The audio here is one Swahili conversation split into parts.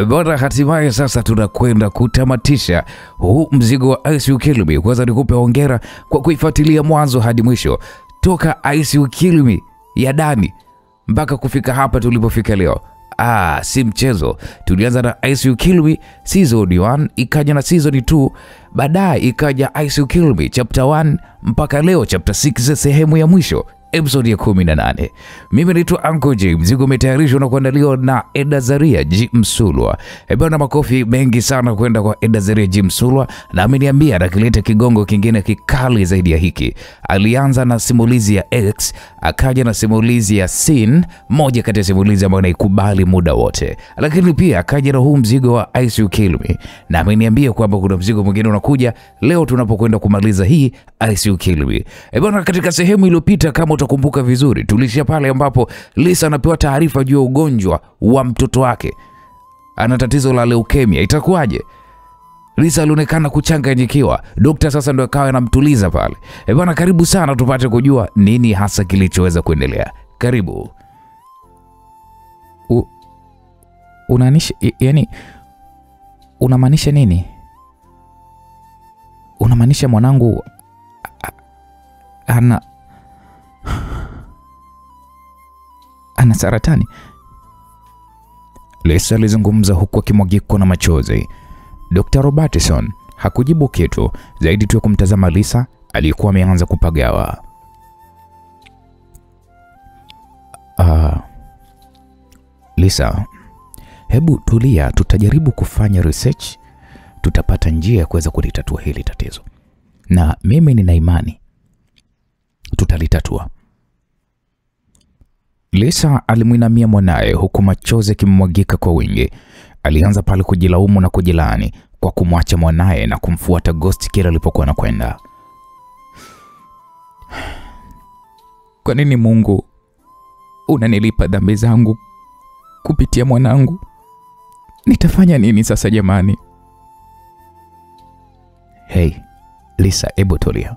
Bwana, hatimaye sasa tunakwenda kutamatisha huu mzigo wa ICU Kill Me. Kwanza nikupe hongera kwa kuifuatilia mwanzo hadi mwisho, toka ICU Kill Me ya Dani mpaka kufika hapa tulipofika leo. Si mchezo. Tulianza na ICU Kill Me season 1, ikaja na season 2, baadaye ikaja ICU Kill Me chapter 1 mpaka leo chapter 6 sehemu ya mwisho, episode ya 18. Mimi naitwa Uncle J. Mzigo umetayarishwa na kuandaliwa na Edazaria G. Msulwa. Bwana, makofi mengi sana kwenda kwa Edazaria G. Msulwa, na ameniambia atakileta kigongo kingine kikali zaidi ya hiki. Alianza na simulizi ya X, akaja na simulizi ya Sin, moja kati ya simulizi ambayo naikubali muda wote. Lakini pia akaja na huu mzigo wa ICU Kill Me, na ameniambia kwamba kuna mzigo mwingine unakuja leo tunapokwenda kumaliza hii ICU Kill Me. Bwana, katika sehemu iliyopita kama utakumbuka vizuri, tulishia pale ambapo Lisa anapewa taarifa juu ya ugonjwa wa mtoto wake. Ana tatizo la leukemia. Itakuwaje? Lisa alionekana kuchanganyikiwa. Dokta sasa ndo akawa anamtuliza pale. Bwana, karibu sana tupate kujua nini hasa kilichoweza kuendelea. Karibu. Unaanisha, yani unamaanisha nini? Unamaanisha mwanangu ana saratani? Lisa alizungumza huku akimwagikwa na machozi. Dr. Robertson hakujibu kitu zaidi tu kumtazama Lisa aliyekuwa ameanza kupagawa. Lisa, hebu tulia, tutajaribu kufanya research, tutapata njia ya kuweza kulitatua hili tatizo. Na mimi nina imani tutalitatua. Lisa alimuinamia mwanae huku machozi yakimwagika kwa wingi. Alianza pale kujilaumu na kujilaani kwa kumwacha mwanae na kumfuata Ghost kila alipokuwa anakwenda. Kwa nini Mungu unanilipa dhambi zangu kupitia mwanangu? Nitafanya nini sasa jamani? Hey, Lisa, hebu tulia.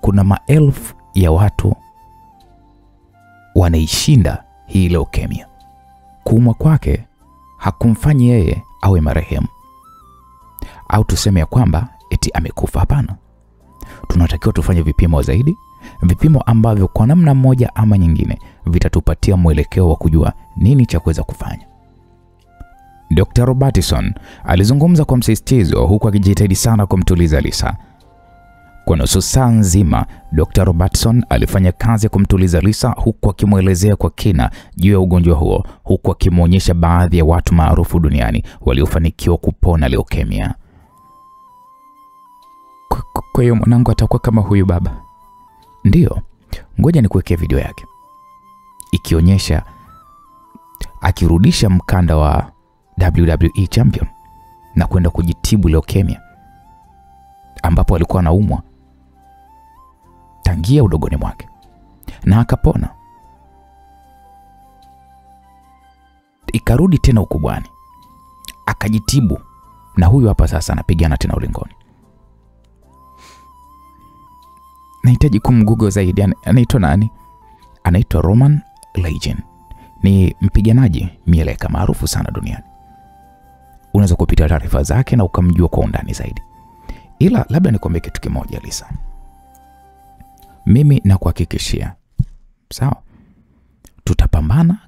Kuna maelfu ya watu wanaishinda hii leukemia. Kuumwa kwake hakumfanyi yeye awe marehemu, au tuseme ya kwamba eti amekufa. Hapana. Tunatakiwa tufanye vipimo zaidi, vipimo ambavyo kwa namna moja ama nyingine vitatupatia mwelekeo wa kujua nini cha kuweza kufanya. Dr. Robertson alizungumza kwa msisitizo huku akijitahidi sana kumtuliza Lisa. Kwa nusu saa nzima, Dr. Robertson alifanya kazi ya kumtuliza Lisa huku akimwelezea kwa kina juu ya ugonjwa huo, huku akimuonyesha baadhi ya watu maarufu duniani waliofanikiwa kupona leukemia. Kwa hiyo mwanangu atakuwa kama huyu baba? Ndiyo. Ngoja nikuwekee video yake ikionyesha akirudisha mkanda wa WWE champion na kwenda kujitibu leukemia ambapo alikuwa anaumwa tangia udogoni mwake na akapona, ikarudi tena ukubwani akajitibu, na huyu hapa sasa anapigana tena ulingoni. Nahitaji kumgoogle zaidi. Anaitwa nani? Anaitwa Roman Legend. Ni mpiganaji mieleka maarufu sana duniani. Unaweza kupitia taarifa zake na ukamjua kwa undani zaidi. Ila labda nikwambie kitu kimoja Lisa. Mimi nakuhakikishia, sawa, tutapambana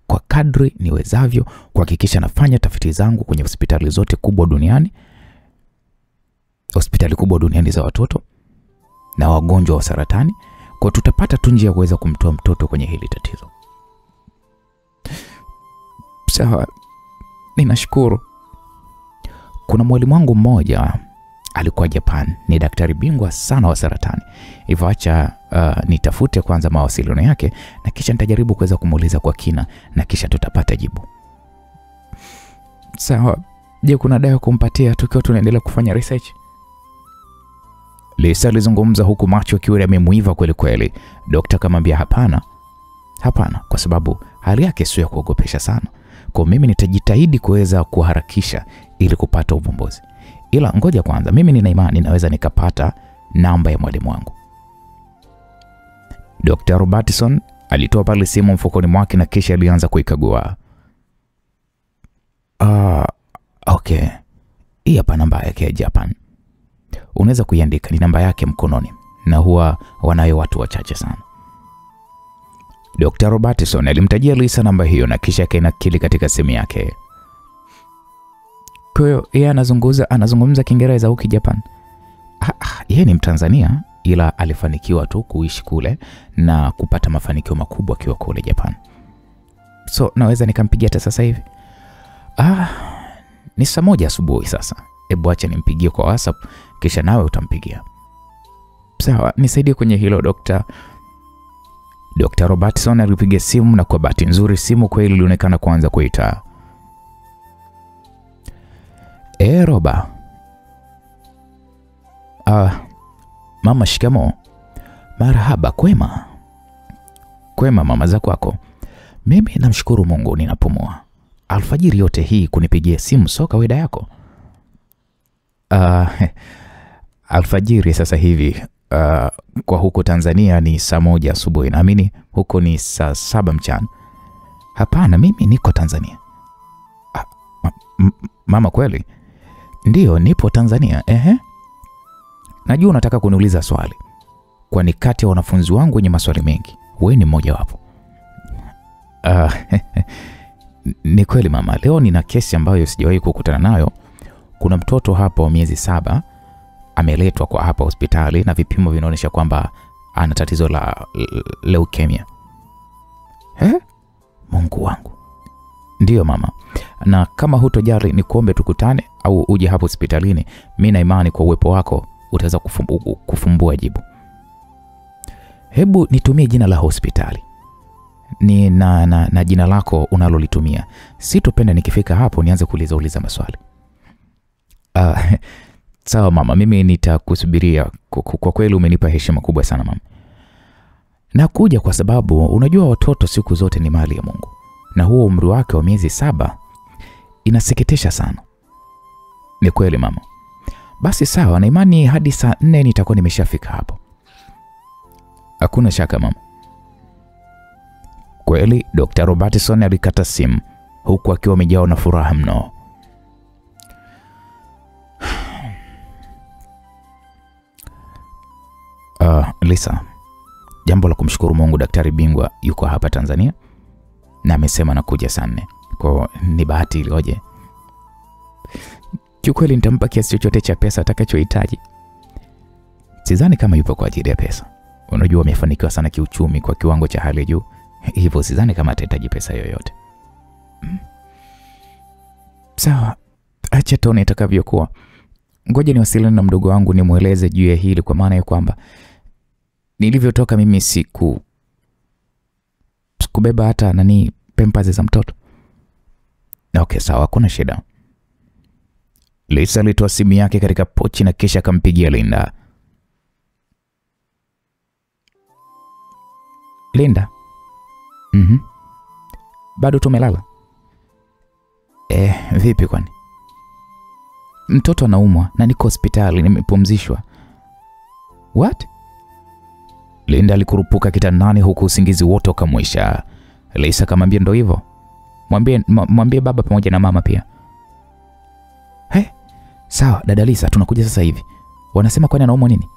kwa kadri niwezavyo kuhakikisha nafanya tafiti zangu kwenye hospitali zote kubwa duniani. Hospitali kubwa duniani za watoto na wagonjwa wa saratani, kwa tutapata tu njia ya kuweza kumtoa mtoto kwenye hili tatizo. Sawa, ninashukuru. Kuna mwalimu wangu mmoja alikuwa Japan, ni daktari bingwa sana wa saratani. Hivyo acha nitafute kwanza mawasiliano yake na kisha nitajaribu kuweza kumuuliza kwa kina na kisha tutapata jibu. Sawa. Je, kuna dawa kumpatia tukiwa tunaendelea kufanya research? Lisa alizungumza huku macho akiwa yamemuiva kweli kweli. Daktari akamwambia hapana. Hapana, kwa sababu hali yake sio ya kuogopesha sana. Kwa mimi nitajitahidi kuweza kuharakisha ili kupata uvumbuzi. Ila ngoja kwanza, mimi nina imani naweza nikapata namba ya mwalimu wangu. Dr. Robertson alitoa pale simu mfukoni mwake na kisha alianza kuikagua. Okay, hii hapa namba yake ya Japan. Unaweza kuiandika, ni namba yake mkononi na huwa wanayo watu wachache sana. Dr. Robertson alimtajia Lisa namba hiyo na kisha akainakili katika simu yake. Kwa hiyo yeye anazungumza Kiingereza huko Japan? Yeye ni Mtanzania ila alifanikiwa tu kuishi kule na kupata mafanikio makubwa akiwa kule Japan. So naweza nikampigia hata sasa hivi? Ni saa 1 asubuhi sasa. Hebu acha nimpigie kwa WhatsApp kisha nawe utampigia. Sawa, nisaidie kwenye hilo Dr. Robertson alipiga simu na kwa bahati nzuri simu kweli ilionekana kuanza kuita. Roba. Mama, shikamo. Marhaba, kwema. Kwema mama, za kwako? Mimi namshukuru Mungu ninapumua. Alfajiri yote hii kunipigia simu sio kawaida yako? Alfajiri sasa hivi kwa huko Tanzania ni saa 1 asubuhi. Naamini huko ni saa 7 mchana. Hapana, mimi niko Tanzania. Mama, kweli? Ndiyo, nipo Tanzania. Najua unataka kuniuliza swali. Kwani kati ya wanafunzi wangu wenye maswali mengi, wewe ni mmoja wapo. Ni kweli mama, leo nina kesi ambayo sijawahi kukutana nayo. Kuna mtoto hapa wa miezi 7 ameletwa kwa hapa hospitali na vipimo vinaonyesha kwamba ana tatizo la leukemia. Mungu wangu. Ndiyo mama. Na kama hutojali ni kuombe tukutane au uje hapo hospitalini, mimi na imani kwa uwepo wako utaweza kufumbua jibu. Hebu nitumie jina la hospitali. Ni na jina lako unalolitumia. Sitopenda nikifika hapo nianze kuuliza maswali. Sawa mama, mimi nitakusubiria. Kwa kweli umenipa heshima kubwa sana mama. Nakuja kwa sababu unajua watoto siku zote ni mali ya Mungu. Na huo umri wake wa miezi 7 inasikitisha sana. Ni kweli mama. Basi sawa, na imani hadi saa 4 nitakuwa nimeshafika hapo. Hakuna shaka mama. Kweli Dr. Robertson alikata simu huku akiwa amejawa na furaha mno. Lisa, jambo la kumshukuru Mungu, daktari bingwa yuko hapa Tanzania na amesema nakuja saa 4. Kwa ni bahati iliyoje. Kiukweli nitampa kiasi chochote cha pesa atakachohitaji. Sidhani kama yupo kwa ajili ya pesa. Unajua amefanikiwa sana kiuchumi kwa kiwango cha hali juu. Hivyo sidhani kama atahitaji pesa yoyote. Sawa, acha tuone itakavyokuwa. Ngoja niwasiliane na mdogo wangu nimueleze juu ya hili, kwa maana ya kwamba nilivyotoka mimi sikubeba hata pampers za mtoto. Okay, sawa, kuna shida. Lisa alitoa simu yake katika pochi na kisha akampigia Linda. Linda. Bado tumelala? Vipi kwani? Mtoto anaumwa na niko hospitali, nimepumzishwa. What? Linda alikurupuka kitandani huku usingizi wote ukamwisha. Lisa akamwambia ndio hivyo. Mwambie baba pamoja na mama pia. Sawa dada Lisa, tunakuja sasa hivi. Wanasema kwani anaumwa nini?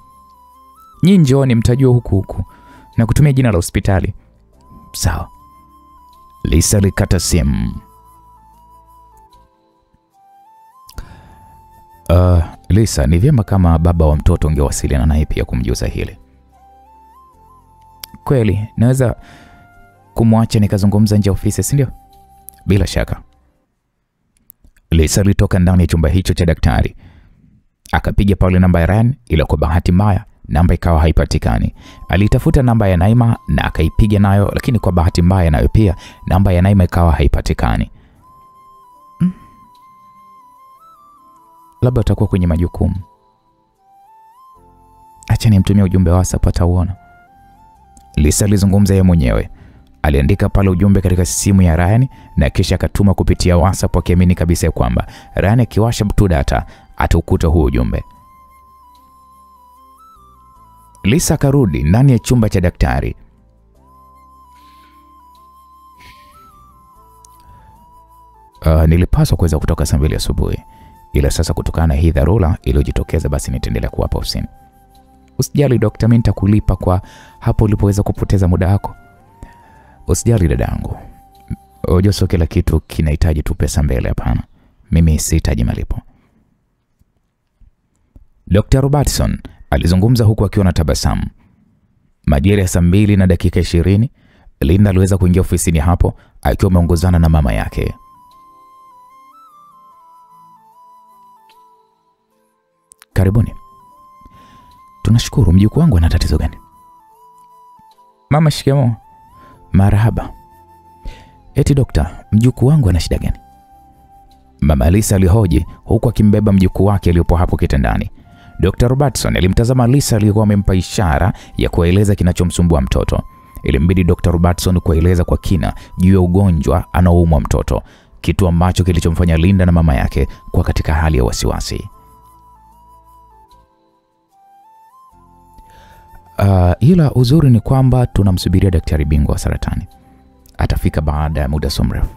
Nyinyi njooni mtajua huku na kutumia jina la hospitali. Sawa. Lisa alikata simu. Lisa, ni vyema kama baba wa mtoto ungewasiliana naye pia kumjuza hili. Kweli, naweza kumwacha nikazungumza nje ofisi, si ndio? Bila shaka. Lisa alitoka ndani ya chumba hicho cha daktari. Akapiga pale namba ya Ryan, ila kwa bahati mbaya namba ikawa haipatikani. Alitafuta namba ya Naima na akaipiga nayo, lakini kwa bahati mbaya nayo pia namba ya Naima ikawa haipatikani. Labda atakuwa kwenye majukumu. Acha nimtumie ujumbe wa WhatsApp atauona. Lisa alizungumza yeye mwenyewe. Aliandika pale ujumbe katika simu ya Ryan na kisha akatuma kupitia WhatsApp, akiamini kabisa kwamba Ryan akiwasha tu data ataukuta huo ujumbe. Lisa akarudi ndani ya chumba cha daktari. Nilipaswa kuweza kutoka saa 2 asubuhi. ila sasa kutokana na hii dharura iliyojitokeza, basi nitaendelea kuwapa ofisini. Usijali dokta, mimi nitakulipa kwa hapo ulipoweza kupoteza muda wako. Usijali dadangu. Unajua sio kila kitu kinahitaji tu pesa mbele, hapana. Mimi sihitaji malipo. Dr. Robertson alizungumza huku akiwa na tabasamu. Majira ya saa 2:20, Linda aliweza kuingia ofisini hapo akiwa ameongozana na mama yake. Karibuni. Tunashukuru. Mjukuu wangu ana tatizo gani? Mama, shikamoo. Marahaba. Eti dokta, mjukuu wangu ana shida gani? Mama Lisa alihoji huku akimbeba mjukuu wake aliyopo hapo kitandani. Dr. Robertson alimtazama Lisa aliyekuwa amempa ishara ya kueleza kinachomsumbua mtoto. Ilimbidi Dr. Robertson kueleza kwa kina juu ya ugonjwa anaoumwa mtoto, kitu ambacho kilichomfanya Linda na mama yake kuwa katika hali ya wasiwasi. Ila uzuri ni kwamba tunamsubiria daktari bingwa wa saratani. Atafika baada ya muda mrefu.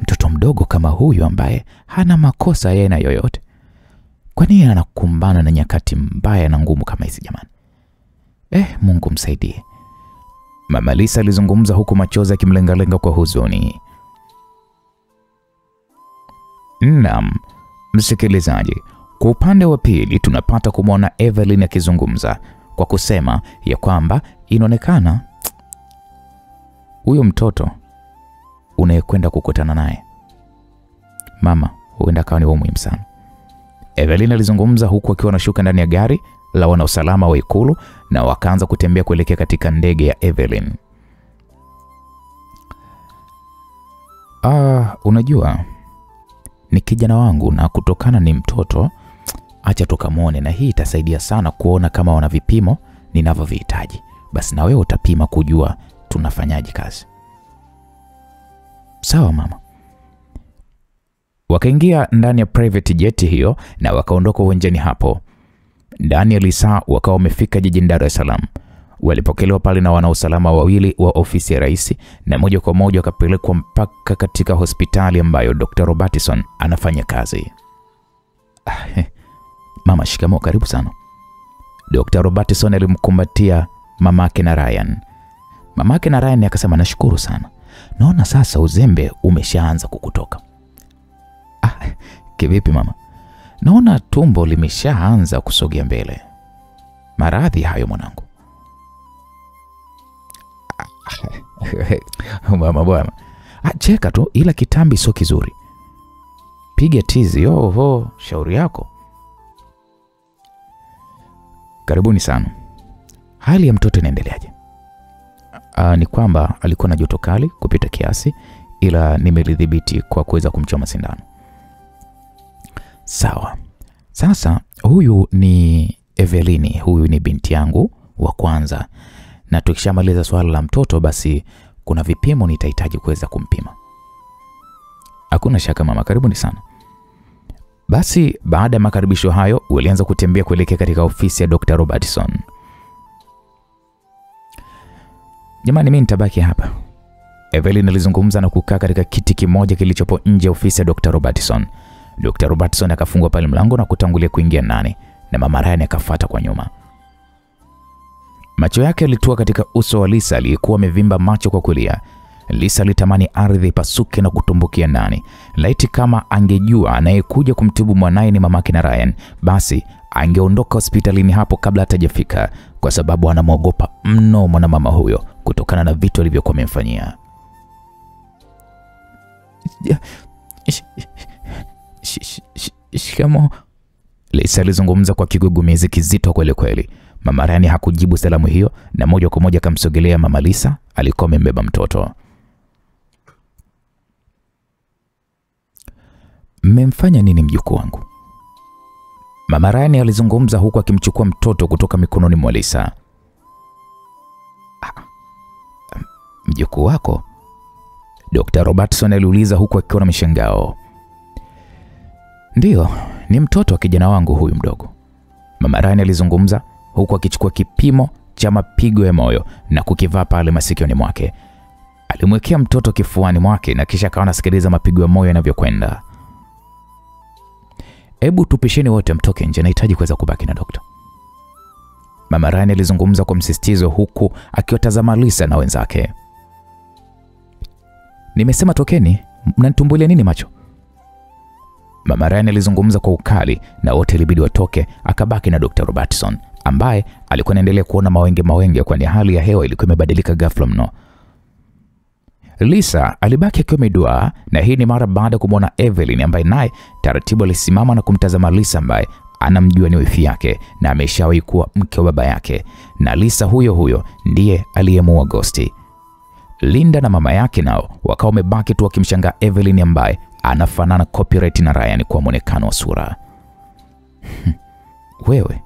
Mtoto mdogo kama huyu ambaye hana makosa yena yoyote, kwa nini anakumbana na nyakati mbaya na ngumu kama hizi jamani? Mungu msaidie. Mama Lisa alizungumza huku machozi yakimlengalenga kwa huzuni. Naam, msikilizaji, kwa upande wa pili tunapata kumwona Evelyn akizungumza kwa kusema ya kwamba inaonekana huyo mtoto unayekwenda kukutana naye mama huenda kawa ni muhimu sana. Evelyn alizungumza huku akiwa anashuka ndani ya gari la wanausalama wa Ikulu na wakaanza kutembea kuelekea katika ndege ya Evelyn. Unajua ni kijana wangu na kutokana ni mtoto, acha tukamwone, na hii itasaidia sana kuona kama wana vipimo ninavyovihitaji. Basi na wewe utapima kujua tunafanyaje kazi. Sawa mama. Wakaingia ndani ya private jet hiyo na wakaondoka uwanjani hapo. Ndani ya lisaa wakawa wamefika jijini Dar es Salaam. Walipokelewa pale na wanausalama wawili wa ofisi ya rais na moja kwa moja wakapelekwa mpaka katika hospitali ambayo Dr. Robertson anafanya kazi. Mama, shikamoo, karibu sana. Dr. Robertson alimkumbatia mamake na Ryan. Mamake na Ryan akasema nashukuru sana. Naona sasa uzembe umeshaanza kukutoka. Kivipi mama? Naona tumbo limeshaanza kusogea mbele. Maradhi hayo mwanangu. Mama bwana. Cheka tu, ila kitambi sio kizuri. Piga tizi. Shauri yako. Karibuni sana. Hali ya mtoto inaendeleaje? Ni kwamba alikuwa na joto kali kupita kiasi, ila nimelidhibiti kwa kuweza kumchoma sindano. Sawa. Sasa huyu ni Evelyn, huyu ni binti yangu wa kwanza. Na tukishamaliza swala la mtoto basi kuna vipimo nitahitaji kuweza kumpima. Hakuna shaka mama, karibuni sana. Basi baada ya makaribisho hayo walianza kutembea kuelekea katika ofisi ya Dr. Robertson. Jamani, mimi nitabaki hapa. Evelyn alizungumza na kukaa katika kiti kimoja kilichopo nje ya ofisi ya Dr. Robertson. Dr. Robertson akafungua pale mlango na kutangulia kuingia ndani na mama Ryan akafuata kwa nyuma. Macho yake yalitua katika uso wa Lisa aliyekuwa amevimba macho kwa kulia. Lisa alitamani ardhi ipasuke na kutumbukia ndani. Laiti kama angejua anayekuja kumtibu mwanae ni mamake na Ryan, basi angeondoka hospitalini hapo kabla hatajafika, kwa sababu anamwogopa mno mwanamama huyo kutokana na vitu alivyokuwa amemfanyia. Shikamoo. Lisa alizungumza kwa kigugumizi kizito kweli kweli. Mama Ryan hakujibu salamu hiyo na moja kwa moja akamsogelea mama Lisa alikuwa amembeba mtoto. Mmemfanya nini mjukuu wangu? Mama Ryan alizungumza huku akimchukua mtoto kutoka mikononi mwa Lisa. Mjukuu wako? Dr. Robertson aliuliza huku akiwa na mshangao. Ndiyo, ni mtoto wa kijana wangu huyu mdogo. Mama Ryan alizungumza huku akichukua kipimo cha mapigo ya moyo na kukivaa pale masikioni mwake. Alimwekea mtoto kifuani mwake na kisha akawa anasikiliza mapigo ya moyo yanavyokwenda. Hebu tupisheni wote mtoke nje, nahitaji kuweza kubaki na dokta. Mama Ryan alizungumza kwa msisitizo huku akiwatazama Lisa na wenzake. Nimesema tokeni, mnanitumbulia nini macho? Mama Ryan alizungumza kwa ukali na wote ilibidi watoke, akabaki na Dr. Robertson ambaye alikuwa anaendelea kuona mawenge kwani hali ya hewa ilikuwa imebadilika ghafla mno. Lisa alibaki akiwa ameduaa, na hii ni mara baada ya kumwona Evelyn ambaye naye taratibu alisimama na kumtazama Lisa ambaye anamjua ni wifi yake na ameshawahi kuwa mke wa baba yake, na Lisa huyo ndiye aliyemuoa Ghosti. Linda na mama yake nao wakawa wamebaki tu wakimshangaa Evelyn ambaye anafanana copyright na Ryan kwa muonekano wa sura. Wewe,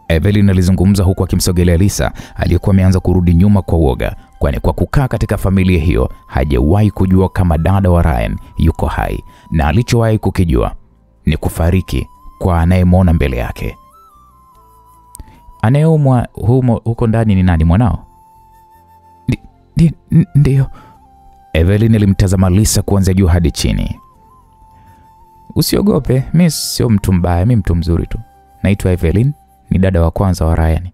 Evelyn alizungumza huku akimsogelea Lisa aliyekuwa ameanza kurudi nyuma kwa uoga, kwani kwa kukaa katika familia hiyo hajawahi kujua kama dada wa Ryan yuko hai, na alichowahi kukijua ni kufariki kwa anayemwona mbele yake. Anayeumwa huko ndani ni nani, mwanao? Ndio. Evelyn alimtazama Lisa kuanzia juu hadi chini. Usiogope, mimi sio mtu mbaya, mimi mtu mzuri tu. Naitwa Evelyn, ni dada wa kwanza wa Ryan.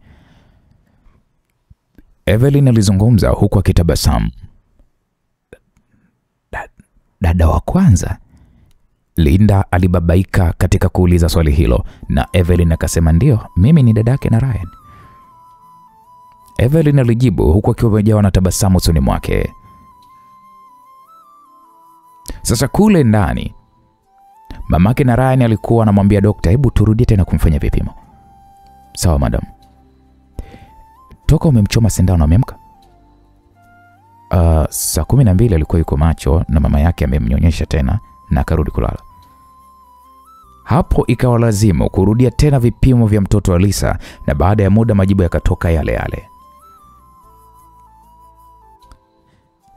Evelyn alizungumza huku akitabasamu. Dada wa kwanza? Linda alibabaika katika kuuliza swali hilo, na Evelyn akasema ndio, mimi ni dadake na Ryan. Evelyn alijibu huku akiwa amejawa na tabasamu usoni mwake. Sasa kule ndani, mamake na Ryan alikuwa anamwambia dokta, hebu turudie tena kumfanya vipimo. Sawa madam. Toka umemchoma sindano amemka? Saa 12 alikuwa yuko macho na mama yake amemnyonyesha tena na akarudi kulala. Hapo ikawa lazima kurudia tena vipimo vya mtoto wa Lisa, na baada ya muda majibu yakatoka yale yale.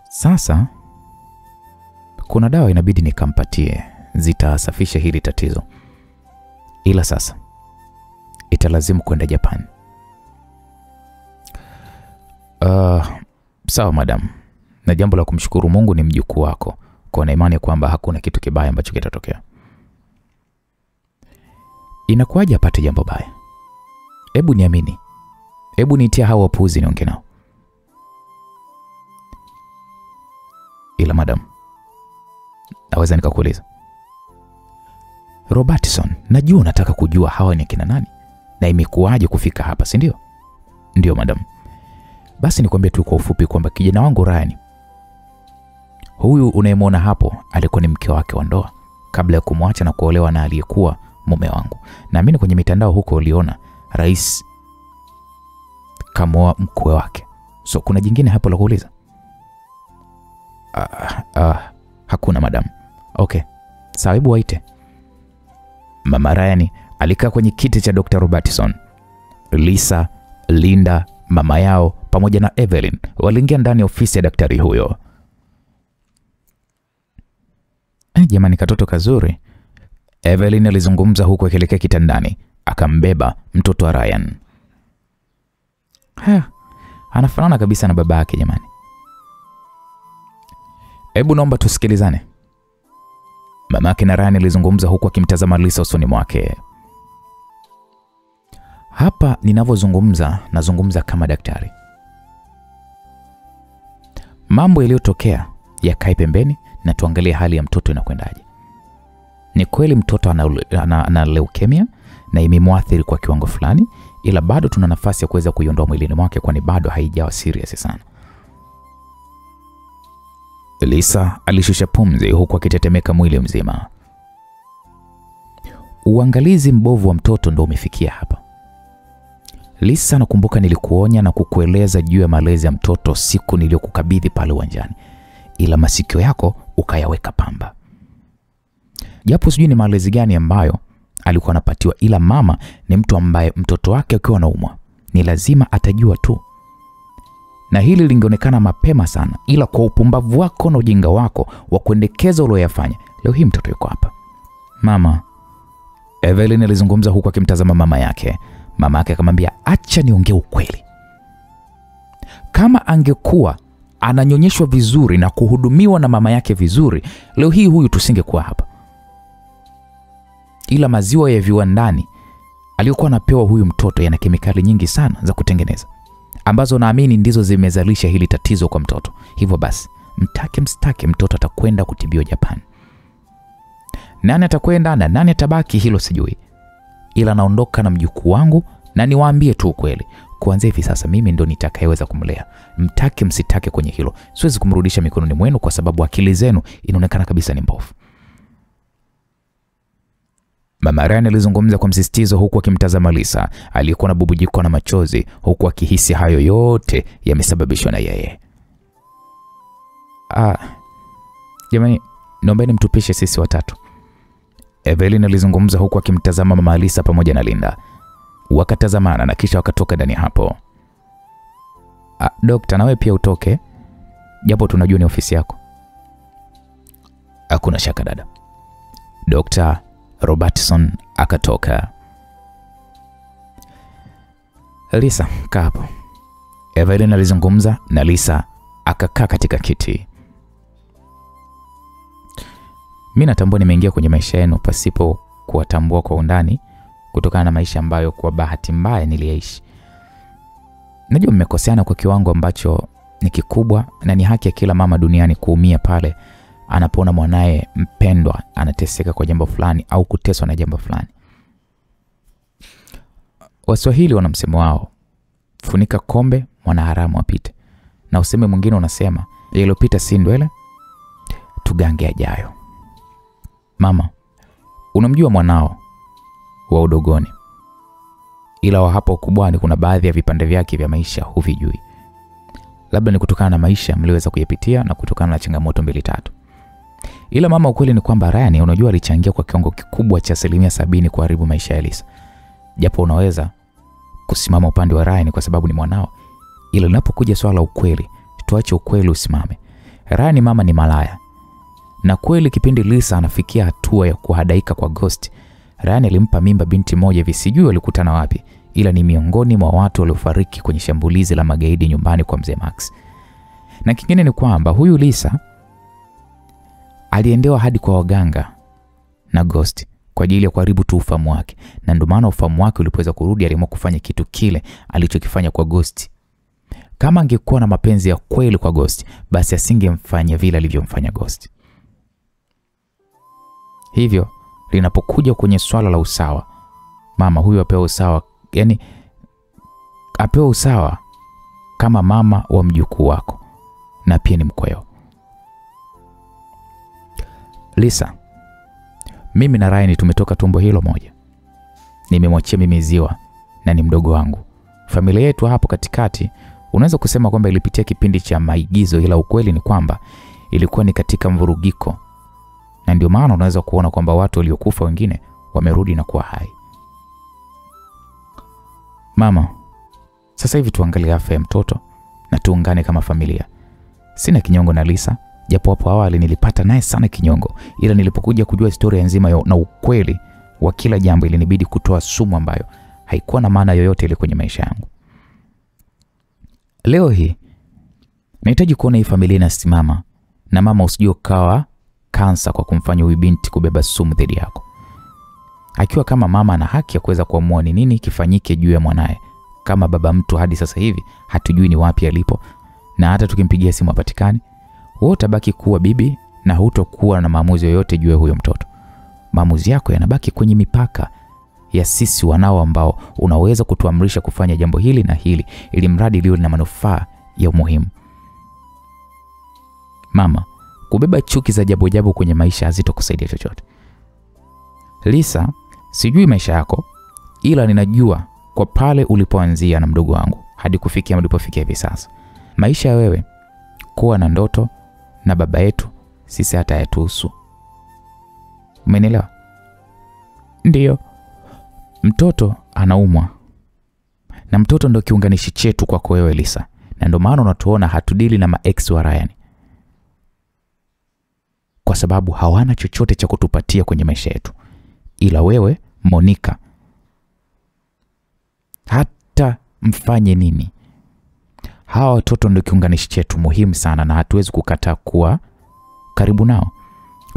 Sasa kuna dawa inabidi nikampatie, zitasafisha hili tatizo. Ila sasa italazimu kwenda Japan. Sawa madam. Na jambo la kumshukuru Mungu ni mjukuu wako, kwa na imani kwamba hakuna kitu kibaya ambacho kitatokea. Inakuwaje apate jambo baya? Hebu niamini. Hebu niitia hao wapuuzi niongee nao. Ila madam, naweza nikakuuliza. Robertson, najua unataka kujua hawa ni kina nani na imekuwaje kufika hapa, si ndio? Ndio madam. Basi nikwambie tu kwa ufupi kwamba kijana wangu Ryan, huyu unayemwona hapo, alikuwa ni mke wake wa ndoa kabla ya kumwacha na kuolewa na aliyekuwa mume wangu. Naamini kwenye mitandao huko uliona rais kamoa mkwe wake. So kuna jingine hapo la kuuliza? Hakuna madam. Okay. Sawa, hebu waite. Mama Ryan alikaa kwenye kiti cha Dr. Robertson. Lisa, Linda, mama yao pamoja na Evelyn waliingia ndani ya ofisi ya daktari huyo. Jamani, katoto kazuri, Evelyn alizungumza huku akielekea kitandani, akambeba mtoto wa Ryan. Anafanana kabisa na baba yake jamani. Hebu naomba tusikilizane. Mamake na Ryan alizungumza huku akimtazama Lisa usoni mwake. Hapa ninavyozungumza nazungumza kama daktari. Mambo yaliyotokea yakae pembeni na tuangalie hali ya mtoto inakwendaje. Ni kweli mtoto ana leukemia na imemwathiri kwa kiwango fulani, ila bado tuna nafasi ya kuweza kuiondoa mwilini mwake kwani bado haijawa serious sana. Lisa alishusha pumzi huku akitetemeka mwili mzima. Uangalizi mbovu wa mtoto ndio umefikia hapa. Lisa, nakumbuka nilikuonya na kukueleza juu ya malezi ya mtoto siku niliyokukabidhi pale uwanjani, ila masikio yako ukayaweka pamba. Japo sijui ni malezi gani ambayo alikuwa anapatiwa, ila mama ni mtu ambaye mtoto wake akiwa anaumwa ni lazima atajua tu. Na hili lingeonekana mapema sana, ila kwa upumbavu wako na ujinga wako wa kuendekeza uliyofanya, leo hii mtoto yuko hapa. Mama, Evelyn alizungumza huku akimtazama mama yake. Mama yake akamwambia, acha niongee ukweli. Kama angekuwa ananyonyeshwa vizuri na kuhudumiwa na mama yake vizuri, leo hii huyu tusingekuwa hapa. Ila maziwa ya viwandani aliyokuwa anapewa huyu mtoto yana kemikali nyingi sana za kutengeneza, ambazo naamini ndizo zimezalisha hili tatizo kwa mtoto. Hivyo basi, mtake mstake, mtoto atakwenda kutibiwa Japan. Nani atakwenda na nani atabaki, hilo sijui. Ila naondoka na mjukuu wangu, na niwaambie tu ukweli, kuanzia hivi sasa mimi ndo nitakayeweza kumlea. Mtake msitake kwenye hilo, siwezi kumrudisha mikononi mwenu kwa sababu akili zenu inaonekana kabisa ni mbovu. Mama Ryan alizungumza kwa msisitizo huku akimtazama Lisa aliyekuwa na bubujiko na machozi, huku akihisi hayo yote yamesababishwa na yeye. Jamani, naombeni mtupishe sisi watatu, Evelyn alizungumza huku akimtazama mama Lisa pamoja na Linda. Wakatazamana na kisha wakatoka ndani hapo. Dokta, nawe pia utoke, japo tunajua ni ofisi yako. Hakuna shaka dada. Dr. Robertson akatoka. Lisa, kaa hapo, Evelyn alizungumza na Lisa akakaa katika kiti. Mimi natambua nimeingia kwenye maisha yenu pasipo kuwatambua kwa undani, kutokana na maisha ambayo kwa bahati mbaya niliishi. Najua mmekoseana kwa kiwango ambacho ni kikubwa, na ni haki ya kila mama duniani kuumia pale anapoona mwanae mpendwa anateseka kwa jambo fulani au kuteswa na jambo fulani. Waswahili wana msemo wao, funika kombe mwana haramu apite. Na useme mwingine unasema, yaliyopita si ndwele, tugange yajayo. Mama, unamjua mwanao wa udogoni, ila wa hapo ukubwani kuna baadhi ya vipande vyake vya maisha huvijui. Labda ni kutokana na maisha mliweza kuyapitia na kutokana na changamoto 2-3. Ila mama, ukweli ni kwamba Ryan, unajua, alichangia kwa kiwango kikubwa cha 70% kuharibu maisha ya Lisa. Japo unaweza kusimama upande wa Ryan kwa sababu ni mwanao, ila linapokuja swala ukweli, tuache ukweli usimame. Ryan mama ni malaya. Na kweli kipindi Lisa anafikia hatua ya kuhadaika kwa Ghost, Ryan alimpa mimba binti moja hivi, sijui walikutana wapi, ila ni miongoni mwa watu waliofariki kwenye shambulizi la magaidi nyumbani kwa mzee Max. Na kingine ni kwamba huyu Lisa aliendewa hadi kwa waganga na Ghost kwa ajili ya kuharibu tu ufahamu wake, na ndio maana ufahamu wake ulipoweza kurudi aliamua kufanya kitu kile alichokifanya kwa Ghost. Kama angekuwa na mapenzi ya kweli kwa Ghost, basi asingemfanya vile alivyomfanya Ghost. Hivyo linapokuja kwenye swala la usawa, mama huyu apewa usawa, yani apewa usawa kama mama wa mjukuu wako na pia ni mkweo. Lisa, mimi na Ryan tumetoka tumbo hilo moja. Nimemwachia mimi ziwa na ni mdogo wangu. Familia yetu hapo katikati unaweza kusema kwamba ilipitia kipindi cha maigizo, ila ukweli ni kwamba ilikuwa ni katika mvurugiko. Na ndio maana unaweza kuona kwamba watu waliokufa wengine wamerudi na kuwa hai. Mama, sasa hivi tuangalie afya ya mtoto na tuungane kama familia. Sina kinyongo na Lisa, japo hapo awali nilipata naye sana kinyongo, ila nilipokuja kujua historia nzima na ukweli wa kila jambo ilinibidi kutoa sumu ambayo haikuwa na maana yoyote ile kwenye maisha yangu. Leo hii nahitaji kuona hii familia inasimama, na mama, usijue kawa kansa kwa kumfanya huyu binti kubeba sumu dhidi yako. Akiwa kama mama ana haki ya kuweza kuamua ni nini kifanyike juu ya mwanae. Kama baba mtu hadi sasa hivi hatujui ni wapi alipo, na hata tukimpigia simu hapatikani, wewe utabaki kuwa bibi na hutokuwa na maamuzi yoyote juu ya huyo mtoto. Maamuzi yako yanabaki kwenye mipaka ya sisi wanao ambao unaweza kutuamrisha kufanya jambo hili na hili, ili mradi liwe na manufaa ya umuhimu. Mama, kubeba chuki za jabu kwenye maisha hazitokusaidia chochote. Lisa, sijui maisha yako, ila ninajua kwa pale ulipoanzia na mdogo wangu hadi kufikia mlipofikia hivi sasa. Maisha ya wewe kuwa na ndoto na baba yetu sisi hata yatuhusu. Umenielewa? Ndiyo. Mtoto anaumwa, na mtoto ndio kiunganishi chetu kwako wewe Lisa, na ndio maana unatuona hatudili na maex wa Ryan, kwa sababu hawana chochote cha kutupatia kwenye maisha yetu. Ila wewe Monica, hata mfanye nini, Hawa watoto ndio kiunganishi chetu muhimu sana na hatuwezi kukataa kuwa karibu nao.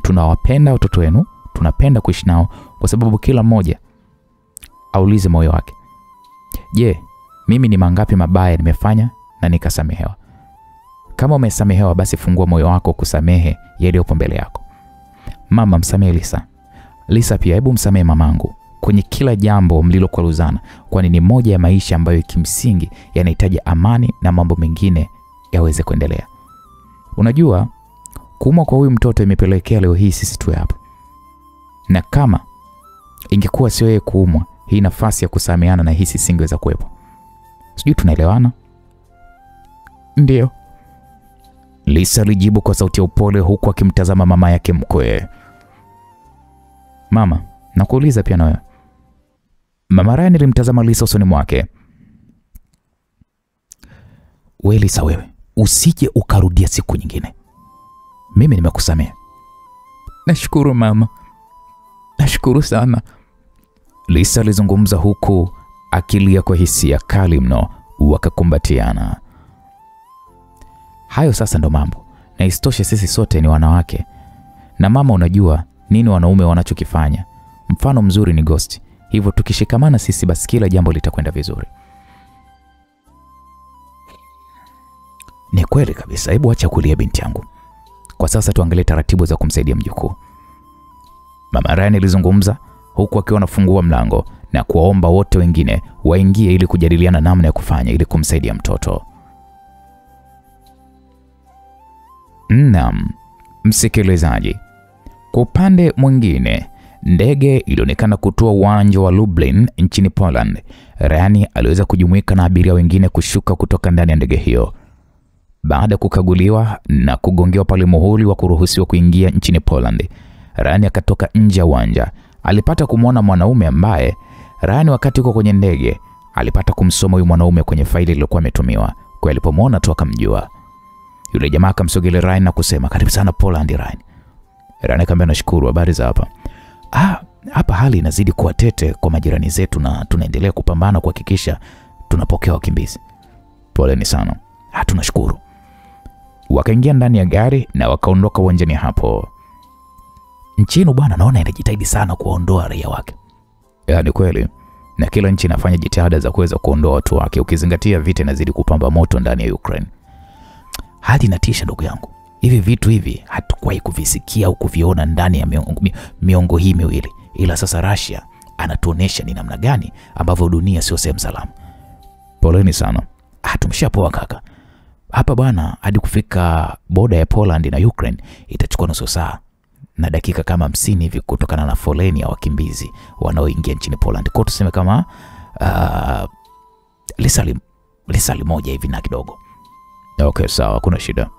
Tunawapenda watoto wenu, tunapenda kuishi nao kwa sababu kila mmoja aulize moyo wake. Je, mimi ni mangapi mabaya nimefanya na nikasamehewa? Kama umesamehewa basi fungua moyo wako kusamehe yaliyopo mbele yako. Mama, msamehe Lisa. Lisa pia hebu msamehe mamangu kwenye kila jambo mlilokwaruzana, kwani ni moja ya maisha ambayo kimsingi yanahitaji amani na mambo mengine yaweze kuendelea. Unajua, kuumwa kwa huyu mtoto imepelekea leo hii sisi tuwe hapa. Na kama ingekuwa sio yeye kuumwa, hii nafasi ya kusameheana na hisi singeweza kuwepo. Sijui tunaelewana? Ndio, Lisa alijibu kwa sauti ya upole huku akimtazama mama yake mkwe. Mama, nakuuliza pia na wewe. Mama Ryan alimtazama Lisa usoni mwake. Wewe Lisa, wewe usije ukarudia siku nyingine. Mimi nimekusamehe. Nashukuru mama. Nashukuru sana. Lisa alizungumza huku akilia kwa hisia kali mno, wakakumbatiana. Hayo sasa ndo mambo. Na isitoshe sisi sote ni wanawake. Na mama, unajua nini wanaume wanachokifanya? Mfano mzuri ni Ghost. Hivyo tukishikamana sisi basi kila jambo litakwenda vizuri. Ni kweli kabisa. Hebu acha kulia binti yangu. Kwa sasa tuangalie taratibu za kumsaidia mjukuu. Mama Ryan alizungumza huku akiwa anafungua mlango na kuwaomba wote wengine waingie ili kujadiliana namna ya kufanya ili kumsaidia mtoto. Naam, msikilizaji. Kwa upande mwingine, ndege ilionekana kutua uwanja wa Lublin nchini Poland. Ryan aliweza kujumuika na abiria wengine kushuka kutoka ndani ya ndege hiyo. Baada ya kukaguliwa na kugongewa pale muhuri wa kuruhusiwa kuingia nchini Poland, Ryan akatoka nje ya uwanja. Alipata kumwona mwanaume ambaye Ryan wakati yuko kwenye ndege alipata kumsoma huyu mwanaume kwenye faili iliyokuwa ametumiwa. Kwa alipomwona tu akamjua. Yule jamaa akamsogelea Ryan na kusema, "Karibu sana Poland Ryan." Ryan akamwambia, "Nashukuru, habari za hapa?" Hapa hali inazidi kuwa tete kwa majirani zetu na tunaendelea kupambana kuhakikisha tunapokea wakimbizi." "Poleni sana." "Tunashukuru." Wakaingia ndani ya gari na wakaondoka uwanjani hapo. Nchini bwana naona inajitahidi sana kuondoa raia wake. Ni kweli. Na kila nchi inafanya jitihada za kuweza kuondoa watu wake ukizingatia vita inazidi kupamba moto ndani ya Ukraine. Hadi inatisha ndugu yangu. Hivi vitu hivi hatukuwahi kuvisikia au kuviona ndani ya miongo hii miwili. Ila sasa Russia anatuonesha ni namna gani ambavyo dunia sio sehemu salama. Poleni sana. Tumeshapoa kaka. Hapa bwana hadi kufika boda ya Poland na Ukraine itachukua nusu saa na dakika kama 50 hivi kutokana na foleni ya wakimbizi wanaoingia nchini Poland. Kwa tuseme kama lisali moja hivi na kidogo. Okay, sawa, kuna shida.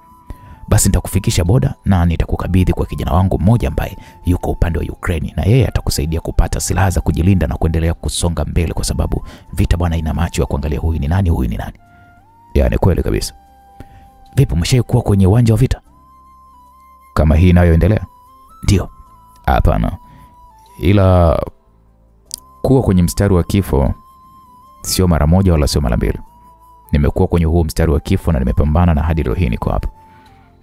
Basi nitakufikisha boda na nitakukabidhi kwa kijana wangu mmoja ambaye yuko upande wa Ukraine na yeye atakusaidia kupata silaha za kujilinda na kuendelea kusonga mbele kwa sababu vita bwana ina macho ya kuangalia huyu ni nani, huyu ni nani. Ni kweli kabisa. Vipi, umeshaikuwa kwenye uwanja wa vita kama hii inayoendelea? Ndio. Hapana. Ila kuwa kwenye mstari wa kifo sio mara moja wala sio mara mbili. Nimekuwa kwenye huo mstari wa kifo na nimepambana na hadi leo hii niko hapa.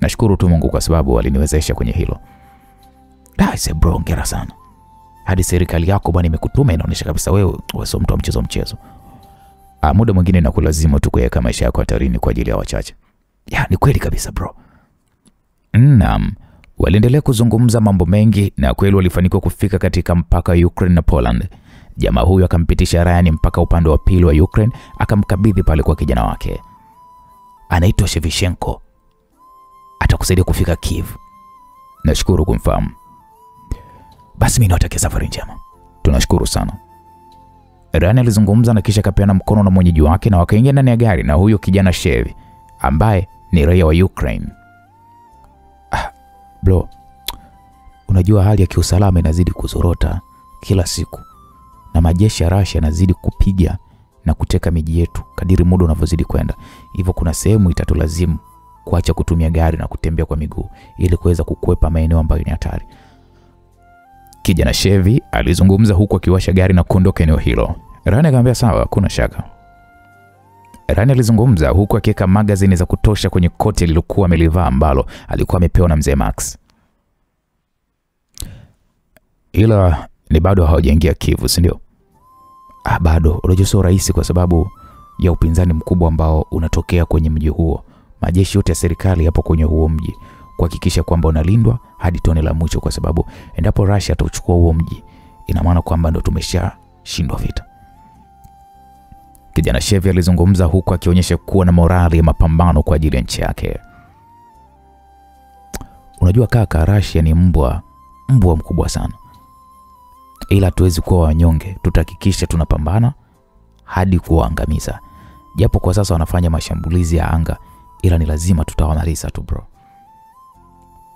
Nashukuru tu Mungu kwa sababu aliniwezesha kwenye hilo. Bro, hongera sana. Hadi serikali yako bwana imekutuma, inaonyesha kabisa wewe sio mtu wa mchezo. Muda mwingine nakulazimu tu kuweka maisha yako hatarini kwa ajili ya wachache. Ni kweli kabisa bro. Naam. Waliendelea kuzungumza mambo mengi na kweli walifanikiwa kufika katika mpaka wa Ukraine na Poland. Jamaa huyu akampitisha Ryan mpaka upande wa pili wa Ukraine, akamkabidhi pale kwa kijana wake. Anaitwa Shevchenko. Atakusaidia kufika Kiev. Nashukuru kumfahamu. Basi mimi nawatakia safari njema. Tunashukuru sana. Ryan alizungumza na kisha kapeana mkono na mwenyeji wake na wakaingia ndani ya gari na huyo kijana Shev ambaye ni raia wa Ukraine. Bro, unajua hali ya kiusalama inazidi kuzorota kila siku na majeshi ya Russia yanazidi kupiga na kuteka miji yetu kadiri muda unavyozidi kwenda. Hivyo kuna sehemu itatulazimu kuacha kutumia gari na kutembea kwa miguu ili kuweza kukwepa maeneo ambayo ni hatari. Kijana Shevi alizungumza huku akiwasha gari na kuondoka eneo hilo. Ryan akamwambia sawa, kuna shaka. Rani alizungumza huku akiweka magazini za kutosha kwenye koti alilokuwa amelivaa ambalo alikuwa amepewa na mzee Max. Ila ni bado hawajaingia Kivu, si ndio? Bado. Unajua sio rahisi kwa sababu ya upinzani mkubwa ambao unatokea kwenye mji huo. Majeshi yote ya serikali yapo kwenye huo mji kuhakikisha kwamba unalindwa hadi tone la mwisho, kwa sababu endapo Russia atachukua huo mji ina maana kwamba ndo tumeshashindwa vita. Kijana Chevy alizungumza huku akionyesha kuwa na morali ya mapambano kwa ajili ya nchi yake. Unajua kaka, Russia ni mbwa mkubwa sana. Ila tuwezi kuwa wanyonge, tutahakikisha tunapambana hadi kuangamiza. Japo kwa sasa wanafanya mashambulizi ya anga, ila ni lazima tutawamaliza tu bro.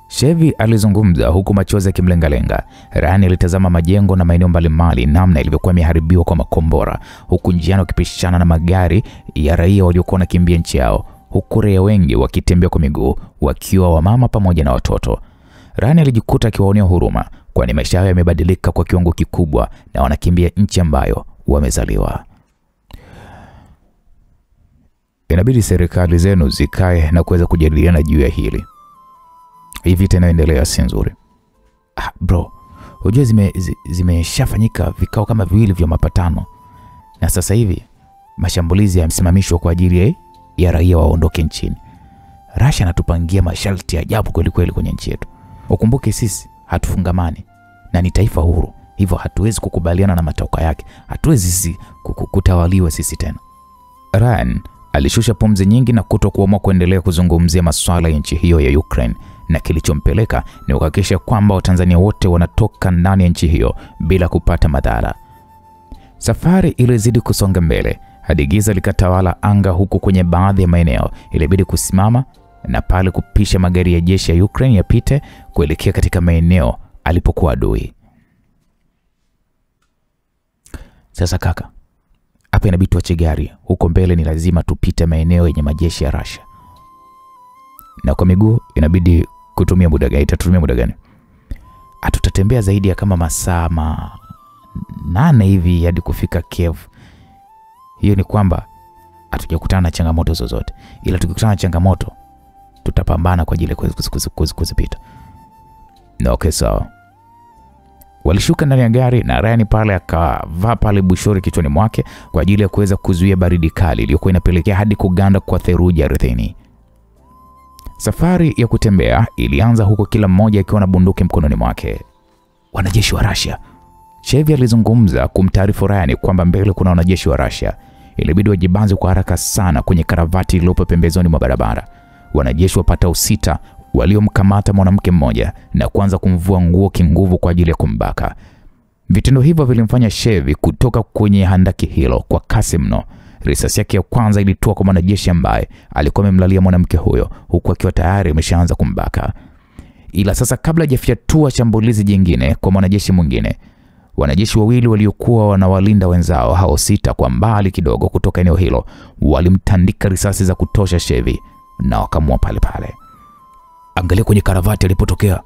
Chevy alizungumza huku machozi yakimlengalenga. Rani alitazama majengo na maeneo mbalimbali namna ilivyokuwa imeharibiwa kwa makombora, huku njiani wakipishana na magari ya raia waliokuwa wanakimbia nchi yao, huku raia wengi wakitembea kwa miguu wakiwa wamama pamoja na watoto. Rani alijikuta akiwaonea huruma, kwani maisha yao yamebadilika kwa kiwango kikubwa na wanakimbia nchi ambayo wamezaliwa. Inabidi serikali zenu zikae na kuweza kujadiliana juu ya hili. Hii vita inaendelea si nzuri. Bro, unajua zimeshafanyika vikao kama viwili vya mapatano. Na sasa hivi mashambulizi yamesimamishwa kwa ajili ya raia waondoke nchini. Russia anatupangia masharti ya ajabu kweli kweli kwenye nchi yetu. Ukumbuke sisi hatufungamani na ni taifa huru. Hivyo hatuwezi kukubaliana na matokeo yake. Hatuwezi sisi kutawaliwa sisi tena. Ryan alishusha pumzi nyingi na kutokuamua kuendelea kuzungumzia masuala ya nchi hiyo ya Ukraine, na kilichompeleka ni kuhakikisha kwamba Watanzania wote wanatoka ndani ya nchi hiyo bila kupata madhara. Safari ilizidi kusonga mbele hadi giza likatawala anga, huku kwenye baadhi ya maeneo ilibidi kusimama na pale kupisha magari ya jeshi ya Ukraine yapite kuelekea katika maeneo alipokuwa adui. Sasa kaka, hapa inabidi tuache gari, huko mbele ni lazima tupite maeneo yenye majeshi ya Russia. Na kwa miguu inabidi kutumia muda gani? Itatumia muda gani? Tutatembea zaidi ya kama masaa 8 hivi hadi kufika Kiev. Hiyo ni kwamba hatujakutana na changamoto zozote, ila tukikutana na changamoto tutapambana kwa ajili ya kuzipita. Na okay, sawa. Walishuka ndani ya gari na Ryan pale akavaa pale bushori kichwani mwake kwa ajili ya kuweza kuzuia baridi kali iliyokuwa inapelekea hadi kuganda kwa theluji ardhini. Safari ya kutembea ilianza huko, kila mmoja akiwa na bunduki mkononi mwake. Wanajeshi wa Russia. Chevy alizungumza kumtaarifu Ryan kwamba mbele kuna wanajeshi wa Russia. Ilibidi wajibanze kwa haraka sana kwenye karavati iliyopo pembezoni mwa barabara. Wanajeshi wapatao 6 waliomkamata mwanamke mmoja na kuanza kumvua nguo kinguvu kwa ajili ya kumbaka. Vitendo hivyo vilimfanya Chevy kutoka kwenye handaki hilo kwa kasi mno. Risasi yake ya kwanza ilitoa kwa mwanajeshi ambaye alikuwa amemlalia mwanamke huyo huku akiwa tayari ameshaanza kumbaka. Ila sasa kabla hajafyatua shambulizi jingine kwa mwanajeshi mwingine, wanajeshi wawili waliokuwa wanawalinda wenzao hao 6 kwa mbali kidogo kutoka eneo hilo walimtandika risasi za kutosha Chevy na wakamua pale pale. Angalia kwenye karavati alipotokea.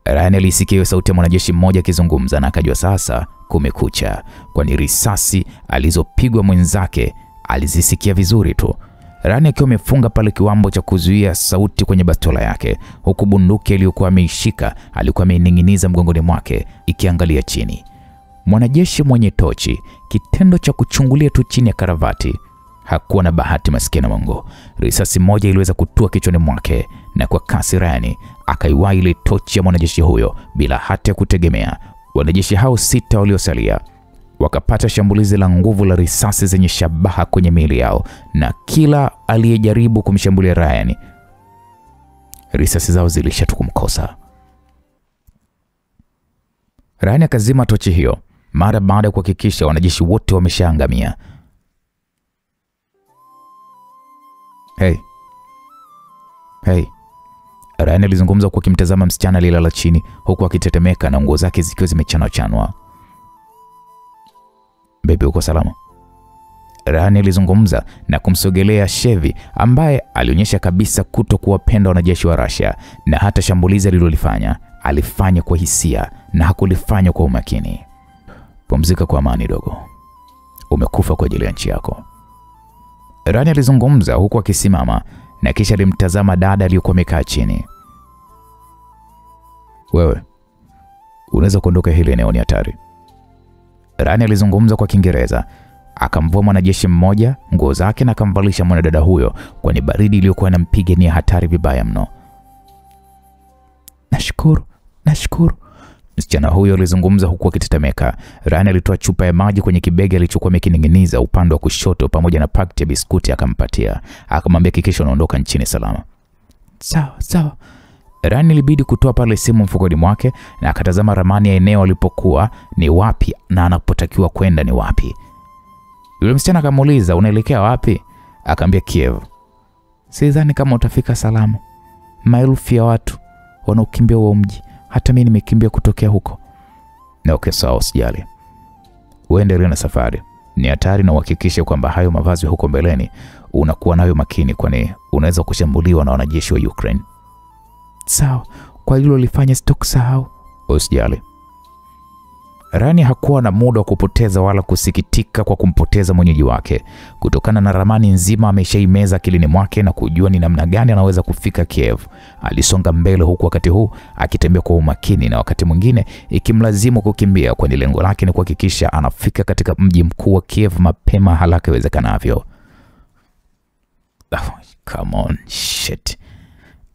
Ryan alisikia sauti ya mwanajeshi mmoja akizungumza na akajua sasa kumekucha, kwani risasi alizopigwa mwenzake alizisikia vizuri tu. Ryan akiwa amefunga pale kiwambo cha kuzuia sauti kwenye bastola yake, huku bunduki aliyokuwa ameishika alikuwa amening'iniza mgongoni mwake ikiangalia chini. Mwanajeshi mwenye tochi, kitendo cha kuchungulia tu chini ya karavati, hakuwa na bahati maskini Mungu. Risasi moja iliweza kutua kichwani mwake na kwa kasi Ryan akaiwai ile tochi ya mwanajeshi huyo bila hata kutegemea. Wanajeshi hao 6 waliosalia wakapata shambulizi la nguvu la risasi zenye shabaha kwenye miili yao, na kila aliyejaribu kumshambulia Ryan risasi zao zilishatukumkosa. Ryan akazima tochi hiyo mara baada ya kuhakikisha wanajeshi wote wameshaangamia. Hey. Ryan alizungumza kwa kimtazama msichana aliyelala chini huku akitetemeka na nguo zake zikiwa zimechanwa. Baby, uko salama? Ryan alizungumza na kumsogelea Chevy ambaye alionyesha kabisa kutokuwapenda wanajeshi wa Russia, na hata shambulizi alilolifanya alifanya kwa hisia na hakulifanya kwa umakini. Pumzika kwa amani dogo. Umekufa kwa ajili ya nchi yako. Rani alizungumza huku akisimama na kisha alimtazama dada aliyokuwa amekaa chini. Wewe, unaweza kuondoka, hili eneo ni hatari. Rani alizungumza kwa Kiingereza. Akamvua mwanajeshi mmoja nguo zake na akamvalisha mwanadada huyo, kwani baridi iliyokuwa inampiga ni hatari vibaya mno. Nashukuru. Msichana huyo alizungumza huku akitetemeka. Rani alitoa chupa ya maji kwenye kibegi alichokuwa amekining'iniza upande wa kushoto pamoja na paketi ya biskuti akampatia. Akamwambia hakikisha unaondoka nchini salama. Sawa. Rani ilibidi kutoa pale simu mfukoni mwake na akatazama ramani ya eneo alipokuwa ni wapi na anapotakiwa kwenda ni wapi. Yule msichana akamuuliza, unaelekea wapi? Akamwambia Kiev. Sidhani kama utafika salama. Maelfu ya watu wanaokimbia huo mji. Hata mimi nimekimbia kutokea huko. Na okay, sawa, usijali. Uendelee na safari. Ni hatari na uhakikishe kwamba hayo mavazi huko mbeleni unakuwa nayo makini, kwani unaweza kushambuliwa na wanajeshi wa Ukraine. Sawa, kwa hilo lifanye sitokusahau. Usijali. Rani hakuwa na muda wa kupoteza wala kusikitika kwa kumpoteza mwenyeji wake. Kutokana na ramani nzima ameshaimeza akilini mwake na kujua ni namna gani anaweza kufika Kiev. Alisonga mbele huku wakati huu akitembea kwa umakini na wakati mwingine ikimlazimu kukimbia, kwani lengo lake ni kuhakikisha anafika katika mji mkuu wa Kiev mapema haraka iwezekanavyo. Come on, shit.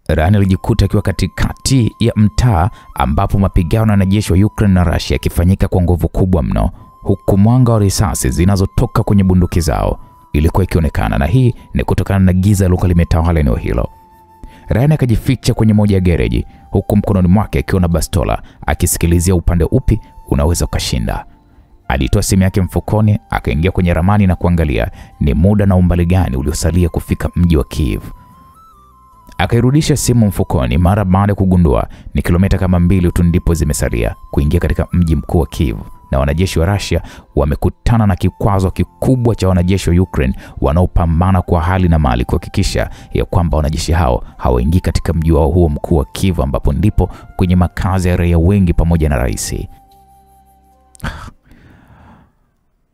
Rani alijikuta akiwa katikati ya mtaa ambapo mapigano na wanajeshi wa Ukraine na Russia yakifanyika kwa nguvu kubwa mno, huku mwanga wa risasi zinazotoka kwenye bunduki zao ilikuwa ikionekana, na hii ni kutokana na giza lilokuwa limetawala eneo hilo. Rani akajificha kwenye moja ya gereji huku mkononi mwake akiwa na bastola akisikilizia upande upi unaweza ukashinda. Alitoa simu yake mfukoni, akaingia kwenye ramani na kuangalia ni muda na umbali gani uliosalia kufika mji wa Kiev. Akairudisha simu mfukoni mara baada ya kugundua ni kilomita kama 2 tu ndipo zimesalia kuingia katika mji mkuu wa Kiev, na wanajeshi wa Russia wamekutana na kikwazo kikubwa cha wanajeshi wa Ukraine wanaopambana kwa hali na mali kuhakikisha ya kwamba wanajeshi hao hawaingii katika mji wao huo mkuu wa Kiev, ambapo ndipo kwenye makazi ya raia wengi pamoja na rais.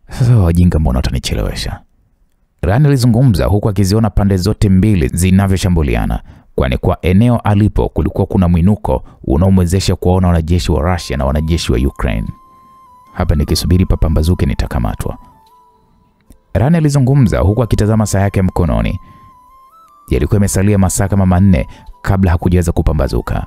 Sasa wajinga, mbona watanichelewesha? Rani alizungumza huku akiziona pande zote mbili zinavyoshambuliana, kwani kwa eneo alipo kulikuwa kuna mwinuko unaomwezesha kuona wanajeshi wa Russia na wanajeshi wa Ukraine. Hapa nikisubiri papambazuke nitakamatwa. Rani alizungumza huku akitazama saa yake mkononi. Yalikuwa imesalia masaa kama 4 kabla hakujaweza kupambazuka.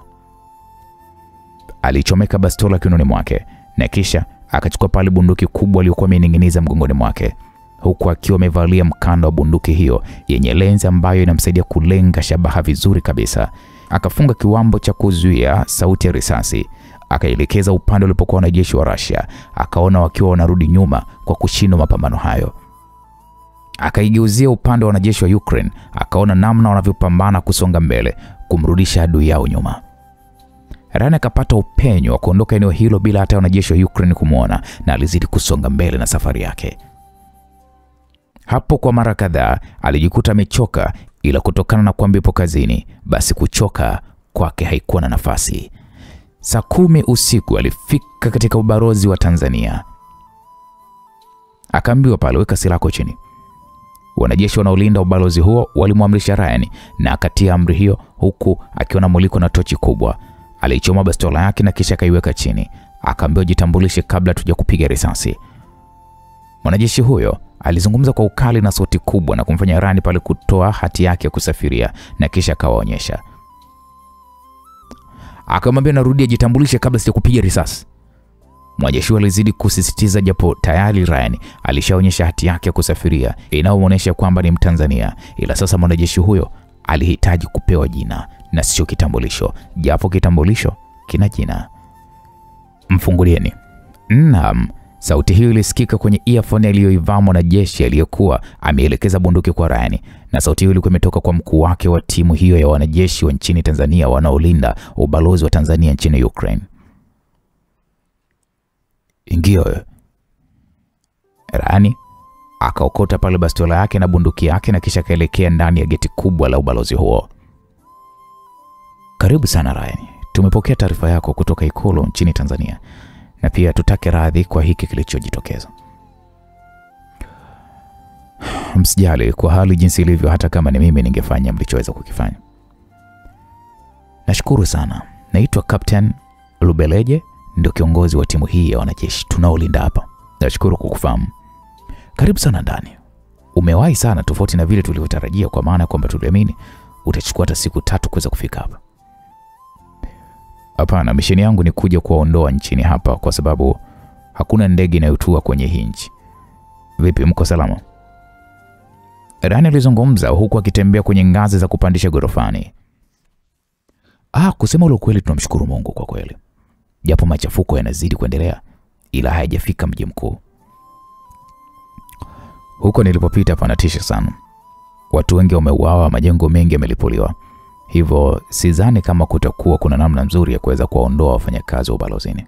Alichomeka bastola kinoni mwake na kisha akachukua pale bunduki kubwa aliyokuwa amening'iniza mgongoni mwake, huku akiwa amevalia mkanda wa bunduki hiyo yenye lenzi ambayo inamsaidia kulenga shabaha vizuri kabisa. Akafunga kiwambo cha kuzuia sauti ya risasi, akaelekeza upande ulipokuwa wanajeshi wa Russia. Akaona wakiwa wanarudi nyuma kwa kushindwa mapambano hayo. Akaigeuzia upande wa wanajeshi wa Ukraine, akaona namna wanavyopambana kusonga mbele kumrudisha adui yao nyuma. Rani akapata upenyo wa kuondoka eneo hilo bila hata wanajeshi wa Ukraine kumuona, na alizidi kusonga mbele na safari yake. Hapo kwa mara kadhaa alijikuta amechoka, ila kutokana na kwamba yupo kazini, basi kuchoka kwake haikuwa na nafasi. Saa 10 usiku alifika katika ubalozi wa Tanzania. Akaambiwa pale, weka silaha chini. Wanajeshi wanaolinda ubalozi huo walimwamrisha Ryan na akatia amri hiyo huku akiwa na muliko na tochi kubwa. Alichoma bastola yake na kisha kaiweka chini. Akaambiwa jitambulishe kabla tuja kupiga risasi. Mwanajeshi huyo alizungumza kwa ukali na sauti kubwa na kumfanya Rani pale kutoa hati yake ya kusafiria na kisha akawaonyesha. Akamwambia narudia, jitambulishe kabla sija kupiga risasi. Mwanajeshi alizidi kusisitiza japo tayari Ryan alishaonyesha hati yake ya kusafiria inayoonyesha kwamba ni Mtanzania, ila sasa mwanajeshi huyo alihitaji kupewa jina na sio kitambulisho, japo kitambulisho kina jina. Mfungulieni. Naam. Sauti hiyo ilisikika kwenye earphone aliyoivaa mwanajeshi aliyekuwa ameelekeza bunduki kwa Ryan, na sauti hiyo ilikuwa imetoka kwa mkuu wake wa timu hiyo ya wanajeshi wa nchini Tanzania wanaolinda ubalozi wa Tanzania nchini Ukraine. Ingia. Ryan akaokota pale bastola yake na bunduki yake na kisha kaelekea ndani ya geti kubwa la ubalozi huo. Karibu sana Ryan. Tumepokea taarifa yako kutoka Ikulu nchini Tanzania, na pia tutake radhi kwa hiki kilichojitokeza. msijali, kwa hali jinsi ilivyo, hata kama ni mimi ningefanya mlichoweza kukifanya. Nashukuru sana. Naitwa Captain Lubeleje, ndio kiongozi wa timu hii ya wanajeshi tunaolinda hapa. Nashukuru kukufahamu. Karibu sana ndani. Umewahi sana, tofauti na vile tulivyotarajia, kwa maana kwamba tuliamini utachukua hata siku 3 kuweza kufika hapa. Hapana, misheni yangu ni kuja kuwaondoa nchini hapa kwa sababu hakuna ndege inayotua kwenye hii nchi. Vipi, mko salama? Rani alizungumza huku akitembea kwenye ngazi za kupandisha gorofani. Kusema ule kweli, tunamshukuru Mungu kwa kweli. Japo machafuko yanazidi kuendelea, ila hayajafika mji mkuu. Huko nilipopita panatisha sana. Watu wengi wameuawa, majengo mengi yamelipuliwa. Hivyo sidhani kama kutakuwa kuna namna nzuri ya kuweza kuwaondoa wafanyakazi wa ubalozini.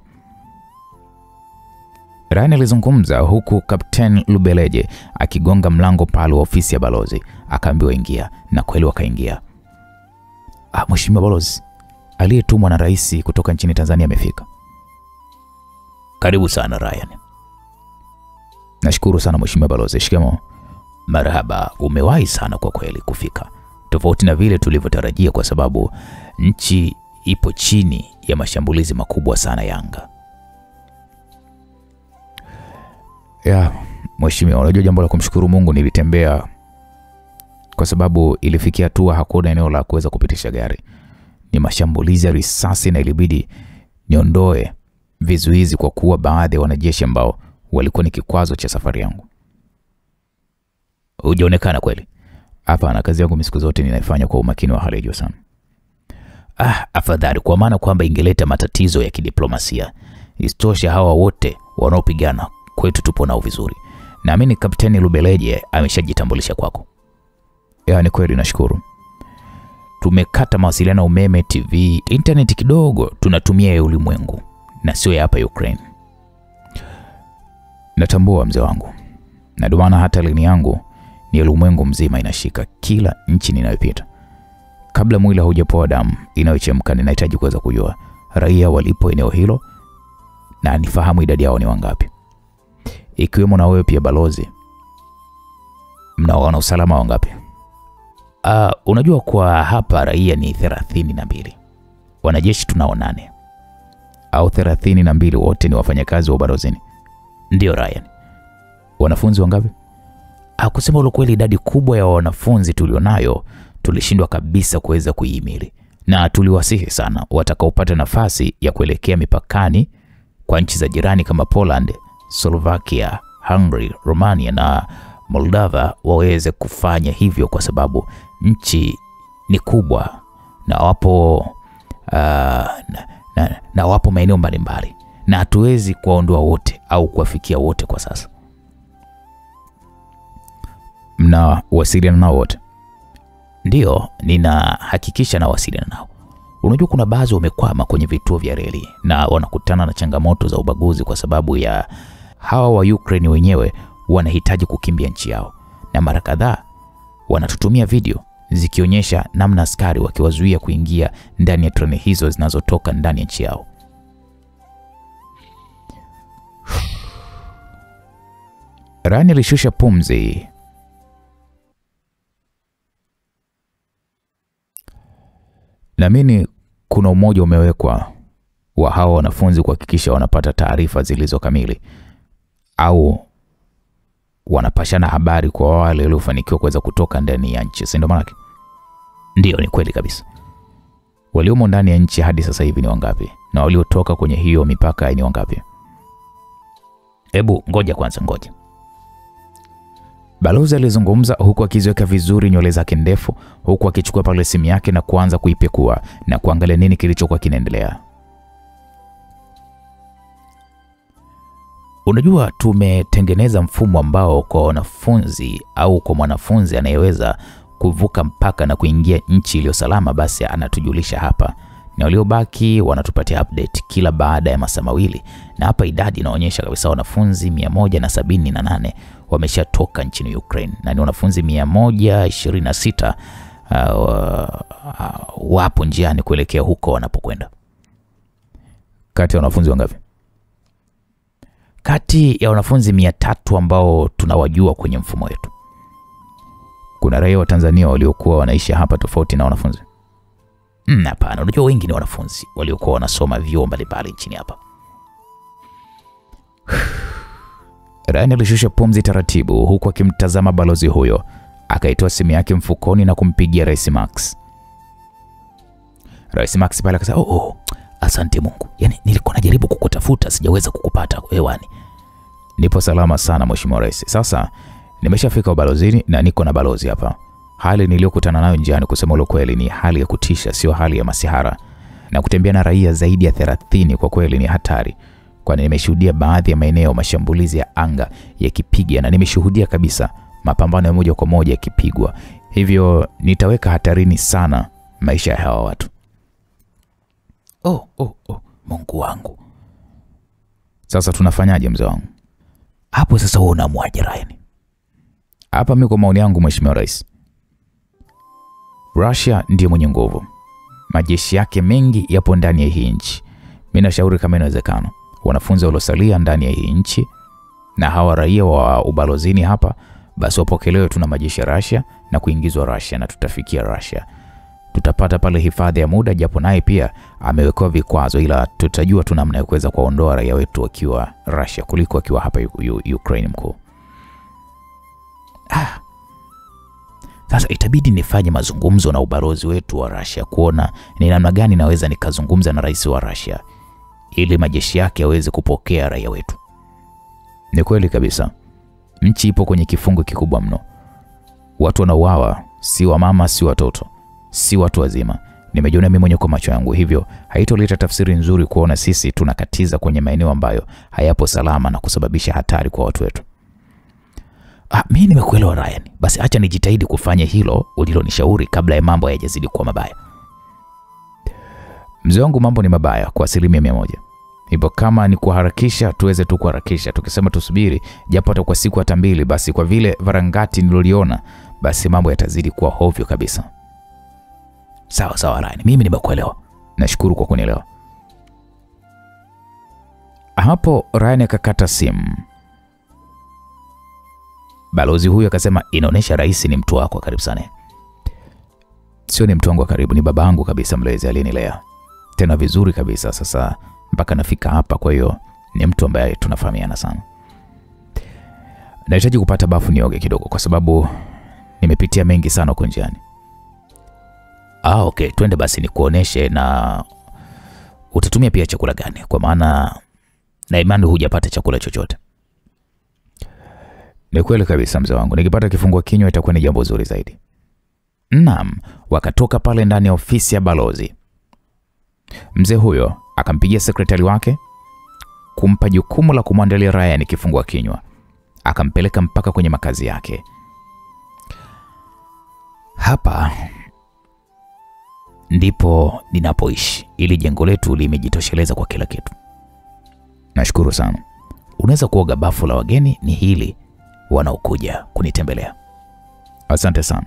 Rani alizungumza huku Captain Lubeleje akigonga mlango pale wa ofisi ya balozi. Akaambiwa ingia, na kweli wakaingia. Mheshimiwa balozi aliyetumwa na rais kutoka nchini Tanzania amefika. Karibu sana Ryan. Nashukuru sana Mheshimiwa balozi. Shikamoo. Marhaba, umewahi sana kwa kweli kufika, tofauti na vile tulivyotarajia, kwa sababu nchi ipo chini ya mashambulizi makubwa sana ya anga. Mheshimiwa, unajua jambo la kumshukuru Mungu, nilitembea kwa sababu ilifikia hatua hakuna eneo la kuweza kupitisha gari. Ni mashambulizi ya risasi na ilibidi niondoe vizuizi kwa kuwa baadhi ya wanajeshi ambao walikuwa ni kikwazo cha safari yangu. Hujaonekana kweli? Hapana, kazi yangu siku zote ninaifanya kwa umakini wa hali ya juu sana. Afadhali, kwa maana kwamba ingeleta matatizo ya kidiplomasia. Isitoshe hawa wote wanaopigana kwetu tupo nao vizuri. Naamini Kapteni Lubeleje ameshajitambulisha kwako. Ni kweli, nashukuru. Tumekata mawasiliano, umeme, TV, internet kidogo tunatumia ya ulimwengu na sio ya hapa Ukraine. Natambua mzee wangu. Na ndio maana hata lini yangu ni ulimwengu mzima inashika kila nchi ninayopita. Kabla mwili haujapoa damu inayochemka, ninahitaji kuweza kujua raia walipo eneo hilo na nifahamu idadi yao ni wangapi. Ikiwemo na wewe pia balozi. Mnaona usalama wangapi? Unajua kwa hapa raia ni 32. Wanajeshi tunao 8. Au 32 wote ni wafanyakazi wa balozini? Ndio Ryan. Wanafunzi wangapi? Kusema ule kweli, idadi kubwa ya wanafunzi tulionayo tulishindwa kabisa kuweza kuihimili, na tuliwasihi sana watakaopata nafasi ya kuelekea mipakani kwa nchi za jirani kama Poland, Slovakia, Hungary, Romania na Moldova waweze kufanya hivyo, kwa sababu nchi ni kubwa na wapo maeneo mbalimbali na hatuwezi kuwaondoa wote au kuwafikia wote kwa sasa. Mna wasiliana nao wote? Ndio, ninahakikisha na wasiliana nao. Unajua kuna baadhi wamekwama kwenye vituo vya reli na wanakutana na changamoto za ubaguzi kwa sababu ya hawa wa Ukraine wenyewe wanahitaji kukimbia nchi yao, na mara kadhaa wanatutumia video zikionyesha namna askari wakiwazuia kuingia ndani ya treni hizo zinazotoka ndani ya nchi yao. Rani alishusha pumzi. Naamini kuna umoja umewekwa wa hawa wanafunzi kuhakikisha wanapata taarifa zilizo kamili, au wanapashana habari kwa wale waliofanikiwa kuweza kutoka ndani ya nchi, si ndio maana? Ndio, ni kweli kabisa. Waliomo ndani ya nchi hadi sasa hivi ni wangapi? Na waliotoka kwenye hiyo mipaka ni wangapi? Hebu ngoja kwanza, ngoja. Balozi alizungumza huku akiziweka vizuri nywele zake ndefu, huku akichukua pale simu yake na kuanza kuipekua na kuangalia nini kilichokuwa kinaendelea. Unajua, tumetengeneza mfumo ambao kwa wanafunzi au kwa mwanafunzi anayeweza kuvuka mpaka na kuingia nchi iliyo salama, basi anatujulisha hapa, na waliobaki wanatupatia update kila baada ya masaa mawili. Na hapa idadi inaonyesha kabisa wanafunzi 178 wameshatoka nchini Ukraine, na ni wanafunzi 126 wapo njiani kuelekea huko wanapokwenda. Kati ya wanafunzi wangapi? Kati ya wanafunzi 300 ambao tunawajua kwenye mfumo wetu. Kuna raia wa Tanzania waliokuwa wanaishi hapa tofauti na wanafunzi? Hapana, unajua wengi ni wanafunzi waliokuwa wanasoma vyuo mbalimbali nchini hapa. Ryan alishusha pumzi taratibu huku akimtazama balozi huyo. Akaitoa simu yake mfukoni na kumpigia Rais Max. Rais Max pale akasema, asante Mungu. Yaani nilikuwa najaribu kukutafuta, sijaweza kukupata hewani. Nipo salama sana Mheshimiwa Rais. Sasa nimeshafika ubalozini na niko na balozi hapa. Hali niliyokutana nayo njiani kusema ule kweli ni hali ya kutisha, sio hali ya masihara. Na kutembea na raia zaidi ya 30 kwa kweli ni hatari. Kwani nimeshuhudia baadhi ya maeneo mashambulizi ya anga yakipiga na nimeshuhudia kabisa mapambano ya moja kwa moja yakipigwa. Hivyo nitaweka hatarini sana maisha ya hawa watu. Mungu wangu. Sasa tunafanyaje mzee wangu? Hapo sasa wewe unaamwaje Ryan? Hapa mimi kwa maoni yangu Mheshimiwa Rais, Russia ndiyo mwenye nguvu. Majeshi yake mengi yapo ndani ya hii nchi. Mimi nashauri kama inawezekana, wanafunzi waliosalia ndani ya hii nchi na hawa raia wa ubalozini hapa basi wapokelewe tuna majeshi ya Russia na kuingizwa Russia na tutafikia Russia. Tutapata pale hifadhi ya muda, japo naye pia amewekwa vikwazo, ila tutajua tu namna ya kuweza kuondoa raia wetu wakiwa Russia kuliko wakiwa hapa Ukraine mkuu. Sasa itabidi nifanye mazungumzo na ubalozi wetu wa Russia kuona ni namna gani naweza nikazungumza na rais wa Russia ili majeshi yake yaweze kupokea raia wetu. Ni kweli kabisa. Nchi ipo kwenye kifungo kikubwa mno. Watu wanauawa, si wa mama, si watoto, si watu wazima. Nimejiona mimi mwenyewe kwa macho yangu, hivyo haitoleta tafsiri nzuri kuona sisi tunakatiza kwenye maeneo ambayo hayapo salama na kusababisha hatari kwa watu wetu. Mimi nimekuelewa Ryan. Basi acha nijitahidi kufanya hilo ulilonishauri kabla ya mambo hayajazidi kuwa mabaya. Mzee wangu, mambo ni mabaya kwa 100%. Hivyo kama ni kuharakisha tuweze tu kuharakisha. Tukisema tusubiri japo hata kwa siku hata 2, basi kwa vile varangati niloliona basi mambo yatazidi kuwa hovyo kabisa. Sawa Ryan, mimi nimekuelewa. Nashukuru kwa kunielewa. Hapo Ryan akakata simu. Balozi huyo akasema, inaonesha rais ni mtu wako karibu sana. Sio ni mtu wangu karibu, ni babangu kabisa mlezi aliyenilea. Tena vizuri kabisa sasa mpaka nafika hapa, kwa hiyo ni mtu ambaye tunafahamiana sana. Nahitaji kupata bafu nioge kidogo kwa sababu nimepitia mengi sana huko njiani. Okay, twende basi nikuoneshe. Na utatumia pia chakula gani? Kwa maana na imani hujapata chakula chochote. Ni kweli kabisa mzee wangu, nikipata kifungua kinywa itakuwa ni jambo zuri zaidi. Naam, wakatoka pale ndani ya ofisi ya balozi. Mzee huyo akampigia sekretari wake kumpa jukumu la kumwandalia Ryan kifungua kinywa. Akampeleka mpaka kwenye makazi yake. Hapa ndipo ninapoishi. Ili jengo letu limejitosheleza kwa kila kitu. Nashukuru sana. Unaweza kuoga bafu la wageni ni hili wanaokuja kunitembelea. Asante sana.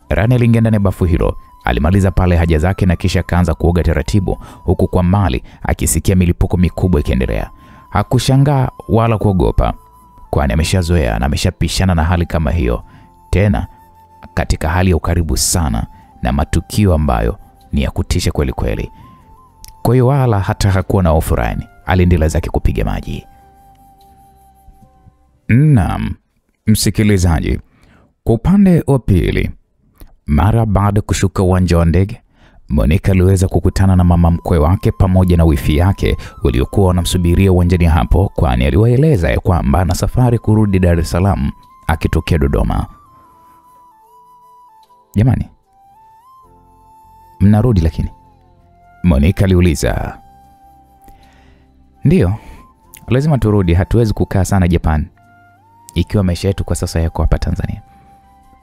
Ryan aliingia ndani ya bafu hilo. Alimaliza pale haja zake na kisha kaanza kuoga taratibu, huku kwa mbali akisikia milipuko mikubwa ikiendelea. Hakushangaa wala kuogopa, kwani ameshazoea na ameshapishana na hali kama hiyo, tena katika hali ya ukaribu sana na matukio ambayo ni ya kutisha kweli kweli. Kwa hiyo wala hata hakuwa na hofu. Ryan aliendelea zake kupiga maji. Naam, msikilizaji, kwa upande wa pili, mara baada kushuka uwanja wa ndege, Monica aliweza kukutana na mama mkwe wake pamoja na wifi yake waliokuwa wanamsubiria uwanjani hapo, kwani aliwaeleza ya kwamba ana safari kurudi Dar es Salaam akitokea Dodoma. Jamani, mnarudi lakini? Monica aliuliza. Ndio, lazima turudi, hatuwezi kukaa sana Japan ikiwa maisha yetu kwa sasa yako hapa Tanzania.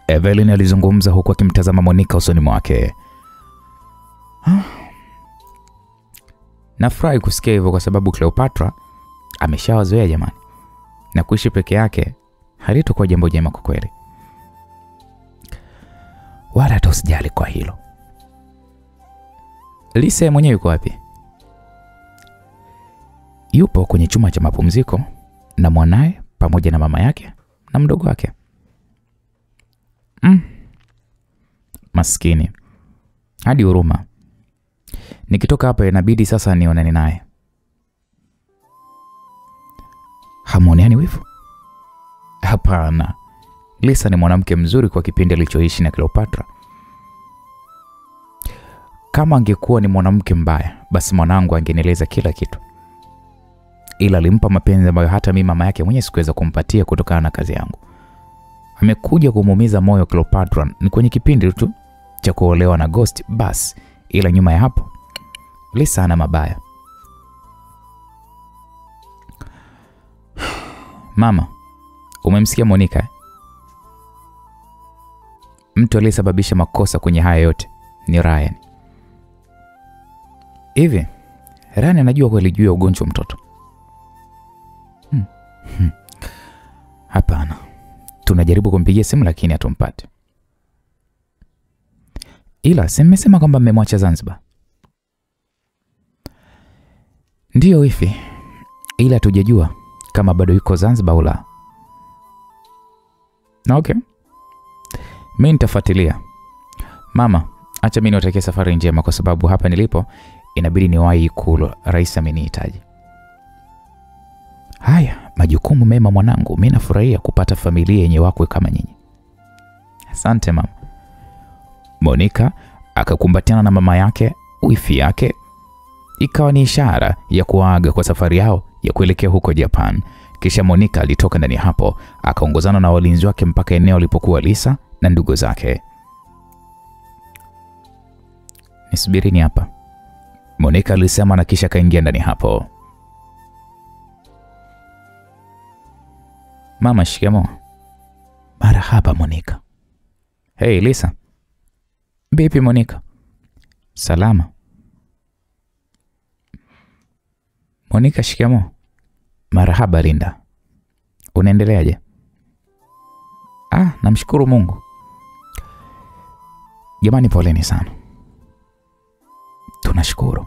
Evelyn alizungumza huku akimtazama Monica usoni mwake. Nafurahi kusikia hivyo kwa sababu Cleopatra ameshawazoea jamani. Na kuishi peke yake halitakuwa jambo jema kwa kweli. Wala hata usijali kwa hilo. Lisa mwenyewe yuko wapi? Yupo kwenye chumba cha mapumziko na mwanae pamoja na mama yake na mdogo wake. Maskini. Hadi huruma. Nikitoka hapa inabidi sasa nionane naye. Hamuoneani wivu? Hapana. Lisa ni mwanamke mzuri kwa kipindi alichoishi na Cleopatra. Kama angekuwa ni mwanamke mbaya, basi mwanangu angenieleza kila kitu. Ila alimpa mapenzi ambayo hata mimi mama yake mwenyewe sikuweza kumpatia kutokana na kazi yangu. Amekuja kumuumiza moyo Cleopatra ni kwenye kipindi tu cha kuolewa na Ghost basi, ila nyuma ya hapo Lisa ana mabaya. Mama, umemsikia Monica? Mtu aliyesababisha makosa kwenye haya yote ni Ryan. Hivi Ryan anajua kweli juu ya ugonjwa wa mtoto? Hapana. Tunajaribu kumpigia simu lakini hatumpati. Ila mmesema kwamba mmemwacha Zanzibar. Ndiyo hivi. Ila hatujajua kama bado yuko Zanzibar au la. Okay. Mimi nitafuatilia. Mama, acha mimi niwatakie safari njema kwa sababu hapa nilipo inabidi niwahi Ikulu. Rais amenihitaji. Haya, majukumu mema mwanangu. Mimi nafurahia kupata familia yenye wakwe kama nyinyi. Asante mama. Monica akakumbatiana na mama yake, wifi yake. Ikawa ni ishara ya kuaga kwa safari yao ya kuelekea huko Japan. Kisha Monica alitoka ndani hapo, akaongozana na walinzi wake mpaka eneo alipokuwa Lisa na ndugu zake. Nisubirini hapa, Monica alisema na kisha kaingia ndani hapo. Mama, shikamoo. Marahaba Monica. Hey Lisa. Vipi Monica? Salama. Monica, shikamoo. Marahaba Linda. Unaendeleaje? Namshukuru Mungu. Jamani, poleni sana. Tunashukuru.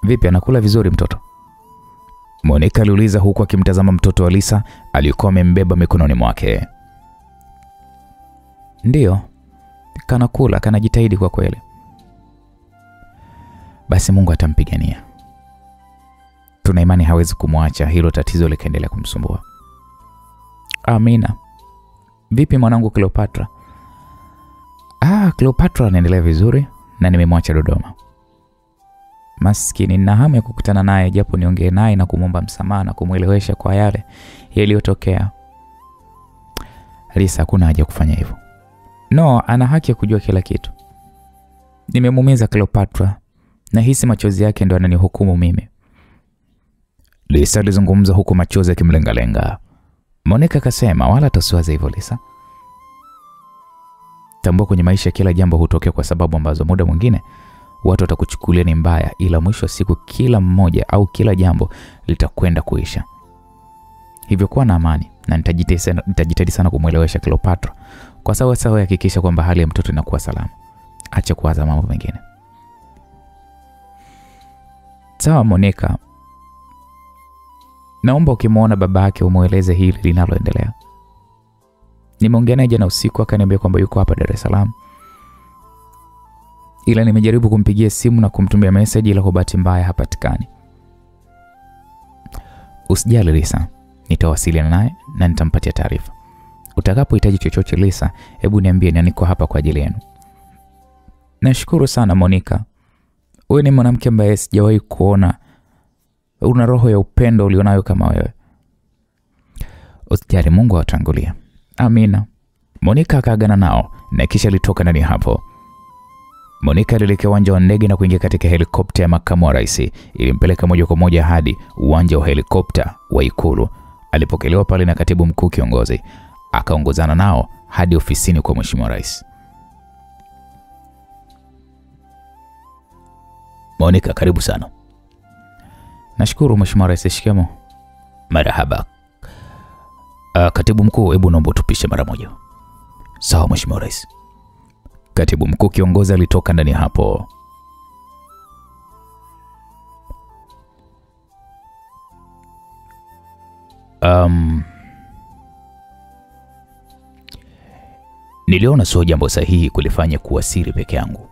Vipi, anakula vizuri mtoto? Monica aliuliza huku akimtazama mtoto wa Lisa aliyekuwa amembeba mikononi mwake. Ndiyo, kanakula, kanajitahidi kwa kweli. Basi Mungu atampigania. Tuna imani hawezi kumwacha hilo tatizo likaendelea kumsumbua. Amina. Vipi mwanangu Cleopatra? Cleopatra anaendelea vizuri na nimemwacha Dodoma. Maskini, nina hamu ya kukutana naye japo niongee naye na kumwomba msamaha na kumuelewesha kwa yale yaliyotokea. Lisa, hakuna haja kufanya hivyo. No, ana haki ya kujua kila kitu. Nimemuumiza Cleopatra na hisi machozi yake ndio ananihukumu mimi. Lisa alizungumza huku machozi yakimlengalenga. Monica akasema, wala tusiwaze hivyo Lisa. Tambua kwenye maisha kila jambo hutokea kwa sababu ambazo muda mwingine watu watakuchukulia ni mbaya, ila mwisho wa siku kila mmoja au kila jambo litakwenda kuisha. Hivyo kuwa na amani na nitajitahidi sana kumuelewesha Cleopatra kwa sawa hakikisha kwamba hali ya mtoto inakuwa salama. Acha kuwaza mambo mengine. Sawa Monica. Naomba ukimwona babake umueleze hili linaloendelea. Nimeongea naye jana usiku akaniambia kwamba yuko hapa Dar es Salaam. Ila nimejaribu kumpigia simu na kumtumia message ila kwa bahati mbaya hapatikani. Usijali Lisa, nitawasiliana naye na nitampatia taarifa. Utakapohitaji chochote Lisa, hebu niambie na niko hapa kwa ajili yenu. Nashukuru sana Monica. Wewe ni mwanamke ambaye sijawahi kuona una roho ya upendo ulionayo kama wewe. Usijali, Mungu awatangulia. Amina. Monica akaagana nao na kisha alitoka ndani hapo. Monica alielekea uwanja wa ndege na kuingia katika helikopta ya makamu wa rais. Ilimpeleka moja kwa moja hadi uwanja wa helikopta wa Ikulu. Alipokelewa pale na katibu mkuu kiongozi. Akaongozana nao hadi ofisini kwa mheshimiwa rais. Monica, karibu sana. Nashukuru mheshimiwa rais. Shikamoo. Marahaba. Katibu mkuu, hebu naomba tupishe mara moja. Sawa mheshimiwa rais. Katibu mkuu kiongozi alitoka ndani hapo. Niliona sio jambo sahihi kulifanya kuwa siri peke yangu,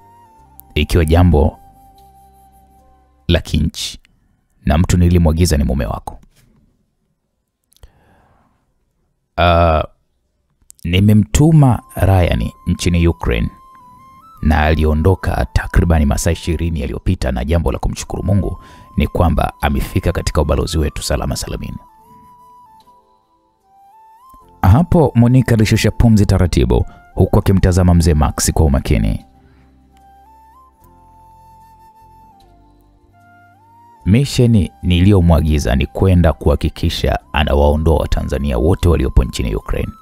ikiwa jambo la kinchi na mtu nilimwagiza ni mume wako. Nimemtuma Ryan nchini Ukraine na aliondoka takribani masaa 20 yaliyopita, na jambo la kumshukuru Mungu ni kwamba amefika katika ubalozi wetu salama salamini. Hapo Monica alishusha pumzi taratibu huku akimtazama mzee Max kwa umakini. Misheni niliyomwagiza ni kwenda kuhakikisha anawaondoa Watanzania wote waliopo nchini Ukraine.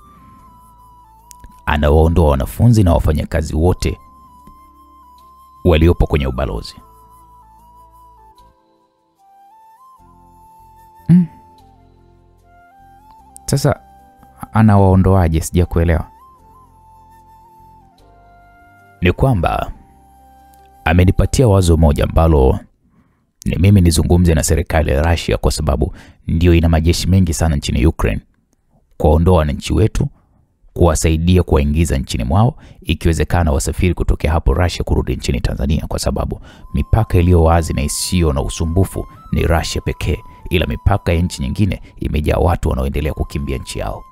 Anawaondoa wanafunzi na wafanyakazi wote waliopo kwenye ubalozi. Sasa anawaondoaje? Sija kuelewa. Ni kwamba amenipatia wazo moja ambalo ni mimi nizungumze na serikali ya Russia, kwa sababu ndio ina majeshi mengi sana nchini Ukraine, kuondoa wananchi wetu, kuwasaidia kuwaingiza nchini mwao, ikiwezekana wasafiri kutokea hapo Russia kurudi nchini Tanzania, kwa sababu mipaka iliyo wazi na isiyo na usumbufu ni Russia pekee, ila mipaka ya nchi nyingine imejaa watu wanaoendelea kukimbia nchi yao.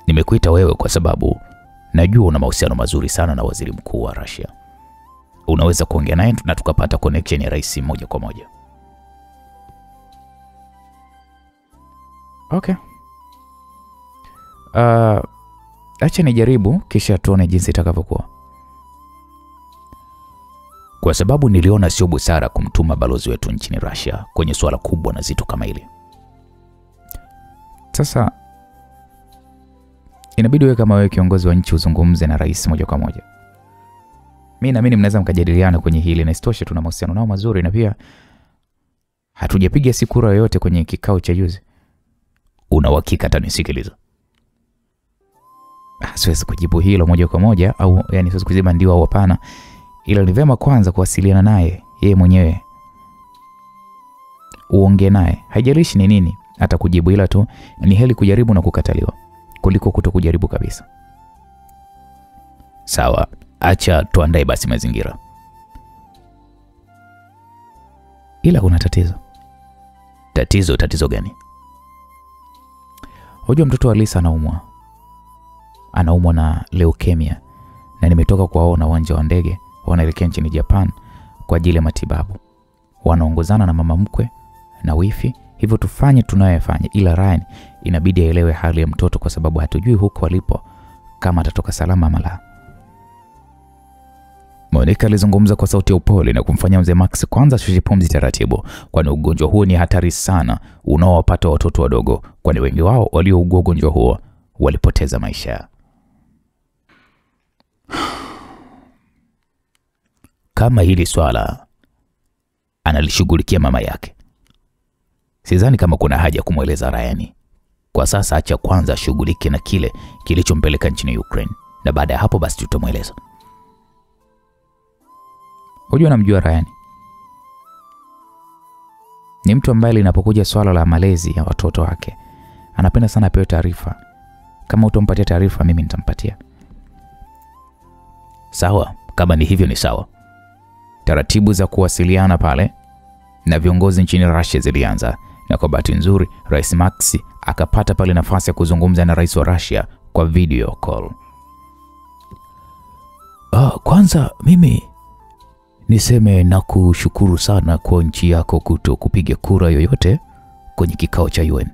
Nimekuita wewe kwa sababu najua una mahusiano mazuri sana na waziri mkuu wa Russia. Unaweza kuongea naye na tukapata connection ya rais moja kwa moja. Okay. Acha nijaribu kisha tuone jinsi itakavyokuwa. Kwa sababu niliona sio busara kumtuma balozi wetu nchini Russia kwenye swala kubwa na zito kama hili. Sasa inabidi wewe kama wewe kiongozi wa nchi uzungumze na rais moja kwa moja. Mimi naamini mnaweza mkajadiliana kwenye hili, na isitoshe tuna mahusiano nao mazuri, na pia hatujapiga sikura yoyote kwenye kikao cha juzi. Una uhakika atanisikiliza? Siwezi kujibu hilo moja kwa moja, au yani siwezi kusema ndio au hapana, ila ni vyema kwanza kuwasiliana naye yeye mwenyewe. Uongee naye, haijalishi ni nini atakujibu, ila tu ni heli kujaribu na kukataliwa kuliko kutokujaribu kabisa. Sawa, acha tuandae basi mazingira. Ila kuna tatizo. Tatizo gani? Hoja mtoto wa Lisa anaumwa na leukemia, na nimetoka kuwaona uwanja wa ndege, wanaelekea nchini Japan kwa ajili ya matibabu. Wanaongozana na mama mkwe na wifi, hivyo tufanye tunayofanya, ila Ryan inabidi aelewe hali ya mtoto, kwa sababu hatujui huko alipo kama atatoka salama ama la. Monica alizungumza kwa sauti ya upole na kumfanya mzee Max kwanza ashushe pumzi taratibu, kwani ugonjwa huo ni hatari sana unaowapata watoto wadogo, kwani wengi wao waliougua ugonjwa huo walipoteza maisha. Kama hili swala analishughulikia mama yake, sidhani kama kuna haja kumweleza Ryan. Kwa sasa acha kwanza shughulike na kile kilichompeleka nchini Ukraine, na baada ya hapo basi tutamweleza. Unajua namjua Ryan. Ni mtu ambaye linapokuja swala la malezi ya watoto wake anapenda sana apewe taarifa. Kama utampatia taarifa mimi nitampatia. Sawa, kama ni hivyo ni sawa. Taratibu za kuwasiliana pale na viongozi nchini Russia zilianza, na kwa bahati nzuri Rais Max akapata pale nafasi ya kuzungumza na rais wa Russia kwa video call. Kwanza mimi niseme na kushukuru sana kwa nchi yako kupiga kura yoyote kwenye kikao cha UN.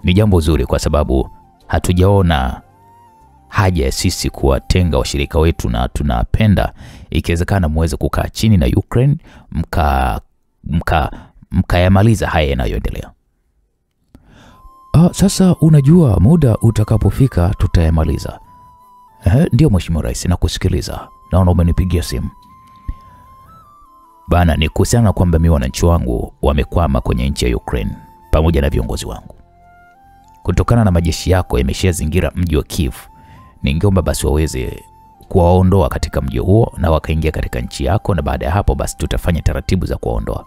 Ni jambo zuri, kwa sababu hatujaona haja ya sisi kuwatenga washirika wetu, na tunapenda ikiwezekana muweze kukaa chini na Ukraine mkayamaliza haya yanayoendelea. Sasa unajua muda utakapofika tutayamaliza. Ndio Mheshimiwa Rais, nakusikiliza. Naona umenipigia simu. Bana, ni kuhusiana kwamba mimi wananchi wangu wamekwama kwenye nchi ya Ukraine pamoja na viongozi wangu. Kutokana na majeshi yako yameshazingira mji wa Kiev, ningeomba basi waweze kuwaondoa katika mji huo na wakaingia katika nchi yako, na baada ya hapo basi tutafanya taratibu za kuwaondoa.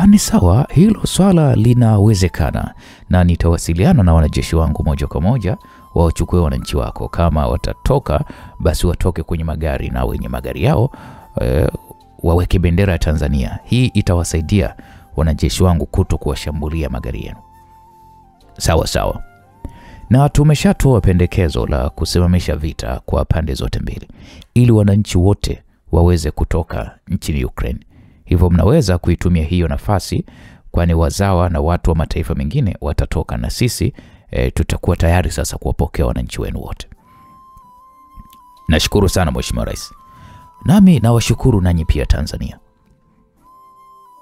Ni sawa, hilo swala linawezekana, na nitawasiliana na wanajeshi wangu moja kwa moja wachukue wananchi wako. Kama watatoka basi watoke kwenye magari, na wenye magari yao waweke bendera ya Tanzania. Hii itawasaidia wanajeshi wangu kuto kuwashambulia magari yenu. Sawa sawa. Na tumeshatoa pendekezo la kusimamisha vita kwa pande zote mbili ili wananchi wote waweze kutoka nchini Ukraine. Hivyo mnaweza kuitumia hiyo nafasi, kwani wazawa na watu wa mataifa mengine watatoka, na sisi tutakuwa tayari sasa kuwapokea wananchi wenu wote. Nashukuru sana Mheshimiwa Rais. Nami nawashukuru nanyi pia Tanzania.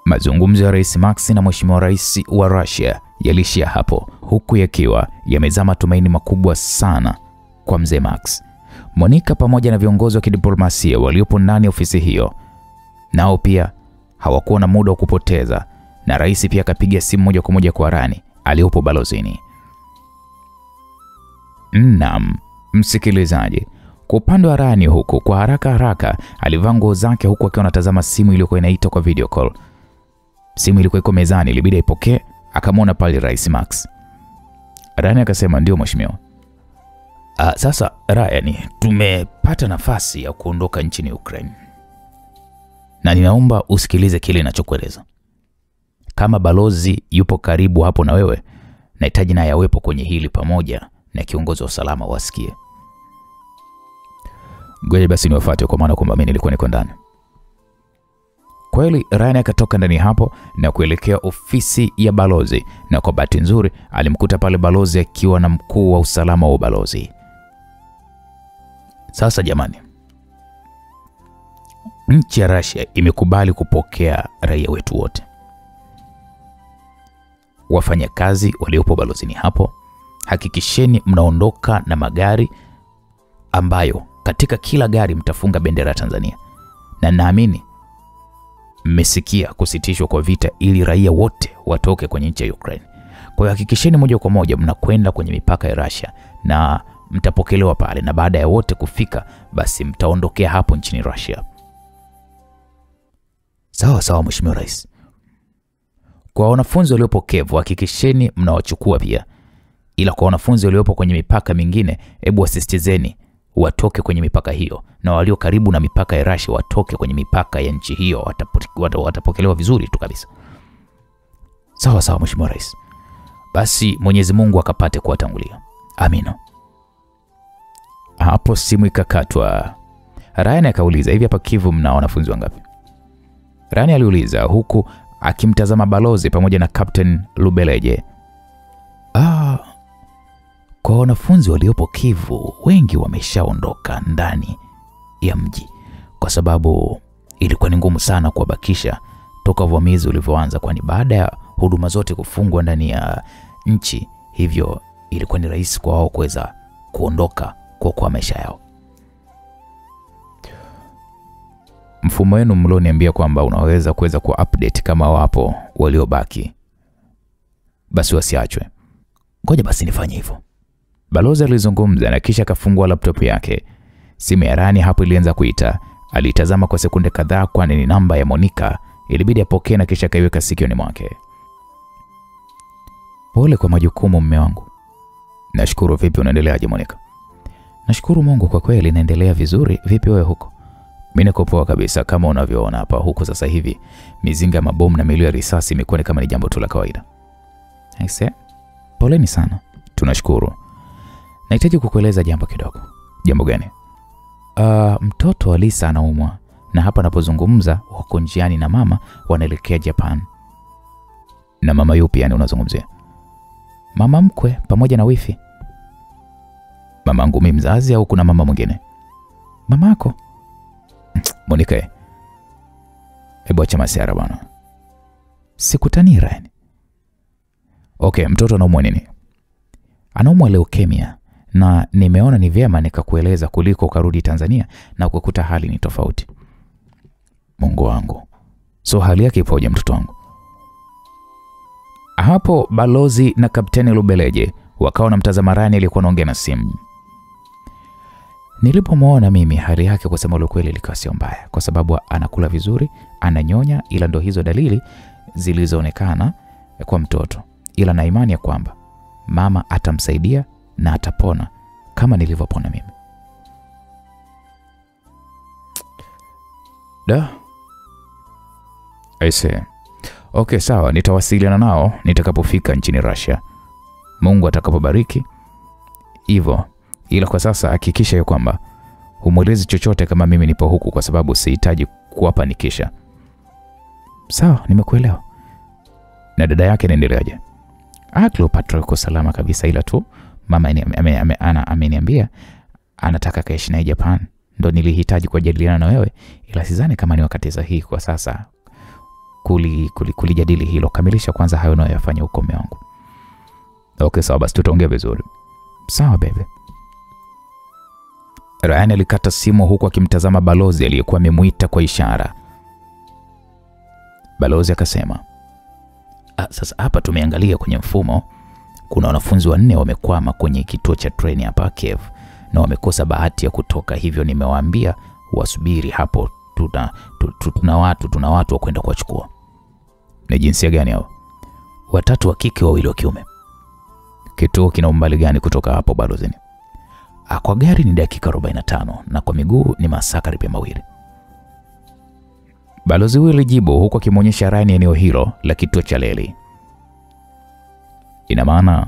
Mazungumzo ya Rais Max na Mheshimiwa Rais wa Russia yalishia hapo, huku yakiwa yamezaa matumaini makubwa sana kwa mzee Max. Monica pamoja na viongozi wa kidiplomasia waliopo ndani ya ofisi hiyo nao pia hawakuwa na muda wa kupoteza, na rais pia akapiga simu moja kwa moja kwa Rani aliyopo balozini. Naam, msikilizaji, kwa upande wa Rani huko kwa haraka alivaa nguo zake huku akiwa anatazama simu iliyokuwa inaita kwa video call. Simu ilikuwa iko mezani, ilibidi aipokee. Akamwona pale Rais Max. Rani akasema, ndio mheshimiwa. Sasa Ryan, tumepata nafasi ya kuondoka nchini Ukraine, na ninaomba usikilize kile ninachokueleza. Kama balozi yupo karibu hapo na wewe, nahitaji naye awepo kwenye hili pamoja na kiongozi wa usalama wasikie. Ngoja basi niwafuate, kwa maana kwamba mimi nilikuwa niko ndani. Kweli Ryan akatoka ndani hapo na kuelekea ofisi ya balozi, na kwa bahati nzuri alimkuta pale balozi akiwa na mkuu wa usalama wa balozi. Sasa jamani, nchi ya Russia imekubali kupokea raia wetu wote. Wafanyakazi waliopo balozini hapo, hakikisheni mnaondoka na magari ambayo katika kila gari mtafunga bendera ya Tanzania. Na naamini mmesikia kusitishwa kwa vita ili raia wote watoke kwenye nchi ya Ukraine. Kwa hiyo hakikisheni moja kwa moja mnakwenda kwenye mipaka ya Russia na mtapokelewa pale, na baada ya wote kufika basi mtaondokea hapo nchini Russia. Sawa sawa Mheshimiwa Rais. Kwa wanafunzi waliopokevu hakikisheni mnawachukua pia. Ila kwa wanafunzi waliopo kwenye mipaka mingine, hebu wasisitizeni watoke kwenye mipaka hiyo, na walio karibu na mipaka ya Russia watoke kwenye mipaka ya nchi hiyo, watapokelewa vizuri tu kabisa. Sawa sawa Mheshimiwa Rais. Basi Mwenyezi Mungu akapate kuwatangulia. Amina. Hapo simu ikakatwa. Ryan akauliza, hivi hapa Kivu mna wanafunzi wangapi? Ryan aliuliza huku akimtazama balozi pamoja na Captain Lubeleje. Kwa wanafunzi waliopo Kivu wengi wameshaondoka ndani ya mji, kwa sababu ilikuwa ni ngumu sana kuwabakisha toka uvamizi ulivyoanza, kwani baada ya huduma zote kufungwa ndani ya nchi, hivyo ilikuwa ni rahisi kwa wao kuweza kuondoka kwa maisha yao. Mfumo wenu mlioniambia kwamba unaweza kuweza update kama wapo waliobaki, basi wasiachwe. Ngoja basi nifanye hivyo. Balozi alizungumza na kisha akafungua laptop yake. Simu ya Rani hapo ilianza kuita. Alitazama kwa sekunde kadhaa, kwani ni namba ya Monica. Ilibidi apokee na kisha kaiweka sikioni mwake. Pole kwa majukumu mume wangu. Nashukuru. Vipi unaendeleaje Monica? Nashukuru Mungu kwa kweli naendelea vizuri. Vipi wewe huko? Mimi niko poa kabisa, kama unavyoona hapa. Huko sasa hivi mizinga, mabomu na milio ya risasi imekuwa kama ni jambo tu la kawaida. Aise, poleni sana. Tunashukuru. Nahitaji kukueleza jambo kidogo. Jambo gani? Mtoto wa Lisa anaumwa, na hapa napozungumza wako njiani na mama wanaelekea Japan. Na mama yupi yani unazungumzia? Mama mkwe pamoja na wifi. Mamangu mimi mzazi au kuna mama mwingine? Mamako. Monica, hebu acha masiara bwana. Sikutani Ryan. Okay, mtoto anaumwa nini? Anaumwa leukemia, na nimeona ni vyema nikakueleza kuliko ukarudi Tanzania na kukuta hali ni tofauti. Mungu wangu. So hali yake ipoje mtoto wangu? Hapo balozi na Kapteni Lubeleje wakawa na mtazama Rani aliyekuwa anaongea na simu. Nilipomwona mimi hali yake kusema ukweli ilikuwa sio mbaya, kwa sababu anakula vizuri, ananyonya, ila ndo hizo dalili zilizoonekana kwa mtoto, ila na imani ya kwamba mama atamsaidia na atapona kama nilivyopona mimi. Aise. Okay, sawa, nitawasiliana nao nitakapofika nchini Russia. Mungu atakapobariki. Hivyo, ila kwa sasa hakikisha ya kwamba humwelezi chochote kama mimi nipo huku, kwa sababu sihitaji kuwapanikisha. Sawa, nimekuelewa. Na dada yake anaendeleaje? Cleopatra yuko salama kabisa, ila tu mama ameniambia anataka kaishi naye Japan. Ndo nilihitaji kujadiliana na wewe, ila sidhani kama ni wakati sahihi kwa sasa kulijadili hilo. Kamilisha kwanza hayo unayofanya huko mume wangu. Okay, sawa basi, tutaongea vizuri. Sawa bebe. Ryan alikata simu huku akimtazama balozi aliyekuwa amemuita kwa ishara. Balozi akasema, sasa hapa tumeangalia kwenye mfumo, kuna wanafunzi 4 wamekwama kwenye kituo cha treni hapa Kiev na wamekosa bahati ya kutoka, hivyo nimewaambia wasubiri hapo, tuna watu wa kwenda kuwachukua. Ni jinsia gani hao? 3 wa kike, 2 wa kiume. Kituo kina umbali gani kutoka hapo balozini? Kwa gari ni dakika 45 na kwa miguu ni masaa karibia 2. Balozi huyo alijibu huku akimwonyesha Ryan eneo hilo la kituo cha reli. Ina maana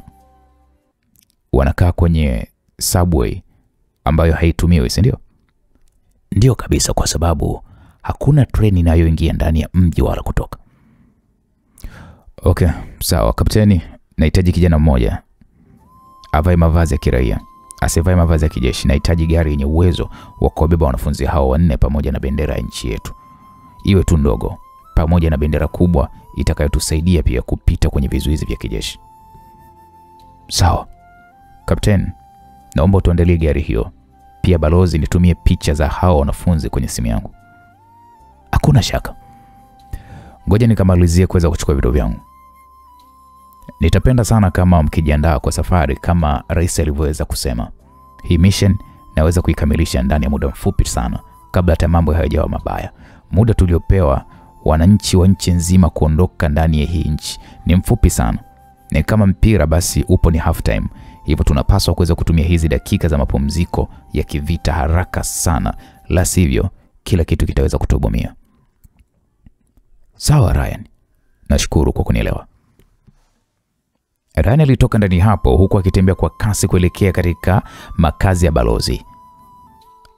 wanakaa kwenye subway ambayo haitumiwi, si ndio? Ndio kabisa, kwa sababu hakuna treni inayoingia ndani ya mji wala kutoka. Okay, sawa kapteni, nahitaji kijana mmoja avae mavazi ya kiraia, asivae mavazi ya kijeshi. Nahitaji gari yenye uwezo wa kubeba wanafunzi hao 4 pamoja na bendera ya nchi yetu. Iwe tu ndogo, pamoja na bendera kubwa itakayotusaidia pia kupita kwenye vizuizi vya kijeshi. Sawa kapteni, naomba tuandalie gari hiyo. Pia balozi, nitumie picha za hao wanafunzi kwenye simu yangu. Hakuna shaka. Ngoja nikamalizie kuweza kuchukua vitu vyangu. Nitapenda sana kama mkijiandaa kwa safari kama rais alivyoweza kusema. Hii mission naweza kuikamilisha ndani ya muda mfupi sana, kabla hata mambo hayajawa mabaya. Muda tuliopewa wananchi wa nchi nzima kuondoka ndani ya hii nchi ni mfupi sana. Ni kama mpira basi upo ni half time. Hivyo tunapaswa kuweza kutumia hizi dakika za mapumziko ya kivita haraka sana, la sivyo kila kitu kitaweza kutubomia. Sawa Ryan, nashukuru kwa kunielewa. Ryan alitoka ndani hapo huku akitembea kwa kasi kuelekea katika makazi ya balozi.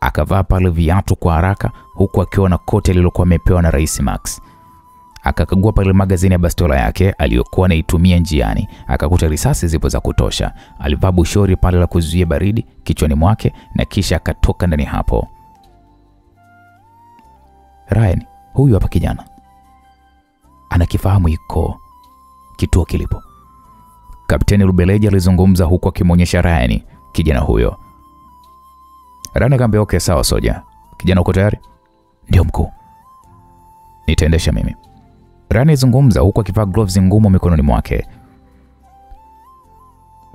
Akavaa pale viatu kwa haraka huku akiwa na koti alilokuwa amepewa na Rais Max. Akakagua pale magazini ya bastola yake aliyokuwa anaitumia njiani, akakuta risasi zipo za kutosha. Alivaa bushori pale la kuzuia baridi kichwani mwake na kisha akatoka ndani hapo. Ryan, huyu hapa kijana. Anakifahamu iko kituo kilipo. Kapteni Rubeleja alizungumza huku akimwonyesha Ryan kijana huyo. Ryan akamwambia okay sawa soja. Kijana uko tayari? Ndio mkuu. Nitaendesha mimi. Ryan alizungumza huku akivaa gloves ngumu mikononi mwake.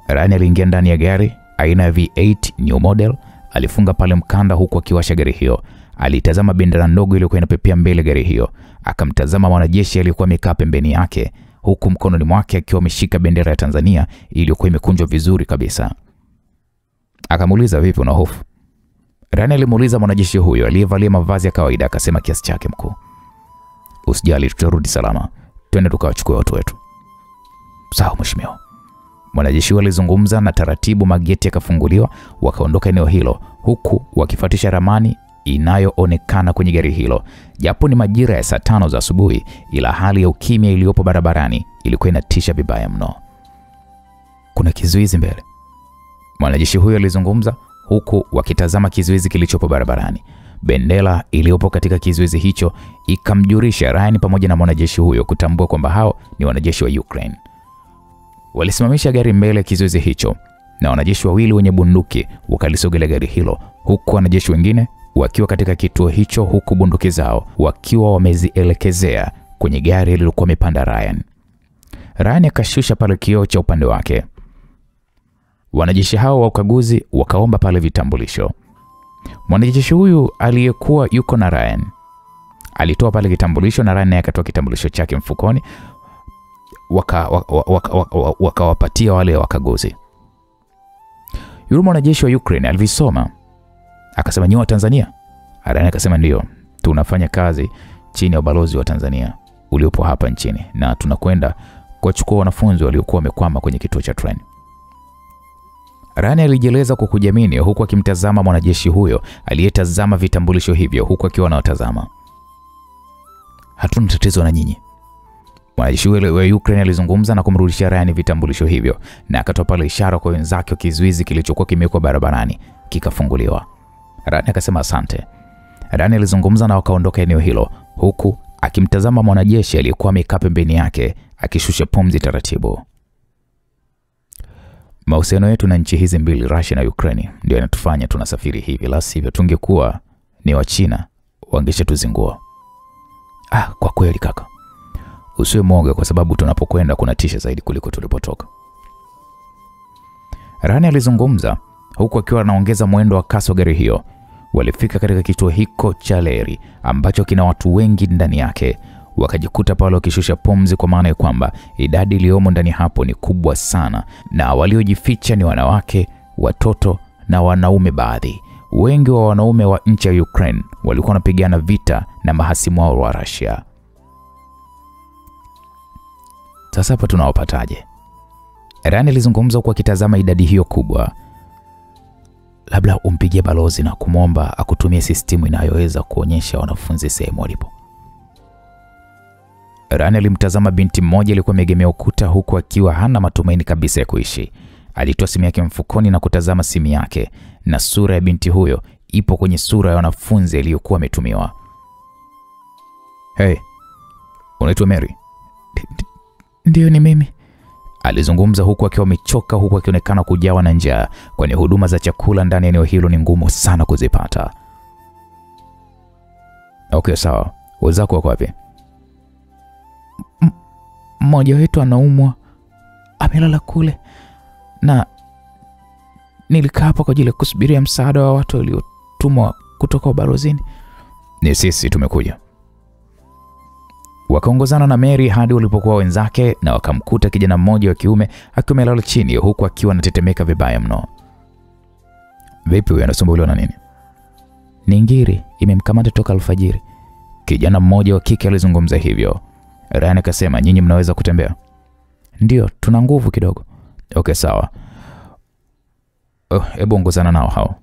Ryan aliingia ndani ya gari aina ya V8 new model. Alifunga pale mkanda huku akiwasha gari hiyo. Alitazama bendera ndogo iliyokuwa inapepea mbele gari hiyo. Akamtazama mwanajeshi aliyekuwa amekaa pembeni yake huku mkononi mwake akiwa ameshika bendera ya Tanzania iliyokuwa imekunjwa vizuri kabisa. Akamuuliza vipi, una hofu? Ryan alimuuliza mwanajeshi huyo aliyevalia mavazi ya kawaida, akasema kiasi chake mkuu. Usijali, tutarudi salama. Twende tukawachukue watu wetu. Sawa mheshimiwa. Mwanajeshi huyo alizungumza na taratibu mageti yakafunguliwa, wakaondoka eneo hilo huku wakifuatisha ramani inayoonekana kwenye gari hilo. Japo ni majira ya saa 5 za asubuhi, ila hali ya ukimya iliyopo barabarani ilikuwa inatisha vibaya mno. Kuna kizuizi mbele, mwanajeshi huyo alizungumza huku wakitazama kizuizi kilichopo barabarani. Bendera iliyopo katika kizuizi hicho ikamjulisha Ryan pamoja na mwanajeshi huyo kutambua kwamba hao ni wanajeshi wa Ukraine. Walisimamisha gari mbele kizuizi hicho na wanajeshi 2 wenye bunduki wakalisogelea gari hilo, huku wanajeshi wengine wakiwa katika kituo hicho, huku bunduki zao wakiwa wamezielekezea kwenye gari lililokuwa amepanda Ryan. Ryan akashusha pale kioo cha upande wake. Wanajeshi hao wa ukaguzi wakaomba pale vitambulisho. Mwanajeshi huyu aliyekuwa yuko na Ryan Alitoa pale kitambulisho na Ryan naye akatoa kitambulisho chake mfukoni, wakawapatia wale wakaguzi. Yule mwanajeshi wa Ukraine alivisoma, akasema, "Nyinyi wa Tanzania?" Ryan akasema, "Ndio, tunafanya kazi chini ya ubalozi wa Tanzania uliopo hapa nchini na tunakwenda kuchukua wanafunzi waliokuwa wamekwama kwenye kituo cha treni." Ryan alijieleza kwa kujiamini huku akimtazama mwanajeshi huyo aliyetazama vitambulisho hivyo huku akiwa anawatazama. "Hatuna tatizo na nyinyi." Mwanajeshi huyo wa Ukraine alizungumza na kumrudishia Ryan vitambulisho hivyo na akatoa pale ishara kwa wenzake wa kizuizi kilichokuwa kimewekwa barabarani kikafunguliwa. Ryan akasema asante. Ryan alizungumza na wakaondoka eneo hilo huku akimtazama mwanajeshi aliyekuwa amekaa pembeni yake akishusha pumzi taratibu. Mahusiano yetu na nchi hizi mbili, Russia na Ukraine, ndio yanatufanya tunasafiri hivi, la sivyo tungekuwa ni wa China wangeshatuzingua. Kwa kweli kaka. Usiwe mwoga kwa sababu tunapokwenda kunatisha zaidi kuliko tulipotoka. Rani alizungumza huku akiwa anaongeza mwendo wa kasi wa gari hiyo. Walifika katika kituo hiko cha leri ambacho kina watu wengi ndani yake. Wakajikuta pale wakishusha pumzi kwa maana ya kwamba idadi iliyomo ndani hapo ni kubwa sana na waliojificha ni wanawake, watoto na wanaume baadhi. Wengi wa wanaume wa nchi ya Ukraine walikuwa wanapigana vita na mahasimu wao wa Russia. Sasa hapa tunawapataje? Rani alizungumza kwa kitazama idadi hiyo kubwa. Labda umpigie balozi na kumwomba akutumie sistimu inayoweza kuonyesha wanafunzi sehemu walipo. Rani alimtazama binti mmoja aliyekuwa amegemea ukuta huku akiwa hana matumaini kabisa ya kuishi. Alitoa simu yake mfukoni na kutazama simu yake na sura ya binti huyo ipo kwenye sura ya wanafunzi aliyokuwa ametumiwa. "Hey, unaitwa Mary?" "Ndio, ni mimi." Alizungumza huku akiwa amechoka, huku akionekana kujawa na njaa, kwani huduma za chakula ndani ya eneo hilo ni ngumu sana kuzipata. "Okay, sawa. Wenzako wako wapi?" "Mmoja wetu anaumwa, amelala kule, na nilikaa hapa kwa ajili ya kusubiria msaada wa watu waliotumwa kutoka ubalozini." "Ni sisi tumekuja." Wakaongozana na Mary hadi walipokuwa wenzake na wakamkuta kijana mmoja wa kiume akiwa amelala chini huku akiwa anatetemeka vibaya mno. "Vipi, huyu anasumbuliwa na nini?" "Ni ngiri, imemkamata toka alfajiri." Kijana mmoja wa kike alizungumza hivyo. Ryan akasema, "Nyinyi mnaweza kutembea?" "Ndio, tuna nguvu kidogo." "Okay, sawa. Hebu ongozana nao hao."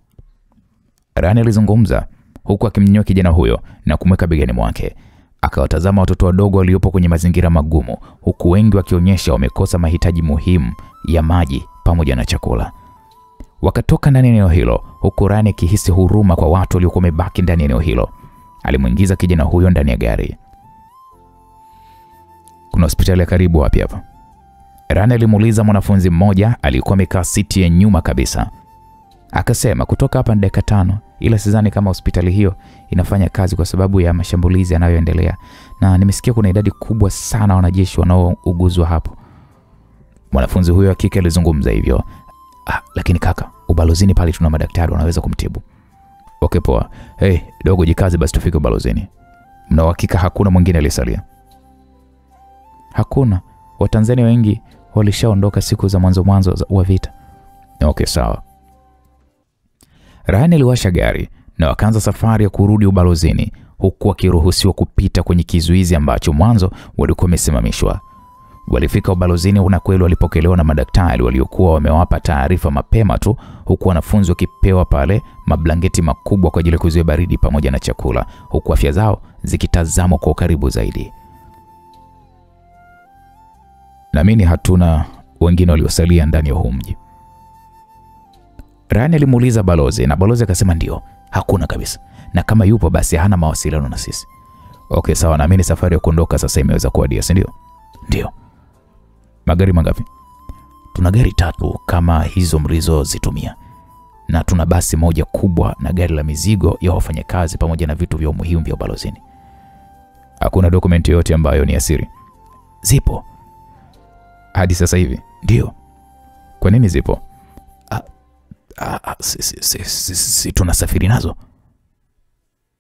Ryan alizungumza huku akimnyoa kijana huyo na kumweka begani mwake. Akawatazama watoto wadogo waliopo kwenye mazingira magumu huku wengi wakionyesha wamekosa mahitaji muhimu ya maji pamoja na chakula. Wakatoka ndani ya eneo hilo huku Ryan akihisi huruma kwa watu waliokuwa wamebaki ndani ya eneo hilo. Alimuingiza kijana huyo ndani ya gari. "Kuna hospitali ya karibu wapi hapa?" Ryan alimuuliza mwanafunzi mmoja aliyekuwa amekaa siti ya nyuma kabisa. Akasema, "Kutoka hapa ni dakika 5, ila sidhani kama hospitali hiyo inafanya kazi kwa sababu ya mashambulizi yanayoendelea, na nimesikia kuna idadi kubwa sana wanajeshi wanaouguzwa hapo." Mwanafunzi huyo wa kike alizungumza hivyo. "Lakini kaka, ubalozini pale tuna madaktari wanaweza kumtibu." "Okay, poa. Hey, dogo jikaze basi tufike ubalozini." "Mna uhakika hakuna mwingine aliyesalia?" "Hakuna. Watanzania wengi walishaondoka siku za mwanzo wa vita." "Okay, sawa." Ryan aliwasha gari na wakaanza safari ya kurudi ubalozini huku wakiruhusiwa kupita kwenye kizuizi ambacho mwanzo walikuwa wamesimamishwa. Walifika ubalozini na kweli walipokelewa na madaktari waliokuwa wamewapa taarifa mapema tu, huku wanafunzi wakipewa pale mablanketi makubwa kwa ajili ya kuzuia baridi pamoja na chakula, huku afya zao zikitazamwa kwa karibu zaidi. "Naamini hatuna wengine waliosalia ndani ya huu mji?" Ryan alimuuliza balozi na balozi akasema ndio, hakuna kabisa. Na kama yupo basi hana mawasiliano na sisi. "Okay, sawa, naamini safari ya kuondoka sasa imeweza kuwadia, si ndio?" "Ndio." "Magari mangapi?" "Tuna gari 3 kama hizo mlizozitumia. Na tuna basi moja kubwa na gari la mizigo ya wafanyakazi pamoja na vitu vya muhimu vya balozini." "Hakuna dokumenti yote ambayo ni asiri?" "Zipo." "Hadi sasa hivi?" "Ndio." "Kwa nini zipo?" Si tunasafiri nazo."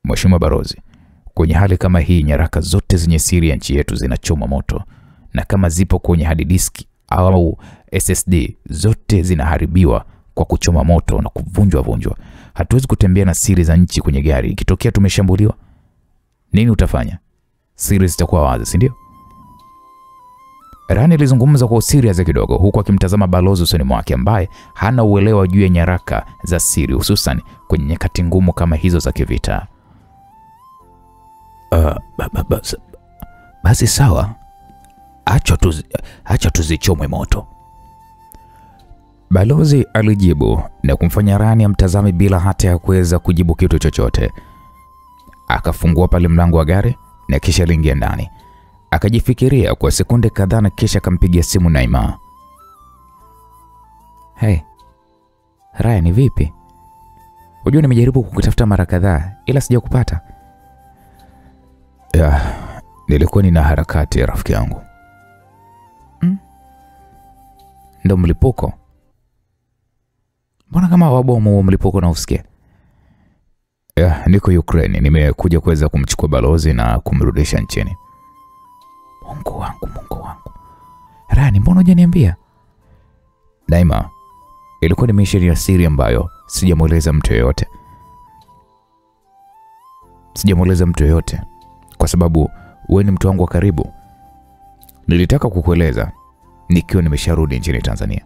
"Mheshimiwa Barozi, Kwenye hali kama hii, nyaraka zote zenye siri ya nchi yetu zinachoma moto, na kama zipo kwenye hard disk au SSD zote zinaharibiwa kwa kuchoma moto na kuvunjwa. Hatuwezi kutembea na siri za nchi kwenye gari. Ikitokea tumeshambuliwa, nini utafanya? Siri zitakuwa wazi, si ndio? Rani alizungumza kwa usirias kidogo, huku akimtazama balozi usoni mwake ambaye hana uelewa juu ya nyaraka za siri, hususan kwenye nyakati ngumu kama hizo za kivita. Basi sawa, acha tuzichomwe moto, balozi alijibu na kumfanya Rani amtazame bila hata ya kuweza kujibu kitu chochote. Akafungua pale mlango wa gari na kisha aliingia ndani. Akajifikiria kwa sekunde kadhaa na kisha akampigia simu Naima. Hey, Ryan, vipi? Unajua nimejaribu kukutafuta mara kadhaa ila sijakupata. Nilikuwa nina harakati rafiki yangu. Ndo mlipuko? Mbona kama wabomu mlipuko na usikia? Niko Ukraine, nimekuja kuweza kumchukua balozi na kumrudisha nchini. Mungu wangu. Rani, mbona hujaniambia? Naima, ilikuwa ni mission ya siri ambayo sijamweleza mtu yoyote. Kwa sababu wewe ni mtu wangu wa karibu. Nilitaka kukueleza nikiwa nimesharudi nchini Tanzania.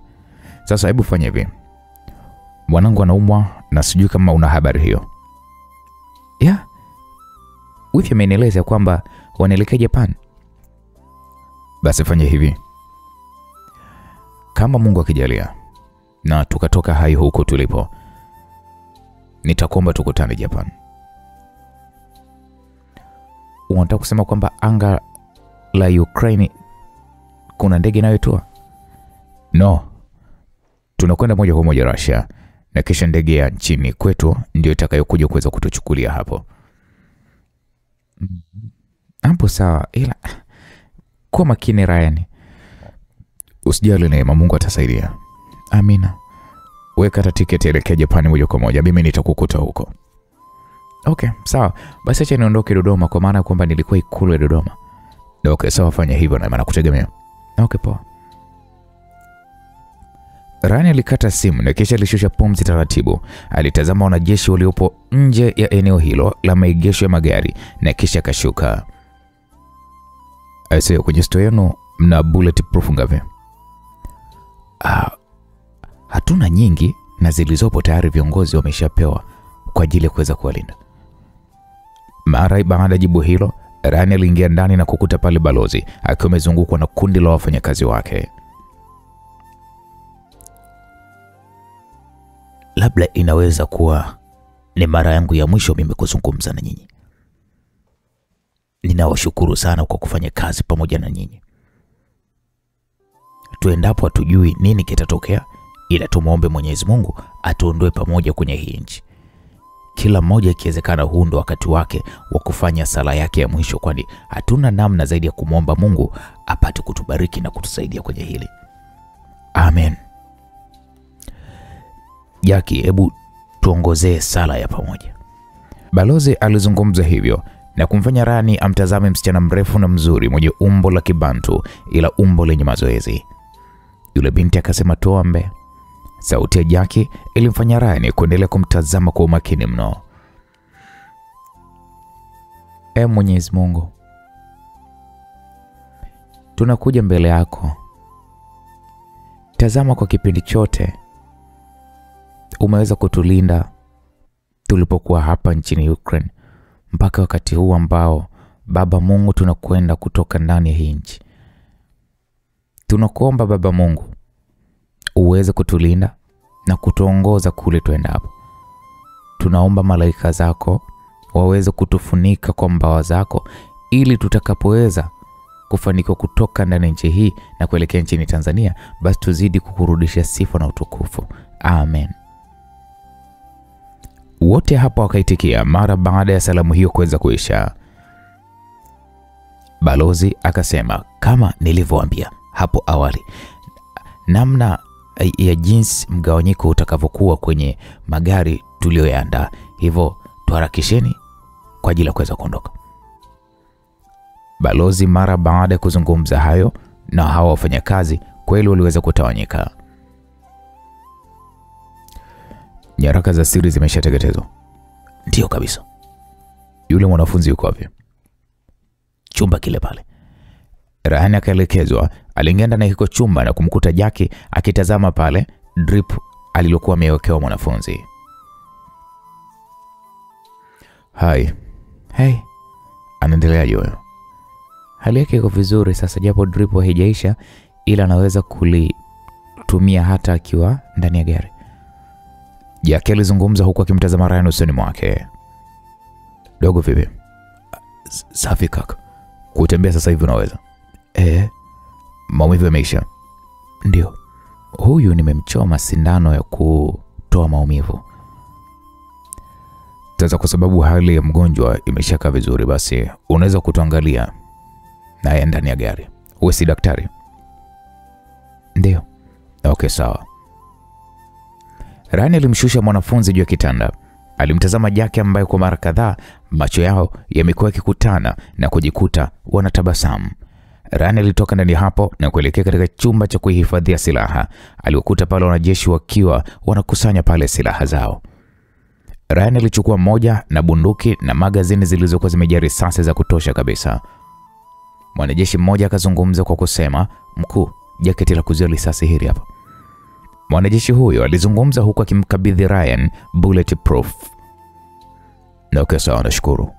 Sasa hebu fanya hivi. Mwanangu anaumwa na sijui kama una habari hiyo. Wifi amenieleza kwamba wanaelekea Japan. Basi fanya hivi. Kama Mungu akijalia na tukatoka hai huko tulipo, nitakuomba tukutane Japan. Unataka kusema kwamba anga la Ukraine kuna ndege inayotua? No. Tunakwenda moja kwa moja Russia na kisha ndege ya nchini kwetu ndio itakayokuja kuweza kutuchukulia hapo. Hapo sawa, ila kwa makini Ryan. Usijali Neema, Mungu atasaidia. Amina. Weka hata tiketi elekea Japan moja kwa moja. Mimi nitakukuta huko. Okay, sawa. Basi acha niondoke Dodoma kwa maana kwamba nilikuwa Ikulu ya Dodoma. Okay, sawa, fanya hivyo na maana kutegemea. Okay, poa. Rani alikata simu na kisha alishusha pumzi taratibu. Alitazama wanajeshi waliopo nje ya eneo hilo la maegesho ya magari na kisha kashuka. Aisee, kwenye store yenu mna bulletproof ngapi? Hatuna nyingi na zilizopo tayari viongozi wameshapewa kwa ajili ya kuweza kuwalinda. Mara baada ya jibu hilo, Rani aliingia ndani na kukuta pale balozi akiwa amezungukwa na kundi la wafanyakazi wake. Labda inaweza kuwa ni mara yangu ya mwisho mimi kuzungumza na nyinyi. Ninawashukuru sana kwa kufanya kazi pamoja na nyinyi. Tuendapo hatujui nini kitatokea, ila tumuombe Mwenyezi Mungu atuondoe pamoja kwenye hii nchi. Kila mmoja ikiwezekana huu ndo wakati wake wa kufanya sala yake ya mwisho, kwani hatuna namna zaidi ya kumwomba Mungu apate kutubariki na kutusaidia kwenye hili. Amen. Jackie, hebu tuongozee sala ya pamoja. Balozi alizungumza hivyo na kumfanya Rani amtazame msichana mrefu na mzuri mwenye umbo la Kibantu ila umbo lenye mazoezi. Yule binti akasema tuombe. Sauti ya Jackie ilimfanya Rani kuendelea kumtazama kwa umakini mno. Mwenyezi Mungu, tunakuja mbele yako. Tazama, kwa kipindi chote umeweza kutulinda tulipokuwa hapa nchini Ukraine mpaka wakati huu ambao Baba Mungu tunakwenda kutoka ndani ya hii nchi. Tunakuomba Baba Mungu uweze kutulinda na kutuongoza kule tuendapo. Tunaomba malaika zako waweze kutufunika kwa mbawa zako ili tutakapoweza kufanikiwa kutoka ndani ya nchi hii na kuelekea nchini Tanzania, basi tuzidi kukurudisha sifa na utukufu. Amen. Wote hapa wakaitikia mara baada ya salamu hiyo kuweza kuisha. Balozi akasema, kama nilivyowaambia hapo awali, namna ya jinsi mgawanyiko utakavyokuwa kwenye magari tuliyoyaandaa, hivyo tuharakisheni kwa ajili ya kuweza kuondoka. Balozi mara baada ya kuzungumza hayo na hawa wafanyakazi kweli waliweza kutawanyika. Nyaraka za siri zimeshateketezwa. Ndio kabisa. Yule mwanafunzi yuko wapi? Chumba kile pale. Ryan akaelekezwa. Aliingia ndani hiko chumba na kumkuta Jackie akitazama pale drip alilokuwa amewekewa mwanafunzi. Hai. Hey. Anaendeleaje huyo? Hali yake iko vizuri sasa, japo drip haijaisha, ila anaweza kulitumia hata akiwa ndani ya gari. Jackie alizungumza huku akimtazama Ryan usoni mwake. Dogo vipi? Safi kaka. Kutembea sasa hivi unaweza? Maumivu yameisha? Ndio. Huyu nimemchoma sindano ya kutoa maumivu. Sasa kwa sababu hali ya mgonjwa imeshaka vizuri, basi unaweza kutuangalia naye ndani ya gari. Wewe si daktari? Ndio. Okay, sawa. Rani alimshusha mwanafunzi juu ya kitanda. Alimtazama Jackie ambaye kwa mara kadhaa macho yao yamekuwa yakikutana na kujikuta wanatabasamu. Rani alitoka ndani hapo na kuelekea katika chumba cha kuhifadhia silaha. Alikuta pale wanajeshi wakiwa wanakusanya pale silaha zao. Rani alichukua moja na bunduki na magazini zilizokuwa zimejaa risasi za kutosha kabisa. Mwanajeshi mmoja akazungumza kwa kusema, "Mkuu, jaketi la kuzuia risasi hili hapa." Mwanajeshi huyo alizungumza huku akimkabidhi Ryan bulletproof. Okay, sawa, nashukuru.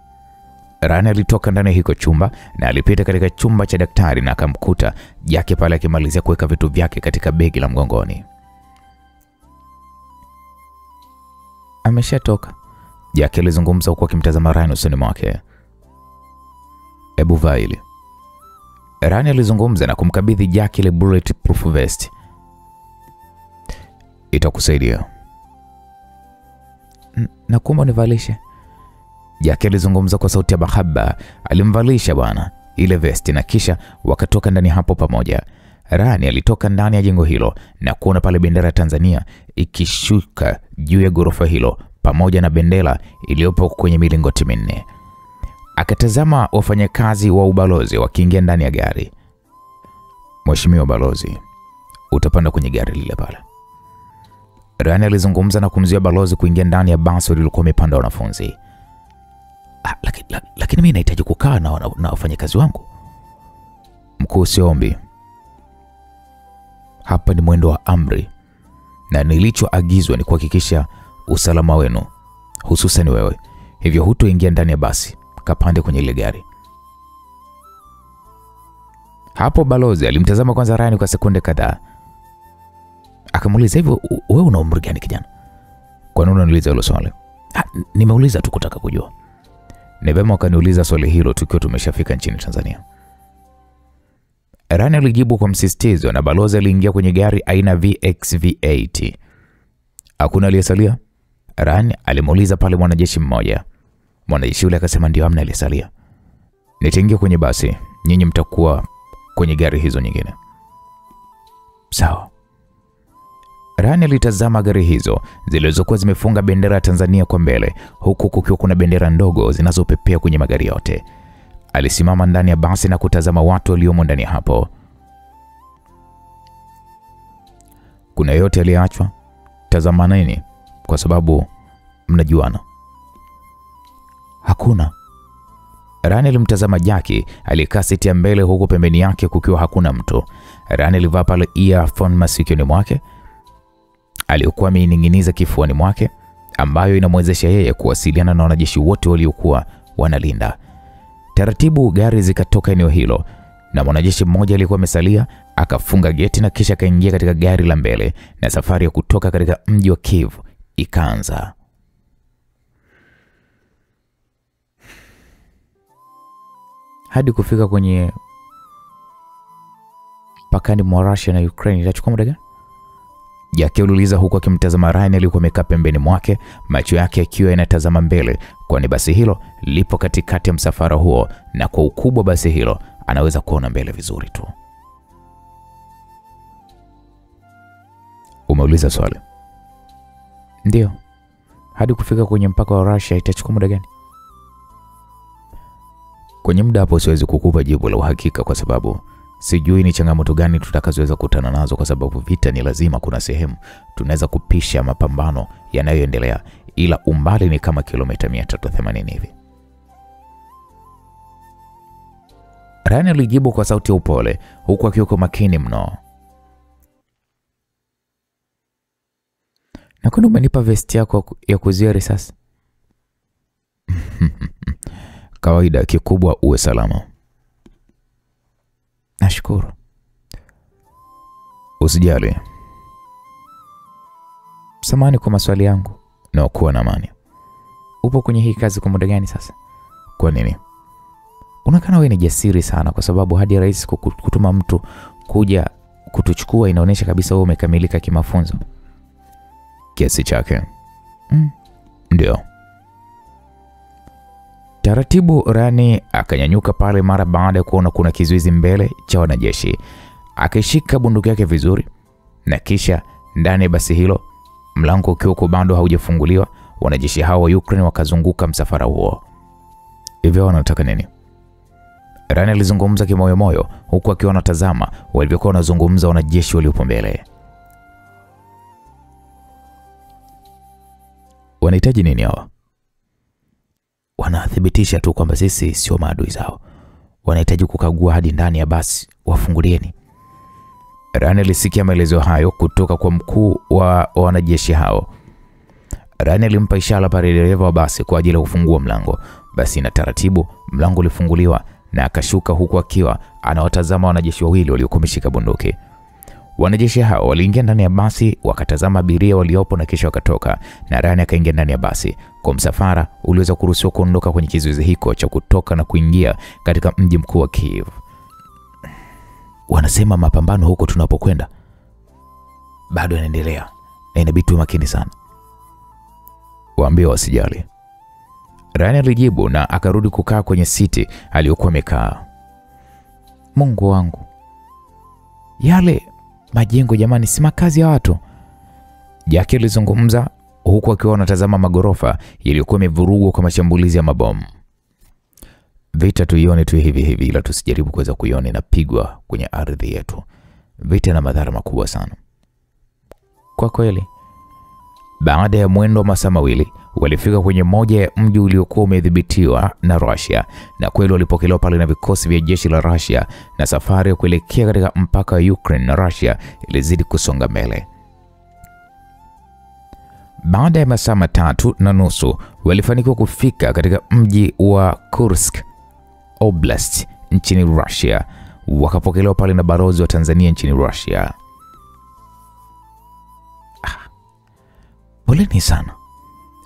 Ryan alitoka ndani hiko chumba na alipita katika chumba cha daktari na akamkuta Jackie pale akimalizia kuweka vitu vyake katika begi la mgongoni. Ameshatoka, Jackie alizungumza huku akimtazama Ryan usoni mwake. Ebu vaa hili. Ryan alizungumza na kumkabidhi Jackie ile bulletproof vest. Itakusaidia. Nakuomba nivalishe. Jackie alizungumza kwa sauti ya mahaba. Alimvalisha bwana ile vesti na kisha wakatoka ndani hapo pamoja. Rani alitoka ndani ya jengo hilo na kuona pale bendera ya Tanzania ikishuka juu ya ghorofa hilo pamoja na bendera iliyopo kwenye milingoti minne. Akatazama wafanyakazi wa ubalozi wakiingia ndani ya gari. Mheshimiwa balozi, utapanda kwenye gari lile pale. Rani alizungumza na kumzuia balozi kuingia ndani ya basi lililokuwa limepanda wanafunzi. Lakini mimi nahitaji kukaa na wafanyakazi wangu. Mkuu, siombi. Hapa ni mwendo wa amri na nilichoagizwa ni kuhakikisha usalama wenu, hususan wewe. Hivyo hutoingia ndani ya basi, kapande kwenye ile gari. Hapo balozi alimtazama kwanza Rani kwa sekunde kadhaa. Akamuuliza, hivyo wewe una umri gani kijana? Kwa nini unaniuliza hilo swali? Nimeuliza tu kutaka kujua. Ni vema ukaniuliza swali hilo tukiwa tumeshafika nchini Tanzania. Rani alijibu kwa msisitizo na balozi aliingia kwenye gari aina VXV8. Hakuna aliyesalia? Rani alimuuliza pale mwanajeshi mmoja. Mwanajeshi yule akasema ndio, amna aliyesalia. Nitaingia kwenye basi, nyinyi mtakuwa kwenye gari hizo nyingine. Sawa. Rani alitazama gari hizo zilizokuwa zimefunga bendera ya Tanzania kwa mbele, huku kukiwa kuna bendera ndogo zinazopepea kwenye magari yote. Alisimama ndani ya basi na kutazama watu waliomo ndani hapo. Kuna yote aliachwa? Tazama nini? Kwa sababu mnajuana. Hakuna. Rani alimtazama Jackie aliyekaa siti ya mbele huku pembeni yake kukiwa hakuna mtu. Rani alivaa pale earphone masikioni mwake aliyokuwa ameining'iniza kifuani mwake, ambayo inamwezesha yeye kuwasiliana na wanajeshi wote waliokuwa wanalinda. Taratibu gari zikatoka eneo hilo na mwanajeshi mmoja aliyekuwa amesalia akafunga geti na kisha akaingia katika gari la mbele na safari ya kutoka katika mji wa Kiev ikaanza. Hadi kufika kwenye pakani mwa Russia na Ukraine itachukua muda gani? Jackie aliuliza huku akimtazama Ryan aliyekuwa amekaa pembeni mwake, macho yake yakiwa yanatazama mbele, kwani basi hilo lipo katikati ya msafara huo na kwa ukubwa basi hilo anaweza kuona mbele vizuri tu. Umeuliza swali? Ndio. Hadi kufika kwenye mpaka wa Russia itachukua muda gani? Kwenye muda hapo siwezi kukupa jibu la uhakika kwa sababu sijui ni changamoto gani tutakazoweza kukutana nazo, kwa sababu vita ni lazima kuna sehemu tunaweza kupisha mapambano yanayoendelea, ila umbali ni kama kilomita 380 hivi. Ryan alijibu kwa sauti ya upole huku akiwa makini mno. Na kwani umenipa vesti yako ya kuzuia risasi? Kawaida, kikubwa uwe salama. Nashukuru. Usijali. Samahani kwa maswali yangu. Na kuwa na amani. Upo kwenye hii kazi kwa muda gani sasa? Kwa nini? Unaonekana wewe ni jasiri sana, kwa sababu hadi rais kutuma mtu kuja kutuchukua inaonyesha kabisa wewe umekamilika kimafunzo. Kiasi chake. Ndio. Taratibu Rani akanyanyuka pale mara baada ya kuona kuna kizuizi mbele cha wanajeshi. Akishika bunduki yake vizuri, na kisha ndani ya basi hilo, mlango ukiwa bado haujafunguliwa, wanajeshi hao wa Ukraine wakazunguka msafara huo. Hivyo wanataka nini? Rani alizungumza kimoyomoyo huku akiwa anatazama walivyokuwa wanazungumza wanajeshi waliopo mbele. Wanahitaji nini hawa? Wanathibitisha tu kwamba sisi sio maadui zao. Wanahitaji kukagua hadi ndani ya basi, wafungulieni. Rani alisikia maelezo hayo kutoka kwa mkuu wa wanajeshi hao. Rani alimpa ishara pale dereva wa basi kwa ajili ya kufungua mlango. Basi na taratibu mlango ulifunguliwa na akashuka huku akiwa anawatazama wanajeshi wawili waliokuwa wameshika bunduki. Wanajeshi hao waliingia ndani ya basi, wakatazama abiria waliopo na kisha wakatoka, na Rani akaingia ndani ya basi. Kwa msafara uliweza kuruhusiwa kuondoka kwenye kizuizi hiko cha kutoka na kuingia katika mji mkuu wa Kiev. Wanasema mapambano huko tunapokwenda bado yanaendelea na inabidi tuwe makini sana. Waambie wasijali. Rani alijibu na akarudi kukaa kwenye siti aliyokuwa amekaa. Mungu wangu. Yale majengo jamani, si makazi ya watu. Jackie alizungumza huku akiwa anatazama magorofa yaliyokuwa yamevurugwa kwa mashambulizi ya mabomu. Vita tuione tu hivi hivi, ila tusijaribu kuweza kuiona inapigwa kwenye ardhi yetu. Vita na madhara makubwa sana. Kwa kweli. Baada ya mwendo wa masaa mawili, walifika kwenye moja ya mji uliokuwa umedhibitiwa na Russia, na kweli walipokelewa pale na vikosi vya jeshi la Russia, na safari ya kuelekea katika mpaka wa Ukraine na Russia ilizidi kusonga mbele. Baada ya masaa 3.5 walifanikiwa kufika katika mji wa Kursk Oblast nchini Russia. Wakapokelewa pale na balozi wa Tanzania nchini Russia. Poleni sana.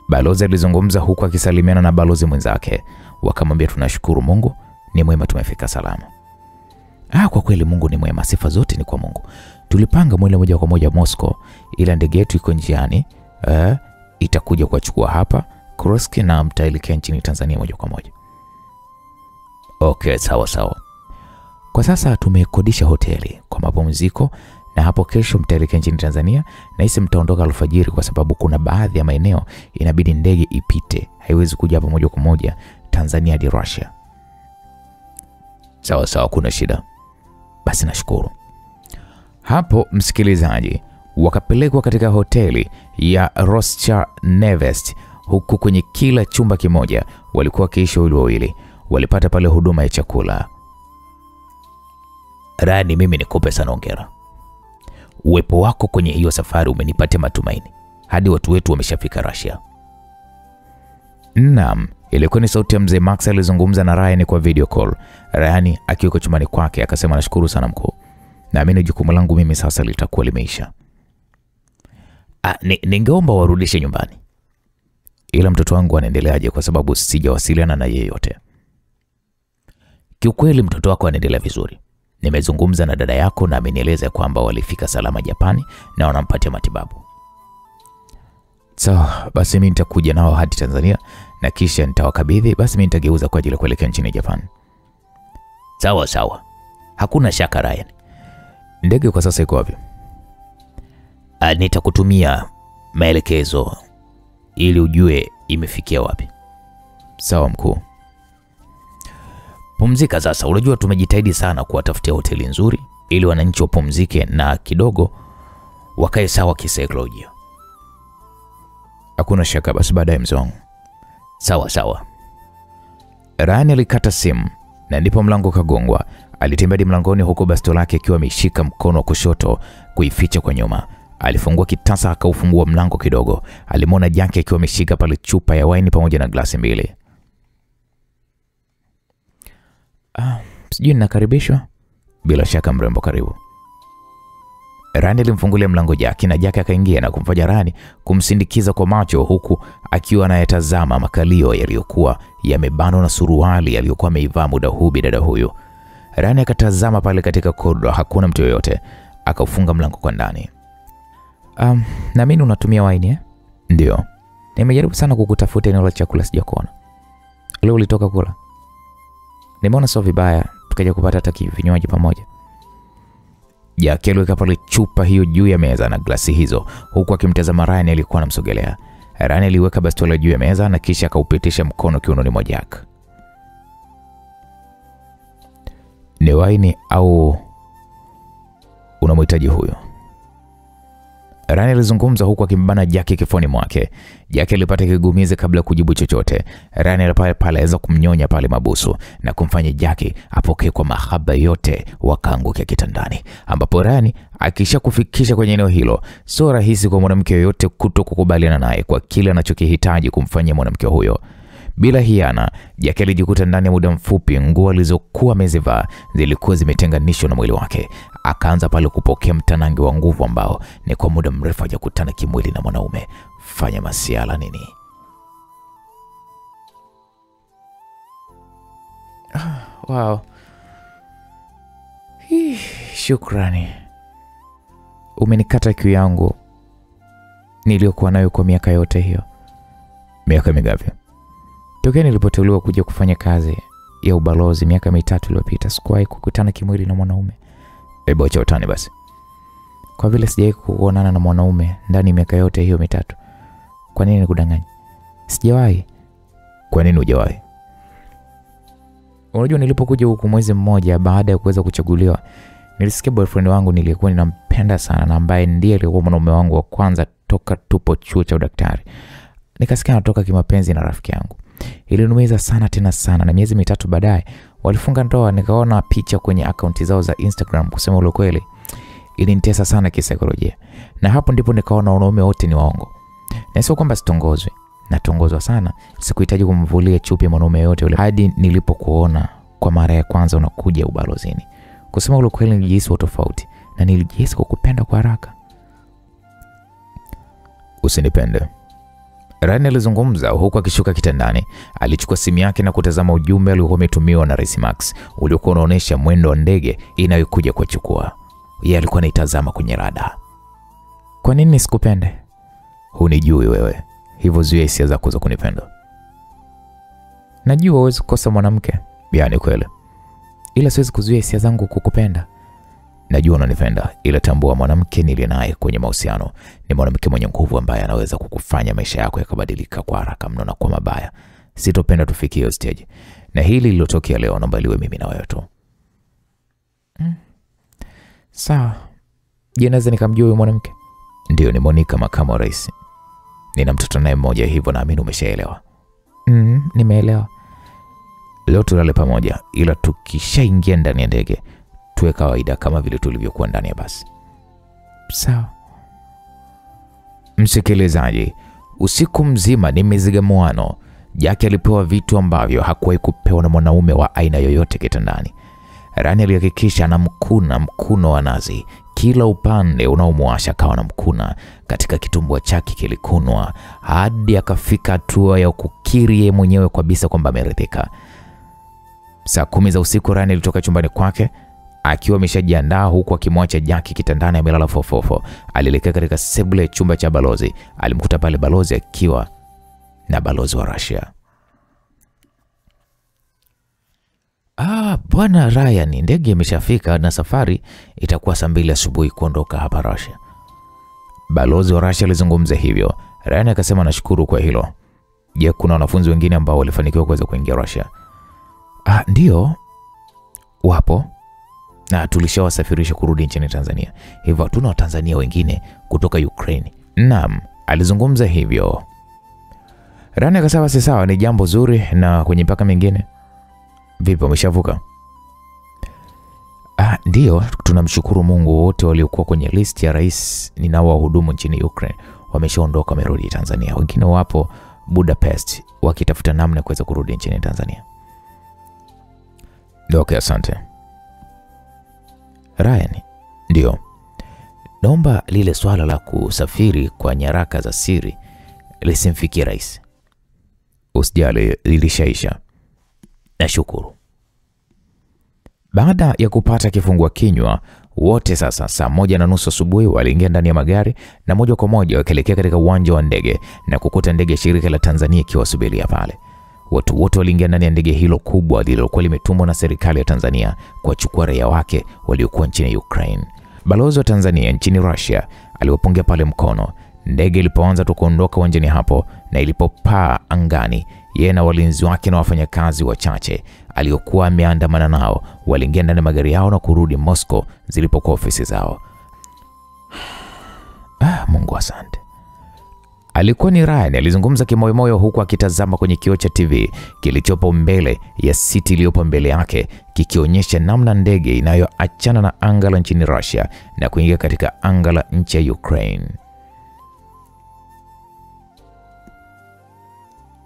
Balozi alizungumza huku akisalimiana na balozi mwenzake. Wakamwambia tunashukuru Mungu, ni mwema tumefika salama. Kwa kweli Mungu ni mwema, sifa zote ni kwa Mungu. Tulipanga mwele moja kwa moja Moscow, ila ndege yetu iko njiani. Itakuja kuchukua hapa Kursk na mtaelekea nchini Tanzania moja kwa moja. Okay, sawa sawa. Kwa sasa tumekodisha hoteli kwa mapumziko, na hapo kesho mtaelekea nchini Tanzania, na hisi mtaondoka alfajiri kwa sababu kuna baadhi ya maeneo inabidi ndege ipite. Haiwezi kuja hapa moja kwa moja Tanzania hadi Russia. Sawa sawa, kuna shida. Basi nashukuru. Hapo msikilizaji, wakapelekwa katika hoteli ya Roschar-Nevest, huku kwenye kila chumba kimoja walikuwa kiishi wawili. Walipata pale huduma ya chakula. Rani, mimi nikupe sana hongera. Uwepo wako kwenye hiyo safari umenipatia matumaini. Hadi watu wetu wameshafika Russia. Naam, ilikuwa ni sauti ya mzee Max alizungumza na Ryan kwa video call. Ryan akiwa chumbani kwake akasema nashukuru sana mkuu. Naamini jukumu langu mimi sasa litakuwa limeisha. Ningeomba warudishe nyumbani. Ila mtoto wangu anaendeleaje, kwa sababu sijawasiliana na yeyote? Kiukweli mtoto wako anaendelea vizuri. Nimezungumza na dada yako na amenieleza kwamba walifika salama Japani na wanampatia matibabu. Sawa, basi mimi nitakuja nao hadi Tanzania na kisha nitawakabidhi, basi mimi nitageuza kwa ajili ya kuelekea nchini Japan. Sawa sawa. Hakuna shaka Ryan. Ndege kwa sasa iko wapi? Nitakutumia maelekezo ili ujue imefikia wapi. Sawa mkuu. Pumzika sasa. Unajua tumejitahidi sana kuwatafutia hoteli nzuri ili wananchi wapumzike na kidogo wakae sawa kisaikolojia. Hakuna shaka, basi baadaye mzee wangu. Sawa. Ryan alikata simu na ndipo mlango kagongwa. Alitembea mlangoni huko bastola yake akiwa ameshika mkono wa kushoto kuificha kwa nyuma. Alifungua kitasa akaufungua mlango kidogo. Alimwona Jackie akiwa ameshika pale chupa ya wine pamoja na glasi mbili. Sijui ninakaribishwa. Bila shaka mrembo, karibu. Rani alimfungulia mlango Jackie na Jackie akaingia na kumfanya Rani kumsindikiza kwa macho huku akiwa anayatazama makalio yaliyokuwa yamebanwa na suruali aliyokuwa ameivaa muda huu bidada huyu. Rani akatazama pale katika korido, hakuna mtu yoyote. Akaufunga mlango kwa ndani. Na mimi unatumia wine eh? Ndio. Nimejaribu sana kukutafuta eneo la chakula sijakuona. Leo ulitoka kula. Nimeona sio vibaya tukaja kupata hata vinywaji pamoja. Jackie aliweka pale chupa hiyo juu ya meza na glasi hizo huku akimtazama Ryan alikuwa anamsogelea. Ryan aliweka bastola juu ya meza na kisha akaupitisha mkono kiunoni mwa Jack. Ni wine au unamhitaji huyo? Ryan alizungumza huku akimbana Jackie kifuani mwake. Jackie alipata kigumizi kabla ya kujibu chochote. Ryan alipale aweza kumnyonya pale mabusu na kumfanya Jackie apokee kwa mahaba yote, wakaangukia kitandani, ambapo Ryan akisha kufikisha kwenye eneo hilo, sio rahisi kwa mwanamke yoyote kutokukubaliana naye kwa kile anachokihitaji kumfanyia mwanamke huyo. Bila hiana, Jackie alijikuta ndani ya muda mfupi. Nguo alizokuwa amezivaa zilikuwa zimetenganishwa na mwili wake. Akaanza pale kupokea mtanangi wa nguvu ambao ni kwa muda mrefu hajakutana kimwili na mwanaume. Fanya masiala nini? Wow. Shukrani. Umenikata kiu yangu niliyokuwa nayo kwa miaka yote hiyo. Miaka mingapi? Tokea nilipoteuliwa kuja kufanya kazi ya ubalozi miaka 3 iliyopita, sikuwahi kukutana kimwili na mwanaume. Hebu acha utani basi. Kwa vile sijawahi kuonana na mwanaume ndani ya miaka yote hiyo 3. Kwa nini nikudanganya? Sijawahi. Kwa nini hujawahi? Unajua nilipokuja huku mwezi mmoja baada ya kuweza kuchaguliwa, nilisikia boyfriend wangu nilikuwa ninampenda sana na ambaye ndiye alikuwa mwanaume wangu wa kwanza toka tupo chuo cha udaktari. Nikasikia anatoka kimapenzi na rafiki yangu. Iliniumiza sana tena sana, na miezi 3 baadaye walifunga ndoa. Nikaona picha kwenye akaunti zao za Instagram. Kusema ule kweli ilinitesa sana kisaikolojia, na hapo ndipo nikaona wanaume wote ni waongo. Na sio kwamba sitongozwe, natongozwa sana. Sikuhitaji kumvulia chupi mwanaume yote ule hadi nilipokuona kwa mara ya kwanza unakuja ubalozini. Kusema ule kweli nilijihisi tofauti na nilijihisi kukupenda kwa haraka. Usinipende. Rani alizungumza huku akishuka kitandani. Alichukua simu yake na kutazama ujumbe aliokuwa umetumiwa na Rais Max uliokuwa unaonyesha mwendo wa ndege inayokuja kuchukua. Yeye alikuwa anaitazama kwenye rada. Kwa nini nisikupende? Hunijui wewe, hivyo zuia hisia zako za kunipenda. Najua huwezi kukosa mwanamke. Yaani kweli. Ila siwezi kuzuia hisia zangu kukupenda. Najua unanipenda, ila tambua mwanamke niliye naye kwenye mahusiano ni mwanamke mwenye nguvu ambaye anaweza kukufanya maisha yako yakabadilika kwa haraka mno na kwa mabaya. Sitopenda tufikie stage. Na hili lilotokea leo naomba liwe mimi na wewe tu. Sawa. Je, naweza nikamjua huyo mwanamke? Ndio, ni Monica, makamu wa rais. Nina mtoto naye mmoja, hivyo naamini umeshaelewa. Nimeelewa. Leo tulale pamoja, ila tukishaingia ndani ya ndege tuwe kawaida kama vile tulivyokuwa ndani ya basi. Sawa. Msikilizaji, usiku mzima ni mizigamuano. Jackie alipewa vitu ambavyo hakuwahi kupewa na mwanaume wa aina yoyote kitandani. Rani alihakikisha anamkuna mkuno wa nazi. Kila upande unaomwasha kawa na mkuna katika kitumbua chake kilikunwa hadi akafika hatua ya kukiri yeye mwenyewe kabisa kwamba ameridhika. Saa 10 za usiku Rani alitoka chumbani kwake akiwa ameshajiandaa huku akimwacha Jackie kitandani amelala fofofo. Alielekea katika sebule chumba cha balozi. Alimkuta pale balozi akiwa na balozi wa Russia. Bwana Ryan, ndege imeshafika na safari itakuwa saa 2 asubuhi kuondoka hapa Russia. Balozi wa Russia alizungumza hivyo. Ryan akasema nashukuru kwa hilo. Je, kuna wanafunzi wengine ambao walifanikiwa kuweza kuingia Russia? Ndio, Wapo na tulishawasafirisha kurudi nchini Tanzania. Hivyo hatuna Watanzania wengine kutoka Ukraine. Naam, alizungumza hivyo. Rani akasema si sawa, ni jambo zuri. Na kwenye mpaka mingine vipi, umeshavuka? Ndio, tunamshukuru Mungu, wote waliokuwa kwenye list ya rais ninaowahudumu nchini Ukraine wameshaondoka, wamerudi Tanzania. Wengine wapo Budapest wakitafuta namna kuweza kurudi nchini Tanzania. Okay, asante. Ryan, ndio. Naomba lile swala la kusafiri kwa nyaraka za siri lisimfikie rais. Usijali, lilishaisha. Nashukuru. Baada ya kupata kifungua kinywa, wote sasa saa 1:30 asubuhi waliingia ndani ya magari na moja kwa moja wakaelekea katika uwanja wa ndege na kukuta ndege ya shirika la Tanzania ikiwasubiria pale. Watu wote waliingia ndani ya ndege hilo kubwa lililokuwa limetumwa na serikali ya Tanzania kuwachukua raia wake waliokuwa nchini Ukraine. Balozi wa Tanzania nchini Russia aliwapungia pale mkono. Ndege ilipoanza tu kuondoka uwanjani hapo na ilipopaa angani, yeye na walinzi wake na wafanyakazi wachache aliokuwa ameandamana nao waliingia ndani ya magari yao na kurudi Moscow zilipokuwa ofisi zao. Mungu asante. Alikuwa ni Ryan, alizungumza kimoyomoyo huku akitazama kwenye kioo cha TV kilichopo mbele ya siti iliyopo mbele yake, kikionyesha namna ndege inayoachana na anga la nchini Russia na kuingia katika anga la nchi ya Ukraine.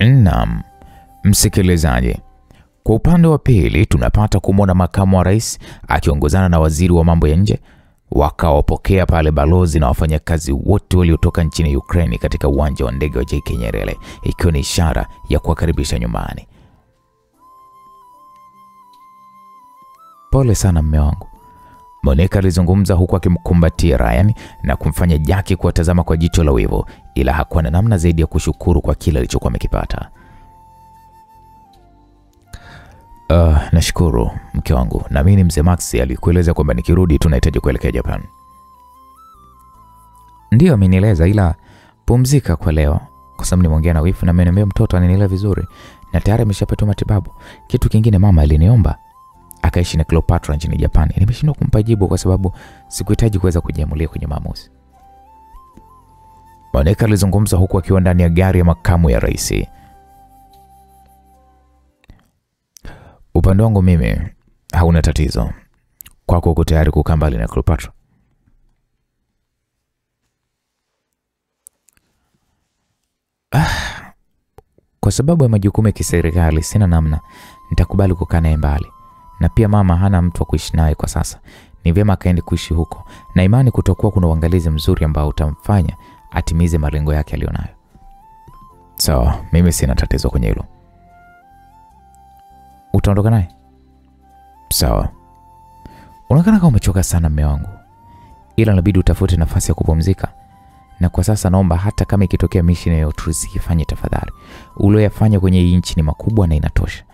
Naam, msikilizaji, kwa upande wa pili tunapata kumwona makamu wa rais akiongozana na waziri wa mambo ya nje wakawapokea pale balozi na wafanyakazi wote waliotoka nchini Ukraine katika uwanja wa ndege wa JK Nyerere, ikiwa ni ishara ya kuwakaribisha nyumbani. Pole sana mume wangu, Monica alizungumza huku akimkumbatia Ryan na kumfanya Jackie kuwatazama kwa jicho la wivu, ila hakuwa na namna zaidi ya kushukuru kwa kile alichokuwa amekipata. Nashukuru mke wangu, na mimi mzee Max alikueleza kwamba nikirudi tunahitaji kuelekea Japan. Ndio amenieleza, ila pumzika kwa leo kwa sababu nimeongea na wife na ameniambia mtoto ananielewa vizuri na tayari ameshapata matibabu. Kitu kingine mama aliniomba akaishi na Cleopatra nchini Japan. Nimeshindwa kumpa jibu kwa sababu sikuhitaji kuweza kujiamulia kwenye maamuzi. Monica alizungumza huku akiwa ndani ya gari ya makamu ya rais. Upande wangu mimi hauna tatizo. Kwako uko tayari kukaa mbali na Cleopatra? Kwa sababu ya majukumu ya kiserikali sina namna, nitakubali kukaa naye mbali. Na pia mama hana mtu wa kuishi naye kwa sasa. Ni vyema akaende kuishi huko, na imani kutokuwa kuna uangalizi mzuri ambao utamfanya atimize malengo yake alionayo. Sawa, mimi sina tatizo kwenye hilo. Utaondoka naye? Sawa. Unaonekana kama umechoka sana mume wangu, ila inabidi utafute nafasi ya kupumzika. Na kwa sasa naomba hata kama ikitokea mission ya Utrusi ifanye tafadhali. Ulioyafanya kwenye hii nchi ni makubwa na inatosha.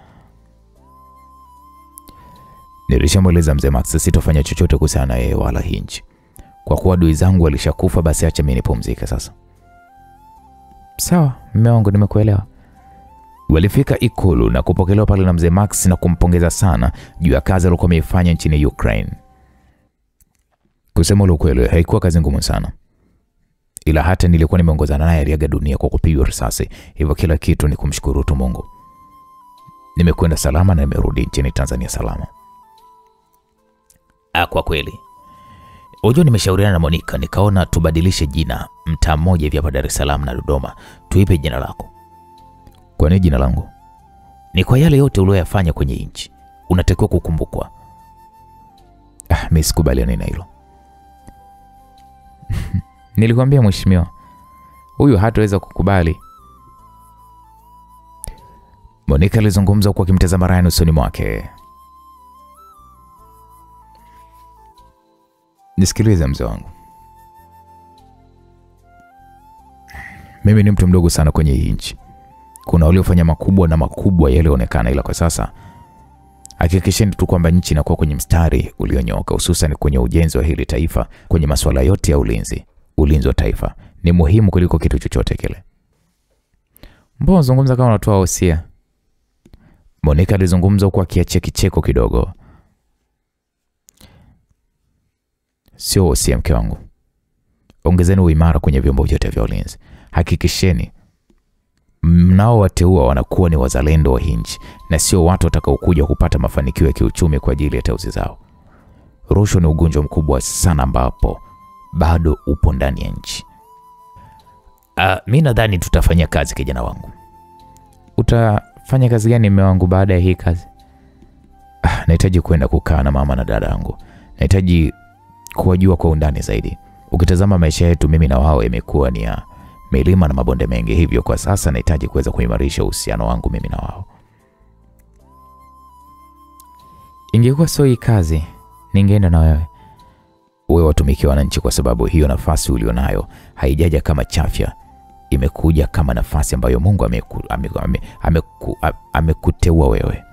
Nilishamweleza mzee Max sitofanya chochote kuhusiana na yeye wala hii nchi. Kwa kuwa adui zangu walishakufa, basi acha mimi nipumzike sasa. Sawa, mume wangu, nimekuelewa. Walifika Ikulu na kupokelewa pale na mzee Max na kumpongeza sana juu ya kazi aliyokuwa ameifanya nchini Ukraine. Kusema ukweli haikuwa kazi ngumu sana, ila hata nilikuwa nimeongozana naye aliaga dunia kwa kupigwa risasi, hivyo kila kitu ni kumshukuru tu Mungu. Nimekwenda salama na nimerudi nchini Tanzania salama. Kwa kweli unajua, nimeshauriana na Monica nikaona tubadilishe jina mtaa mmoja hivi hapa Dar es Salaam na Dodoma, tuipe jina lako. Kwa nini jina langu? Ni kwa yale yote uliyofanya kwenye nchi, unatakiwa kukumbukwa. Mimi sikubaliani na hilo. Nilikwambia mheshimiwa, huyu hataweza kukubali. Monica alizungumza huku akimtazama Ryan usoni mwake. Nisikilize mzee wangu, mimi ni mtu mdogo sana kwenye hii nchi. Kuna waliofanya makubwa na makubwa yalioonekana, ila kwa sasa hakikisheni tu kwamba nchi inakuwa kwenye mstari ulionyooka, hususan kwenye ujenzi wa hili taifa. Kwenye masuala yote ya ulinzi wa taifa ni muhimu kuliko kitu chochote kile. Mbona unazungumza kama unatoa wosia? Monica alizungumza huku akiachia kicheko kidogo. Sio wosia mke wangu. Ongezeni uimara kwenye vyombo vyote vya ulinzi. Hakikisheni mnaowateua wanakuwa ni wazalendo wa nchi na sio watu watakaokuja kupata mafanikio ya kiuchumi kwa ajili ya teuzi zao. Rushwa ni ugonjwa mkubwa sana ambapo bado upo ndani ya nchi. Mimi nadhani tutafanya kazi kijana wangu. Utafanya kazi gani mume wangu baada ya hii kazi? Nahitaji kwenda kukaa na mama na dada yangu. Nahitaji kuwajua kwa undani zaidi. Ukitazama maisha yetu mimi na wao yamekuwa ni ya milima na mabonde mengi, hivyo kwa sasa nahitaji kuweza kuimarisha uhusiano wangu mimi na wao. Ingekuwa sio hii kazi, ningeenda na wewe. Wewe watumikia wananchi kwa sababu hiyo nafasi ulionayo haijaja kama chafya. Imekuja kama nafasi ambayo Mungu amekuteua wewe.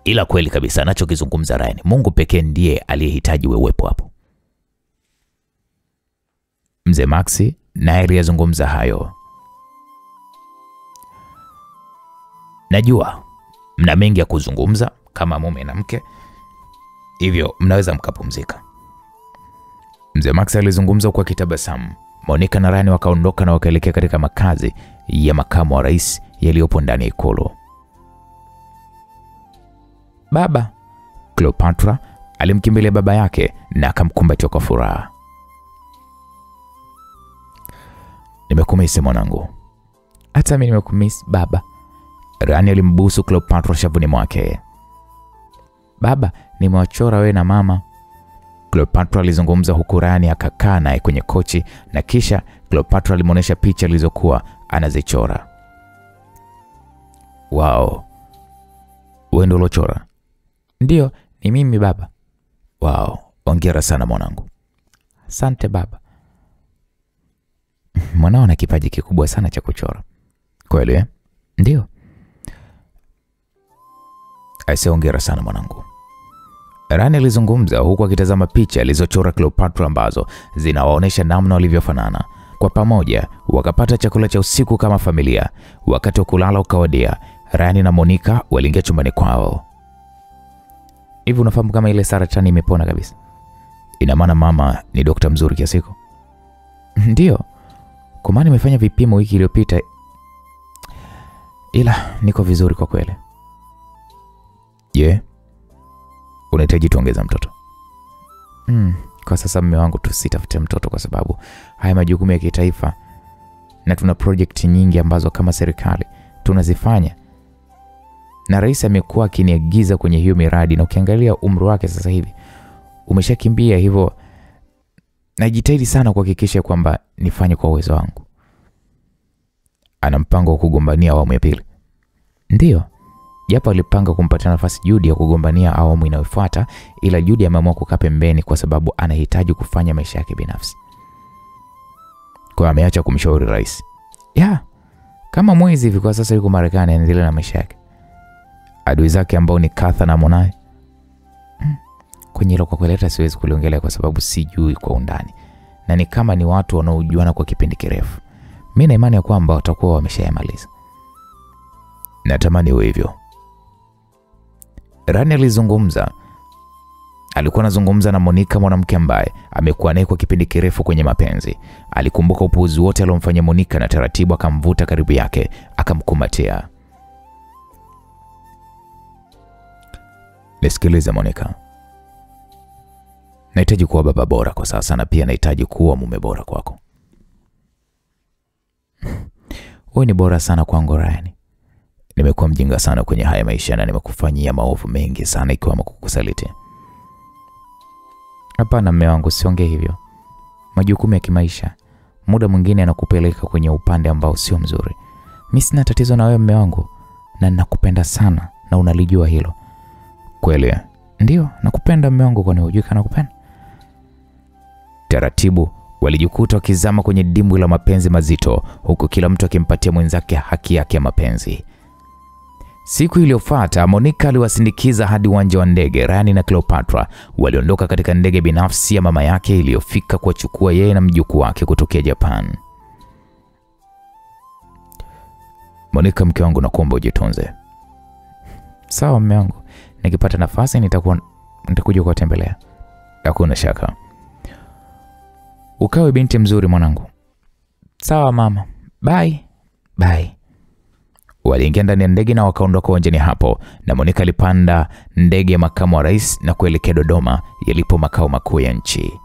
Ila kweli kabisa anachokizungumza Ryan, Mungu pekee ndiye aliyehitaji wewe uwepo hapo. Mzee Maxi naye aliyazungumza hayo. Najua mna mengi ya kuzungumza kama mume na mke, hivyo mnaweza mkapumzika. Mzee Maxi alizungumza kwa kitabasamu. Monica na Ryan wakaondoka na wakaelekea katika makazi ya makamu wa rais yaliyopo ndani ya ikulu. Baba, Cleopatra alimkimbilia baba yake na akamkumbatia kwa furaha. Nimekumisi mwanangu. Hata mimi nimekumisi baba. Ryan alimbusu Cleopatra shavuni mwake. Baba, nimewachora wewe na mama. Cleopatra alizungumza huku Ryan akakaa naye kwenye kochi na kisha Cleopatra alimuonesha picha alizokuwa anazichora. Wow. Wewe ndio ulochora? Ndio, ni mimi baba. Wow, hongera sana mwanangu. Asante baba. Mwanao ana kipaji kikubwa sana cha kuchora. Kweli eh? Ndio. Aise, hongera sana mwanangu. Ryan alizungumza huku akitazama picha alizochora Cleopatra ambazo zinawaonesha namna walivyofanana. Kwa pamoja wakapata chakula cha usiku kama familia. Wakati wa kulala ukawadia, Ryan na Monica waliingia chumbani kwao. Hivi unafahamu kama ile saratani imepona kabisa? Ina maana mama ni daktari mzuri kiasi hicho? Ndio. Kwa maana nimefanya vipimo wiki iliyopita. Ila niko vizuri kwa kweli. Unahitaji tuongeza mtoto? Kwa sasa mume wangu tusitafute mtoto kwa sababu haya majukumu ya kitaifa na tuna project nyingi ambazo kama serikali tunazifanya. Na rais amekuwa akiniagiza kwenye hiyo miradi na ukiangalia umri wake sasa hivi umeshakimbia, hivyo najitahidi sana kuhakikisha kwamba nifanye kwa uwezo wangu. Ana mpango wa kugombania awamu ya pili? Ndio. Japo alipanga kumpatia nafasi Judy ya kugombania awamu inayofuata, ila Judy ameamua kukaa pembeni kwa sababu anahitaji kufanya maisha yake binafsi. Kwa ameacha kumshauri rais. Kama mwezi hivi kwa sasa yuko Marekani anaendelea na maisha yake. Adui zake ambao ni Katha na Monae. Kwenye hilo kwa kweli siwezi kuliongelea kwa sababu sijui kwa undani. Na ni kama ni watu wanaojuana kwa kipindi kirefu. Mimi na imani ya kwamba watakuwa wameshayamaliza. Natamani iwe hivyo. Rani alizungumza. Alikuwa anazungumza na Monica, mwanamke ambaye amekuwa naye kwa kipindi kirefu kwenye mapenzi. Alikumbuka upuuzi wote aliyomfanyia Monica na taratibu akamvuta karibu yake, akamkumbatia. Nisikilize Monica. Nahitaji kuwa baba bora kwa sasa na pia nahitaji kuwa mume bora kwako. Wewe ni bora sana kwangu Ryan. Nimekuwa mjinga sana kwenye haya maisha na nimekufanyia maovu mengi sana ikiwemo kukusaliti. Hapana mume wangu, siongee hivyo. Majukumu ya kimaisha muda mwingine yanakupeleka kwenye upande ambao sio mzuri. Mimi sina tatizo na wewe mume wangu na ninakupenda sana na unalijua hilo. Kweli? Ndio, nakupenda mume wangu, kwani hujui kana nakupenda? Taratibu walijikuta wakizama kwenye dimbwi la mapenzi mazito huku kila mtu akimpatia mwenzake haki yake ya mapenzi. Siku iliyofuata Monica aliwasindikiza hadi uwanja wa ndege. Rani na Cleopatra waliondoka katika ndege binafsi ya mama yake iliyofika kuwachukua yeye na mjukuu wake kutokea Japan. Monica, mke wangu, nakuomba ujitunze. Sawa mume wangu, nikipata nafasi nitakuwa nitakuja kuwatembelea. Hakuna shaka. Ukawe binti mzuri mwanangu. Sawa mama. Bye. Bye. Waliingia ndani ya ndege na wakaondoka uwanjani hapo, na Monica alipanda ndege ya makamu wa rais na kuelekea Dodoma yalipo makao makuu ya nchi.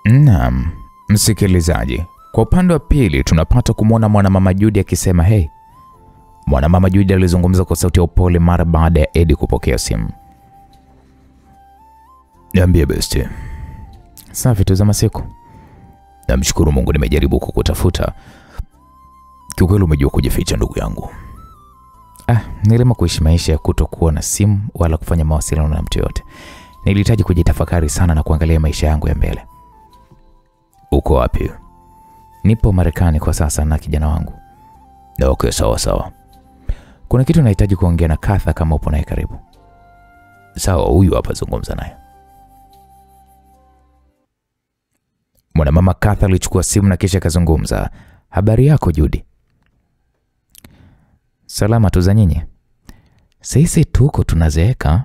Naam, msikilizaji, kwa upande wa pili tunapata kumwona mwanamama Judy akisema hey. Mwanamama Judy alizungumza kwa sauti ya upole mara baada ya Eddie kupokea simu. Niambie besti. Safi tu za masiku. Namshukuru Mungu, nimejaribu kukutafuta. Kiukweli umejua kujificha ndugu yangu. Nilima kuishi maisha ya kutokuwa na simu wala kufanya mawasiliano na mtu yote. Nilihitaji kujitafakari sana na kuangalia maisha yangu ya mbele. Uko wapi? Nipo Marekani kwa sasa na kijana wangu. Okay, sawa. Kuna kitu nahitaji kuongea na Katha kama upo naye karibu. Sawa, huyu hapa, zungumza naye. Mwanamama Katha alichukua simu na kisha kazungumza. Habari yako Judy? Salama tu za nyinyi? Sisi tuko tunazeeka.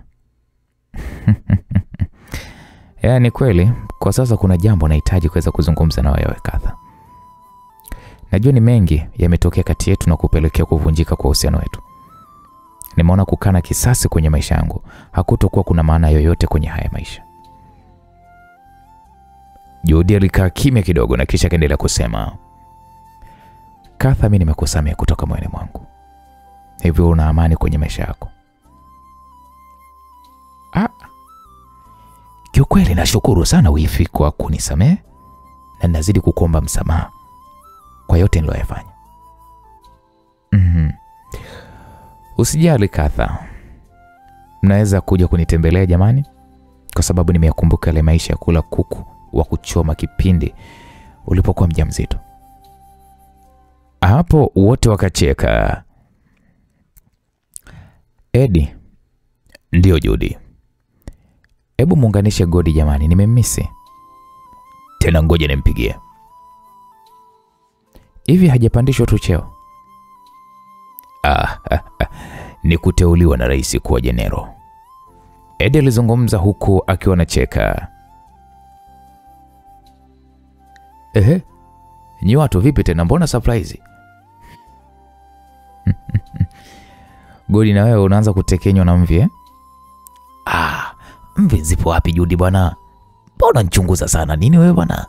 Ni kweli, kwa sasa kuna jambo nahitaji kuweza kuzungumza na wewe Katha. Najua ni mengi yametokea kati yetu na kupelekea kuvunjika kwa uhusiano wetu. Nimeona kukana kisasi kwenye maisha yangu hakutokuwa kuna maana yoyote kwenye haya maisha. Judy alikaa kimya kidogo na kisha kaendelea kusema, Katha, mimi nimekusamehe kutoka moyoni mwangu. Hivyo una amani kwenye maisha yako? Kiukweli nashukuru sana wifi kwa kunisamehe na nazidi kukuomba msamaha kwa yote niliyofanya. Usijali Katha. Mnaweza kuja kunitembelea jamani, kwa sababu nimekumbuka ile maisha ya kula kuku wa kuchoma kipindi ulipokuwa mjamzito. Hapo wote wakacheka. Eddie. Ndio Judy. Hebu muunganishe Godi jamani, nimemmisi. Tena ngoja nimpigie. Hivi hajapandishwa tu cheo? Ni kuteuliwa na rais kuwa jenero. Eddie alizungumza huku akiwa anacheka. Ni watu vipi tena, mbona surprise? Godi, na wewe unaanza kutekenywa na mvi Mvi zipo wapi Judy bwana? Mbona nichunguza sana nini wewe bwana?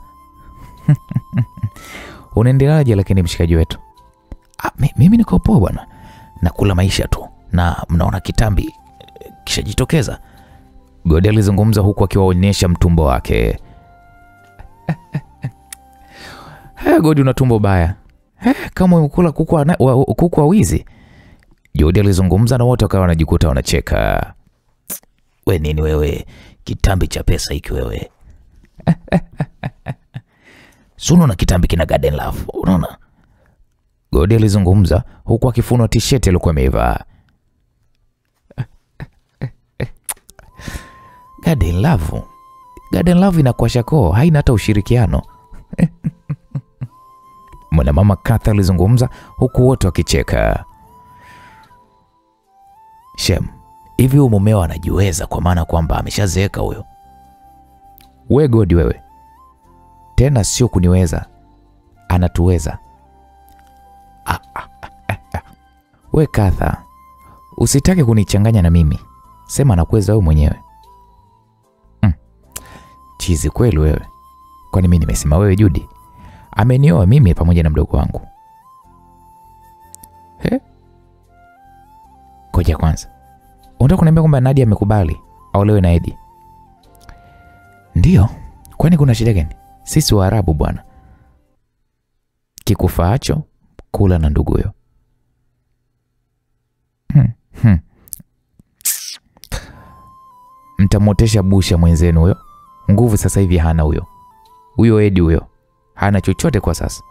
Unaendeleaje lakini mshikaji wetu? Mimi niko poa bwana. Nakula maisha tu na mnaona kitambi kisha jitokeza. Godi alizungumza huku akiwaonyesha mtumbo wake. Godi, una tumbo baya. Kama umekula kuku wa wizi. Judy alizungumza na wote wakawa wanajikuta wanacheka. We nini wewe? Kitambi cha pesa hiki wewe. Suno na kitambi kina Garden Love, unaona? Godi alizungumza huku akifunua t-shirt alikuwa amevaa. Garden Love inakuasha koo, haina hata ushirikiano. Mwanamama Katha alizungumza huku wote wakicheka. Shem, hivi huyo mumeo anajiweza kwa maana kwamba ameshazeeka huyo? We Godi wewe. Tena sio kuniweza. Anatuweza. We Katha, usitake kunichanganya na mimi. Sema anakuweza wewe mwenyewe. Chizi kweli wewe. Kwani mimi nimesema wewe Judy? Amenioa mimi pamoja na mdogo wangu. Koja kwanza. Unataka kuniambia kwamba Nadia amekubali aolewe na Eddie? Ndio. Kwani kuna shida gani? Sisi Waarabu bwana. Kikufaacho kula na nduguyo. Mtamotesha busha mwenzenu huyo. Nguvu sasa hivi hana huyo. Huyo Eddie huyo hana chochote kwa sasa.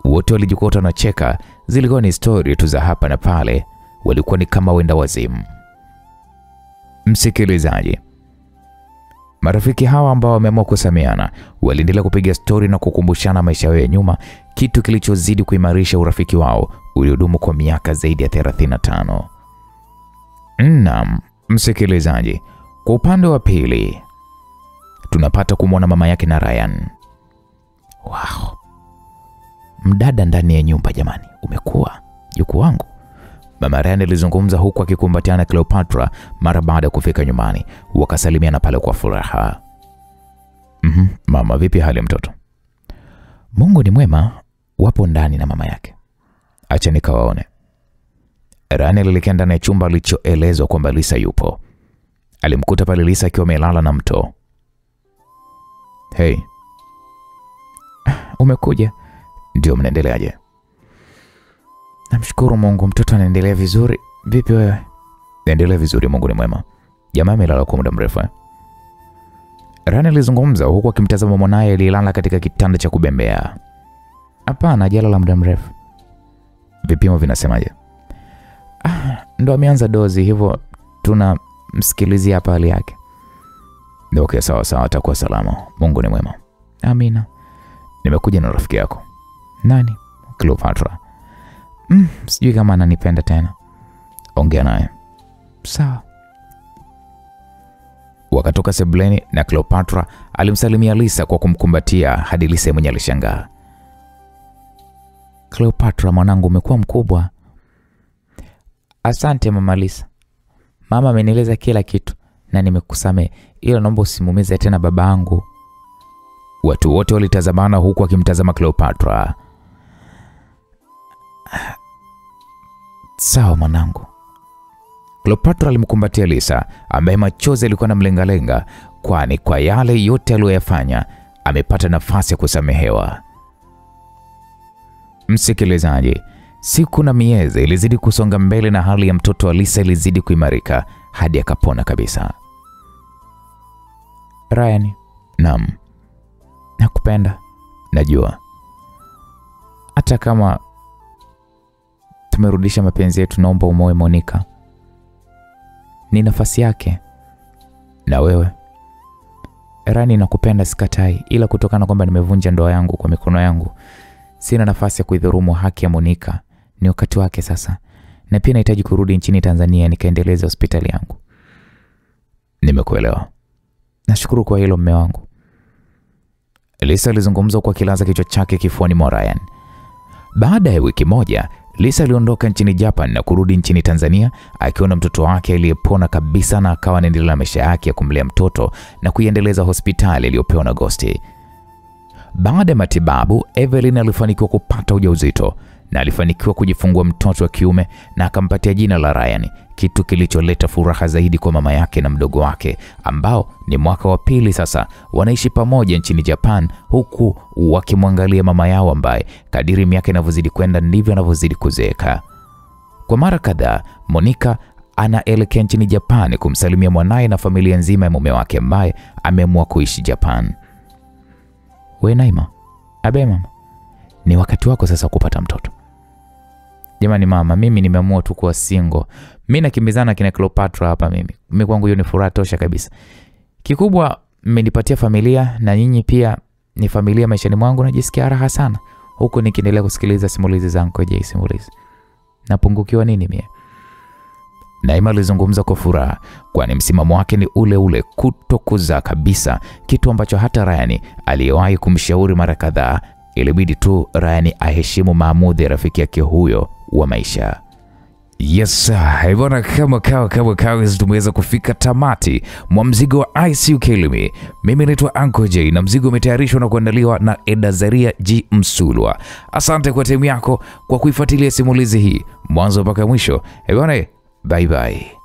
Wote walijikuta wanacheka. Zilikuwa ni story tu za hapa na pale. Walikuwa ni kama wenda wazimu. Msikilizaji, marafiki hawa ambao wameamua kusameheana waliendelea kupiga story na kukumbushana maisha yao ya nyuma, kitu kilichozidi kuimarisha urafiki wao uliodumu kwa miaka zaidi ya 35. Naam, msikilizaji, kwa upande wa pili tunapata kumwona mama yake na Ryan. Wow. Mdada ndani ya nyumba jamani, umekuwa juku wangu. Mama Ryan alizungumza huku akikumbatiana Cleopatra mara baada ya kufika nyumbani. Wakasalimiana pale kwa furaha. Mama, vipi hali ya mtoto? Mungu ni mwema, wapo ndani na mama yake. Acha nikawaone. Ryan alielekea ndani ya chumba alichoelezwa kwamba Lisa yupo. Alimkuta pale Lisa akiwa amelala na mto. Hey. Umekuja? Ndio, mnaendeleaje? Namshukuru Mungu, mtoto anaendelea vizuri. Vipi wewe? Naendelea vizuri, Mungu ni mwema. Jamaa amelala kwa muda mrefu. Ryan alizungumza huku akimtazama mwanae aliyelala katika kitanda cha kubembea. Hapana, hajalala muda mrefu. Vipimo vinasemaje? Ndo ameanza dozi, hivyo tunamsikilizia hapa hali yake. Okay, sawa sawa, atakuwa salama. Mungu ni mwema. Amina. Nimekuja na rafiki yako. Nani? Cleopatra. Sijui kama ananipenda tena. Ongea naye. Sawa. Wakatoka sebuleni na Cleopatra alimsalimia Lisa kwa kumkumbatia hadi Lisa mwenye alishangaa. Cleopatra, mwanangu, umekuwa mkubwa. Asante mama Lisa. Mama amenieleza kila kitu na nimekusamehe. Ila naomba usimuumize tena babangu. Watu wote walitazamana huku akimtazama Cleopatra. Sawa mwanangu. Cleopatra alimkumbatia Lisa ambaye machozi yalikuwa yanamlengalenga, kwani kwa yale yote aliyoyafanya amepata nafasi ya kusamehewa. Msikilizaji, siku na miezi ilizidi kusonga mbele na hali ya mtoto wa Lisa ilizidi kuimarika hadi akapona kabisa. Ryan, naam. Nakupenda. Najua. Hata kama tumerudisha mapenzi yetu, naomba umoe Monica. Ni nafasi yake. Na wewe? Ryan, nakupenda sikatai, ila kutokana kwamba nimevunja ndoa yangu kwa mikono yangu, sina nafasi ya kuidhurumu haki ya Monica. Ni wakati wake sasa. Na pia nahitaji kurudi nchini Tanzania nikaendeleza hospitali yangu. Nimekuelewa. Nashukuru kwa hilo mume wangu. Lisa alizungumza kwa kilaza kichwa chake kifuani mwa Ryan. Baada ya wiki moja, Lisa aliondoka nchini Japan na kurudi nchini Tanzania akiwa na mtoto wake aliyepona kabisa, na akawa anaendelea na maisha yake ya kumlea mtoto na kuiendeleza hospitali aliyopewa na Agosti. Baada ya matibabu, Evelyn alifanikiwa kupata ujauzito na alifanikiwa kujifungua mtoto wa kiume na akampatia jina la Ryan, kitu kilicholeta furaha zaidi kwa mama yake na mdogo wake ambao ni mwaka wa pili sasa wanaishi pamoja nchini Japan, huku wakimwangalia mama yao ambaye kadiri miaka inavyozidi kwenda ndivyo anavyozidi kuzeeka. Kwa mara kadhaa, Monica anaelekea nchini Japan kumsalimia mwanae na familia nzima ya mume wake ambaye ameamua kuishi Japan. We Naima, abe mama, ni wakati wako sasa kupata mtoto. Jamani mama, mimi nimeamua tu kuwa single. Mimi nakimbizana kina Cleopatra hapa mimi. Mimi kwangu hiyo ni furaha tosha kabisa. Kikubwa mmenipatia familia na nyinyi pia ni familia maishani mwangu, najisikia raha sana huko nikiendelea kusikiliza simulizi zangu kwa Jay Simulizi. Napungukiwa nini mie? Naima alizungumza kwa furaha, kwani msimamo wake ni ule ule, kutokuzaa kabisa, kitu ambacho hata Ryan aliyewahi kumshauri mara kadhaa. Ilibidi tu Ryan aheshimu maamuzi ya rafiki yake huyo wa maisha. Yes, hivyo kama tumeweza kufika tamati mwa mzigo wa ICU Kilimi. Mimi naitwa Uncle Jay na mzigo umetayarishwa na kuandaliwa na Edazaria G Msulwa. Asante kwa timu yako kwa kuifuatilia simulizi hii mwanzo mpaka mwisho. Bye bye.